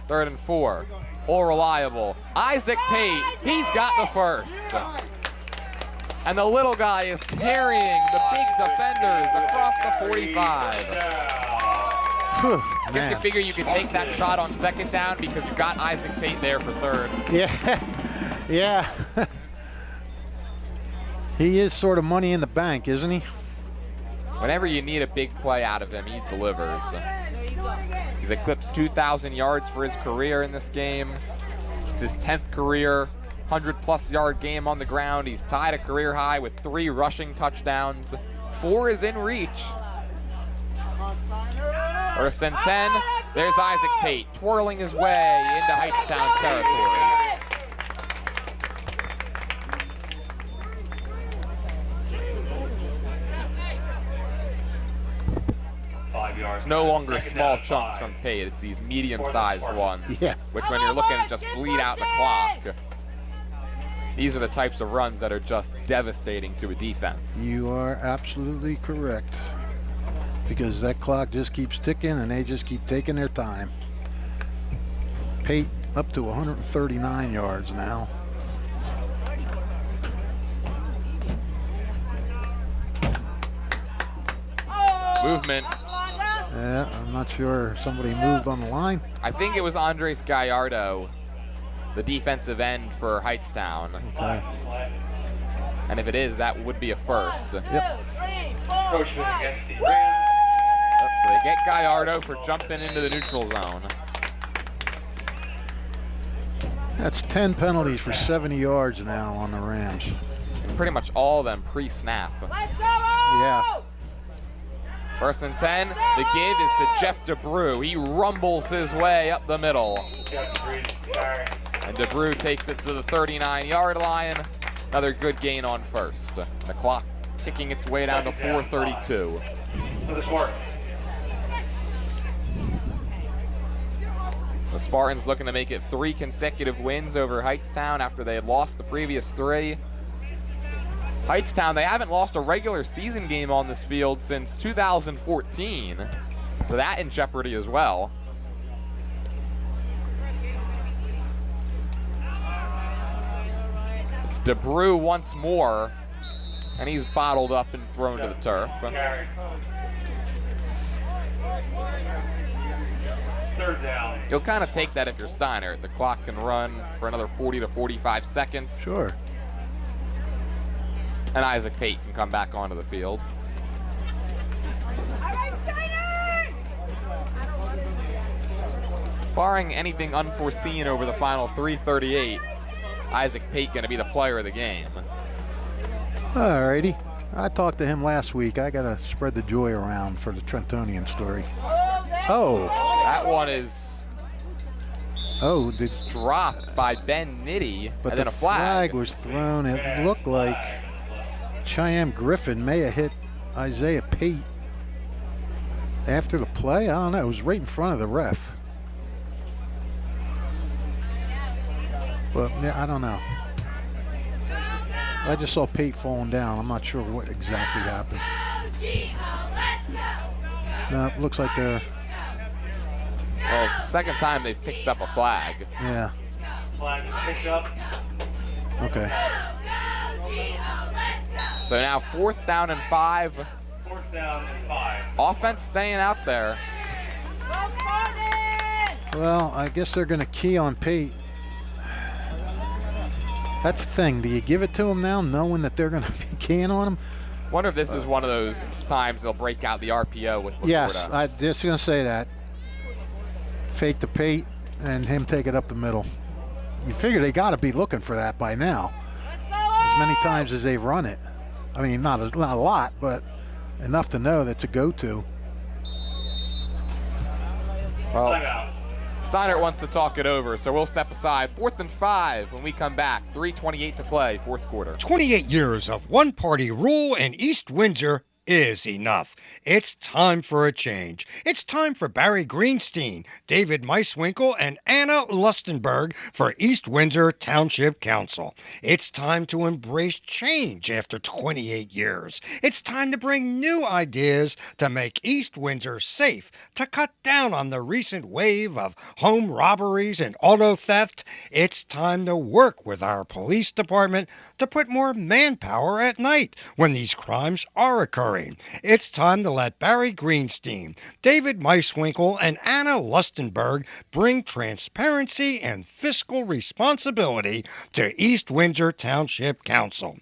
3rd and 4. All reliable. Isaac Pate, he's got the first. And the little guy is carrying the big defenders across the 45. I guess you figure you could take that shot on 2nd down because you've got Isaac Pate there for 3rd. Yeah. He is sort of money in the bank, isn't he? Whenever you need a big play out of him, he delivers. He's eclipsed 2,000 yards for his career in this game. It's his 10th career 100-plus yard game on the ground. He's tied a career high with 3 rushing touchdowns. 4 is in reach. First and 10. There's Isaac Pate twirling his way into Hightstown territory. It's no longer small chunks from Pate. It's these medium-sized ones, which when you're looking to just bleed out the clock, these are the types of runs that are just devastating to a defense. You are absolutely correct. Because that clock just keeps ticking and they just keep taking their time. Pate up to 139 yards now. Movement. Yeah, I'm not sure somebody moved on the line. I think it was Andres Gallardo, the defensive end for Hightstown. Okay. And if it is, that would be a first. Yep. So they get Gallardo for jumping into the neutral zone. That's 10 penalties for 70 yards now on the Rams. And pretty much all of them pre-snap. Yeah. First and 10, the give is to Jeff DeBrew. He rumbles his way up the middle. And DeBrew takes it to the 39-yard line. Another good gain on first. The clock ticking its way down to 4:32. The Spartans looking to make it 3 consecutive wins over Hightstown after they had lost the previous 3. Hightstown, they haven't lost a regular season game on this field since 2014. So that in jeopardy as well. It's DeBrew once more, and he's bottled up and thrown to the turf. Third down. You'll kind of take that if you're Steinert. The clock can run for another 40 to 45 seconds. Sure. And Isaac Pate can come back onto the field. Barring anything unforeseen over the final 3:38, Isaac Pate going to be the player of the game. Alrighty. I talked to him last week. I got to spread the joy around for the Trentonian story. Oh. That one is dropped by Ben Nitty, but and then the a flag was thrown. It looked like Cheyenne Griffin may have hit Isaiah Pate after the play. I don't know. It was right in front of the ref. But yeah, I don't know. I just saw Pate falling down. I'm not sure what exactly happened. No, it looks like they're... Well, it's the second time they've picked up a flag. Yeah. Flag is picked up. Okay. So now 4th down and 5. 4th down and 5. Offense staying out there. Well, I guess they're going to key on Pate. That's the thing. Do you give it to him now, knowing that they're going to be keying on him? Wonder if this is one of those times they'll break out the RPO with Laporta. Yes, I just going to say that. Fake the Pate and him take it up the middle. You figure they got to be looking for that by now. As many times as they've run it. I mean, not a lot, but enough to know that's a go-to. Well, Steinert wants to talk it over, so we'll step aside. 4th and 5 when we come back. 3:28 to play, 4th quarter. 28 years of one-party rule in East Windsor is enough. It's time for a change. It's time for Barry Greenstein, David Meiswinkle, and Anna Lustenberg for East Windsor Township Council. It's time to embrace change after 28 years. It's time to bring new ideas to make East Windsor safe, to cut down on the recent wave of home robberies and auto theft. It's time to work with our police department to put more manpower at night when these crimes are occurring. It's time to let Barry Greenstein, David Meiswinkle, and Anna Lustenberg bring transparency and fiscal responsibility to East Windsor Township Council.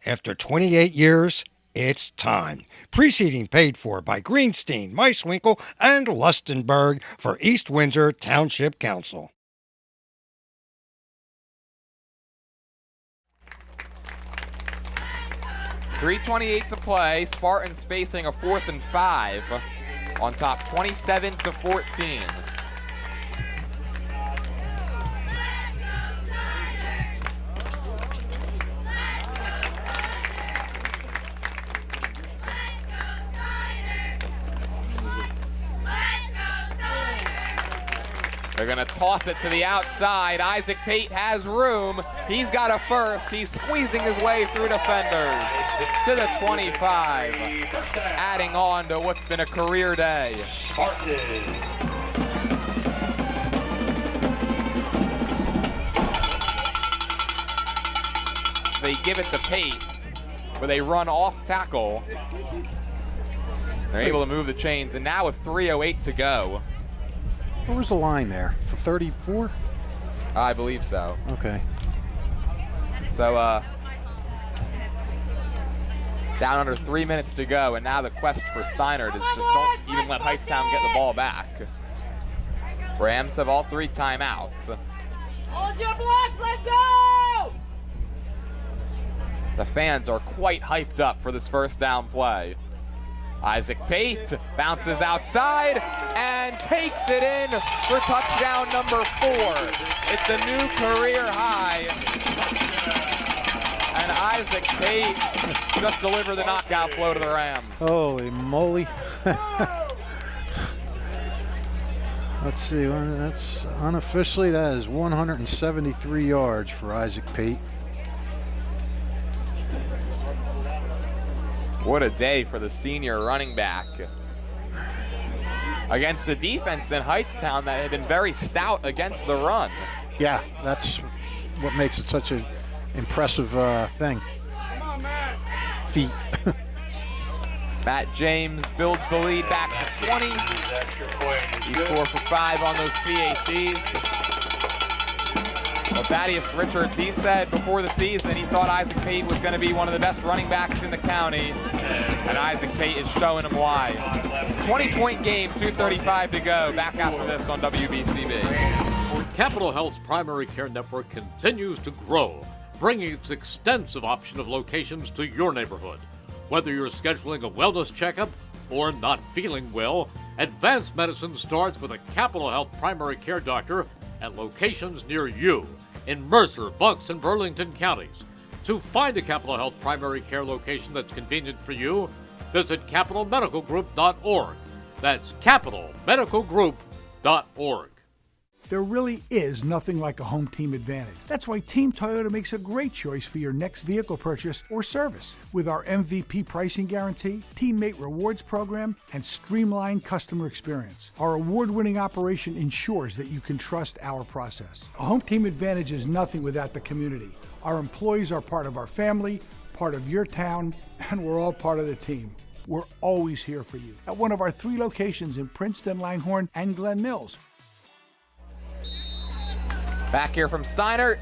After 28 years, It's time. Preceding paid for by Greenstein, Meiswinkle, and Lustenberg for East Windsor Township Council. .328 to play. Spartans facing a 4th and 5 on top 27-14. They're going to toss it to the outside. Isaac Pate has room. He's got a first. He's squeezing his way through defenders to the 25, adding on to what's been a career day. They give it to Pate with a run off tackle. They're able to move the chains, and now with 3:08 to go. What was the line there? For 34? I believe so. Okay. So, down under 3 minutes to go, and now the quest for Steinert is just don't even let Hightstown get the ball back. Rams have all 3 timeouts. Hold your blocks, let's go! The fans are quite hyped up for this first down play. Isaac Pate bounces outside and takes it in for touchdown number 4. It's a new career high. And Isaac Pate just delivered the knockout blow to the Rams. Holy moly. Let's see, that's unofficially, that is 173 yards for Isaac Pate. What a day for the senior running back. Against the defense in Hightstown that had been very stout against the run. Yeah, that's what makes it such an impressive thing. Feat. Matt James builds the lead back to 20. He's 4 for 5 on those PATs. Well, Thaddeus Richards, he said before the season he thought Isaac Pate was going to be one of the best running backs in the county, and Isaac Pate is showing him why. 20-point game, 2:35 to go. Back after this on WBCB. Capital Health's primary care network continues to grow, bringing its extensive option of locations to your neighborhood. Whether you're scheduling a wellness checkup or not feeling well, advanced medicine starts with a Capital Health primary care doctor at locations near you in Mercer, Bucks, and Burlington counties. To find a Capital Health primary care location that's convenient for you, visit capitalmedicalgroup.org. That's capitalmedicalgroup.org. There really is nothing like a home team advantage. That's why Team Toyota makes a great choice for your next vehicle purchase or service. With our MVP pricing guarantee, teammate rewards program, and streamlined customer experience, our award-winning operation ensures that you can trust our process. A home team advantage is nothing without the community. Our employees are part of our family, part of your town, and we're all part of the team. We're always here for you at one of our 3 locations in Princeton, Langhorne, and Glen Mills. Back here from Steinert,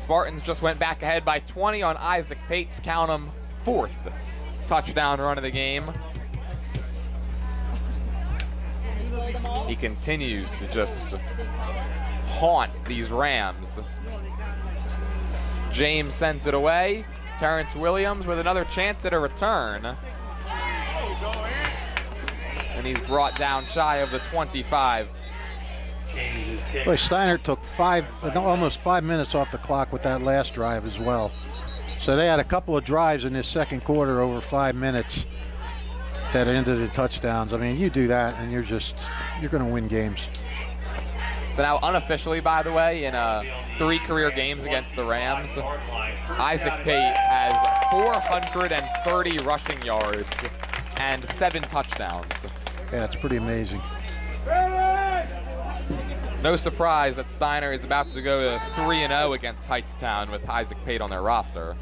Spartans just went back ahead by 20 on Isaac Pate's, count 'em, 4th touchdown run of the game. He continues to just haunt these Rams. James sends it away. Terrence Williams with another chance at a return. And he's brought down shy of the 25. Boy, Steinert took almost 5 minutes off the clock with that last drive as well. So they had a couple of drives in this second quarter over 5 minutes that ended in touchdowns. I mean, you do that and you're going to win games. So now unofficially, by the way, in 3 career games against the Rams, Isaac Pate has 430 rushing yards and 7 touchdowns. Yeah, it's pretty amazing. No surprise that Steinert is about to go to 3-0 against Hightstown with Isaac Pate on their roster.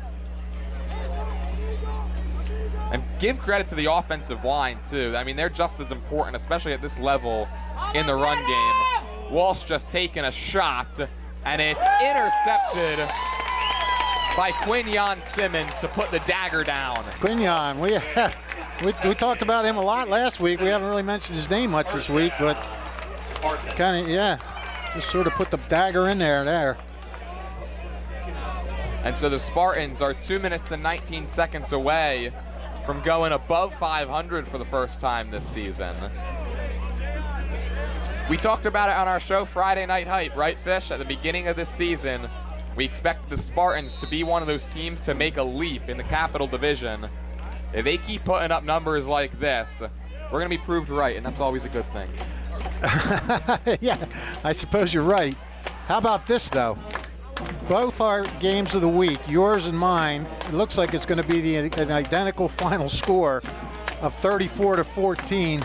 And give credit to the offensive line, too. I mean, they're just as important, especially at this level in the run game. Walsh just taking a shot, and it's intercepted by Quinyon Simmons to put the dagger down. Quinyon, we talked about him a lot last week. We haven't really mentioned his name much this week, but kind of, yeah, just sort of put the dagger in there. And so the Spartans are 2 minutes and 19 seconds away from going above 500 for the first time this season. We talked about it on our show Friday Night Hype, right, Fish? At the beginning of this season, we expected the Spartans to be one of those teams to make a leap in the Capital Division. If they keep putting up numbers like this, we're going to be proved right, and that's always a good thing. Yeah, I suppose you're right. How about this, though? Both our games of the week, yours and mine, it looks like it's going to be an identical final score of 34-14.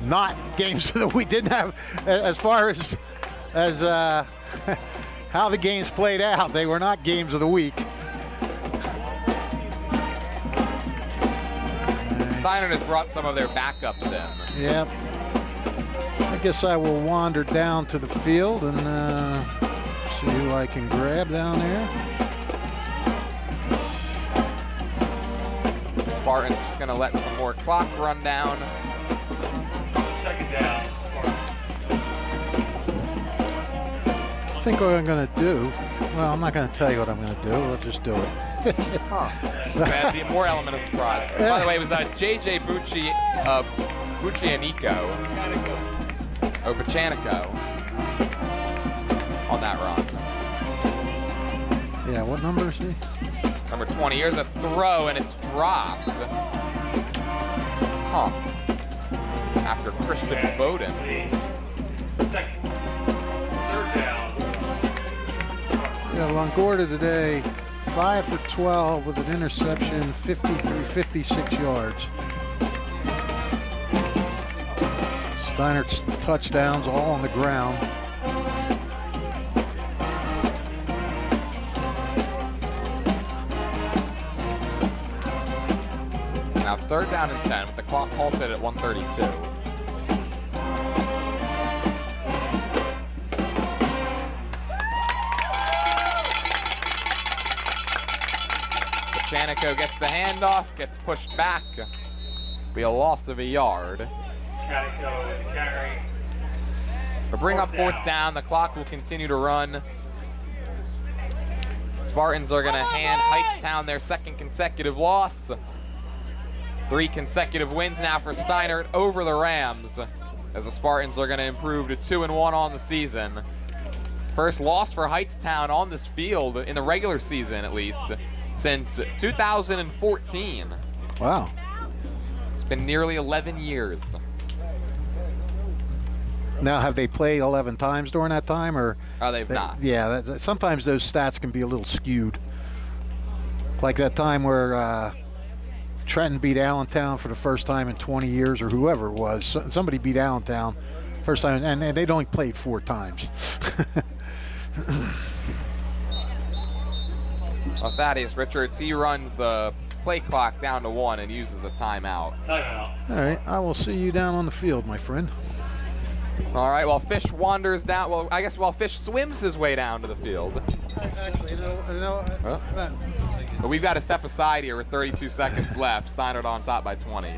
Not games of the week. Didn't have, as far as how the games played out, they were not games of the week. Steinert has brought some of their backups in. Yep. I guess I will wander down to the field and see who I can grab down there. Spartans just going to let some more clock run down. Second down. I think what I'm going to do, well, I'm not going to tell you what I'm going to do. I'll just do it. That'd be more element of surprise. By the way, it was J.J. Pachanico on that run. Yeah, what number is he? Number 20. Here's a throw, and it's dropped. After Christian Bowden. Second. Third down. Yeah, Longoria today, 5 for 12 with an interception, 56 yards. Steinert's touchdowns all on the ground. So now third down and 10 with the clock halted at 1:32. Pachanico gets the handoff, gets pushed back. Be a loss of a yard. Pachanico with the carry. But bring up fourth down. The clock will continue to run. Spartans are going to hand Hightstown their second consecutive loss. 3 consecutive wins now for Steinert over the Rams, as the Spartans are going to improve to 2-1 on the season. First loss for Hightstown on this field in the regular season, at least, since 2014. Wow. It's been nearly 11 years. Now, have they played 11 times during that time, or? Oh, they've not. Yeah, sometimes those stats can be a little skewed. Like that time where Trenton beat Allentown for the first time in 20 years, or whoever it was. Somebody beat Allentown first time, and they'd only played 4 times. Well, Thaddeus Richards, he runs the play clock down to 1 and uses a timeout. All right, I will see you down on the field, my friend. All right, while Fish wanders down, well, I guess while Fish swims his way down to the field. Actually, But we've got to step aside here with 32 seconds left. Steinert on top by 20.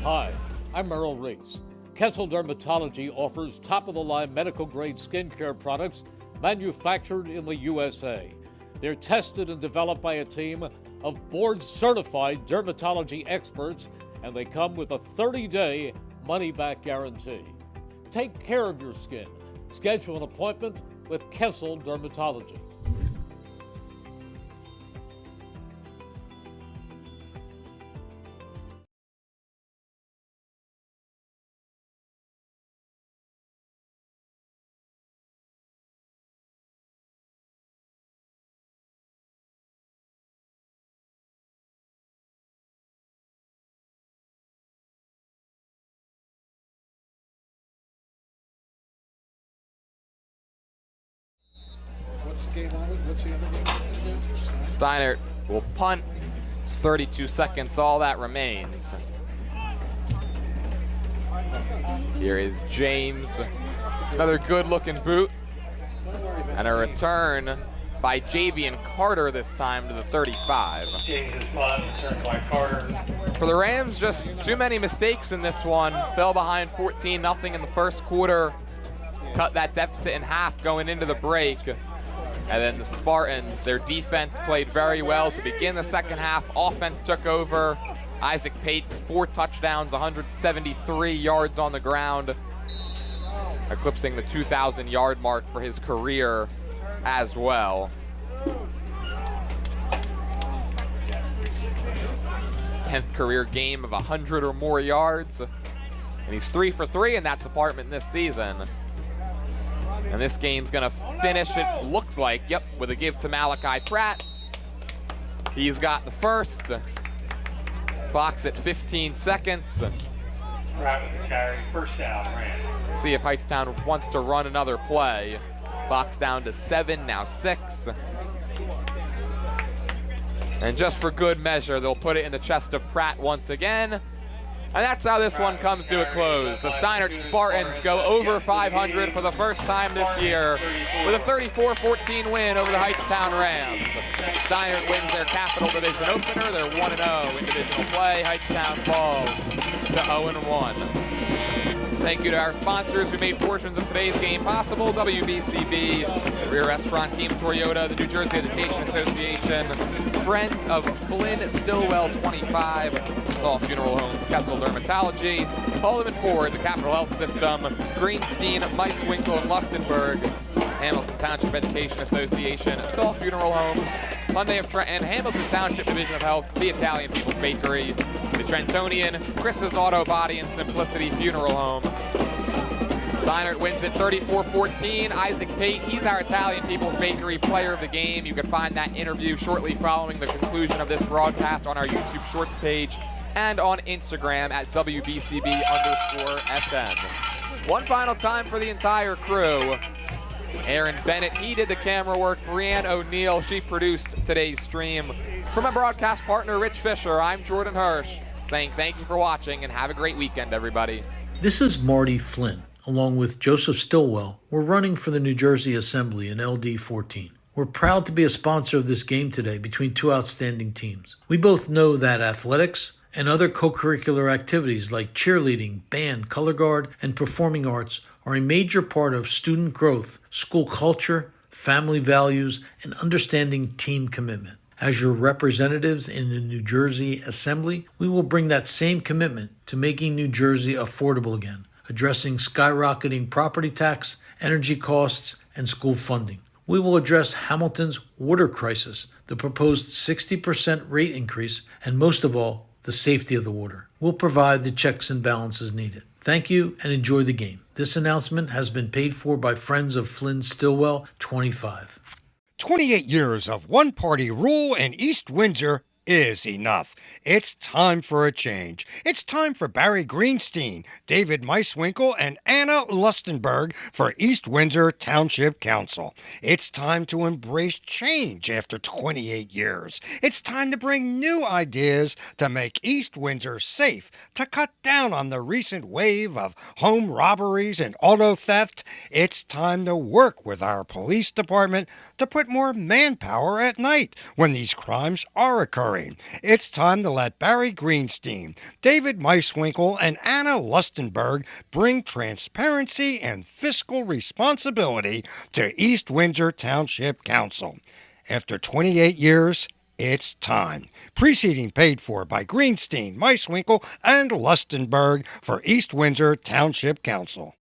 Hi, I'm Merrill Reese. Kessel Dermatology offers top-of-the-line medical-grade skincare products manufactured in the USA. They're tested and developed by a team of board-certified dermatology experts, and they come with a 30-day money-back guarantee. Take care of your skin. Schedule an appointment with Kessel Dermatology. Steinert will punt. It's 32 seconds, all that remains. Here is James. Another good-looking boot. And a return by Javian Carter this time to the 35. Change his spot, turned by Carter. For the Rams, just too many mistakes in this one. Fell behind 14-0 in the first quarter. Cut that deficit in half going into the break. And then the Spartans, their defense played very well to begin the second half. Offense took over. Isaac Pate, 4 touchdowns, 173 yards on the ground, eclipsing the 2,000-yard mark for his career as well. His 10th career game of 100 or more yards. And he's 3 for 3 in that department this season. And this game's gonna finish, it looks like, yep, with a give to Malachi Pratt. He's got the first. Clock's at 15 seconds. Pratt with the carry, first down, Rams. See if Hightstown wants to run another play. Clock's down to 7, now 6. And just for good measure, they'll put it in the chest of Pratt once again. And that's how this one comes to a close. The Steinert Spartans go over 500 for the first time this year with a 34-14 win over the Hightstown Rams. Steinert wins their Capital Division opener. They're 1-0 in divisional play. Hightstown falls to 0-1. Thank you to our sponsors who made portions of today's game possible: WBCB, Rear Restaurant Team Toyota, the New Jersey Education Association, Friends of Flynn Stillwell 25, Saul Funeral Homes, Kessel Dermatology, Haldeman Ford, the Capital Health System, Greenstein, Meiswinkle, and Lustenberg, Hamilton Township Education Association, Saul Funeral Homes, Hyundai of Trenton, Hamilton Township Division of Health, the Italian People's Bakery, the Trentonian, Chris's Auto Body and Simplicity Funeral Home. Steinert wins it 34-14. Isaac Pate, he's our Italian People's Bakery Player of the Game. You can find that interview shortly following the conclusion of this broadcast on our YouTube Shorts page and on Instagram at WBCB_SN. One final time for the entire crew. Aaron Bennett, he did the camera work. Brianne O'Neill, she produced today's stream. From my broadcast partner, Rich Fisher, I'm Jordan Hirsch, saying thank you for watching and have a great weekend, everybody. This is Marty Flynn, along with Joseph Stillwell. We're running for the New Jersey Assembly in LD 14. We're proud to be a sponsor of this game today between two outstanding teams. We both know that athletics and other co-curricular activities like cheerleading, band, color guard, and performing arts are a major part of student growth, school culture, family values, and understanding team commitment. As your representatives in the New Jersey Assembly, we will bring that same commitment to making New Jersey affordable again, addressing skyrocketing property tax, energy costs, and school funding. We will address Hamilton's water crisis, the proposed 60% rate increase, and most of all, the safety of the water. We'll provide the checks and balances needed. Thank you and enjoy the game. This announcement has been paid for by Friends of Flynn Stillwell 25. 28 years of one-party rule in East Windsor is enough. It's time for a change. It's time for Barry Greenstein, David Meiswinkle, and Anna Lustenberg for East Windsor Township Council. It's time to embrace change after 28 years. It's time to bring new ideas to make East Windsor safe, to cut down on the recent wave of home robberies and auto theft. It's time to work with our police department to put more manpower at night when these crimes are occurring. It's time to let Barry Greenstein, David Meiswinkle, and Anna Lustenberg bring transparency and fiscal responsibility to East Windsor Township Council. After 28 years, it's time. Preceding paid for by Greenstein, Meiswinkle, and Lustenberg for East Windsor Township Council.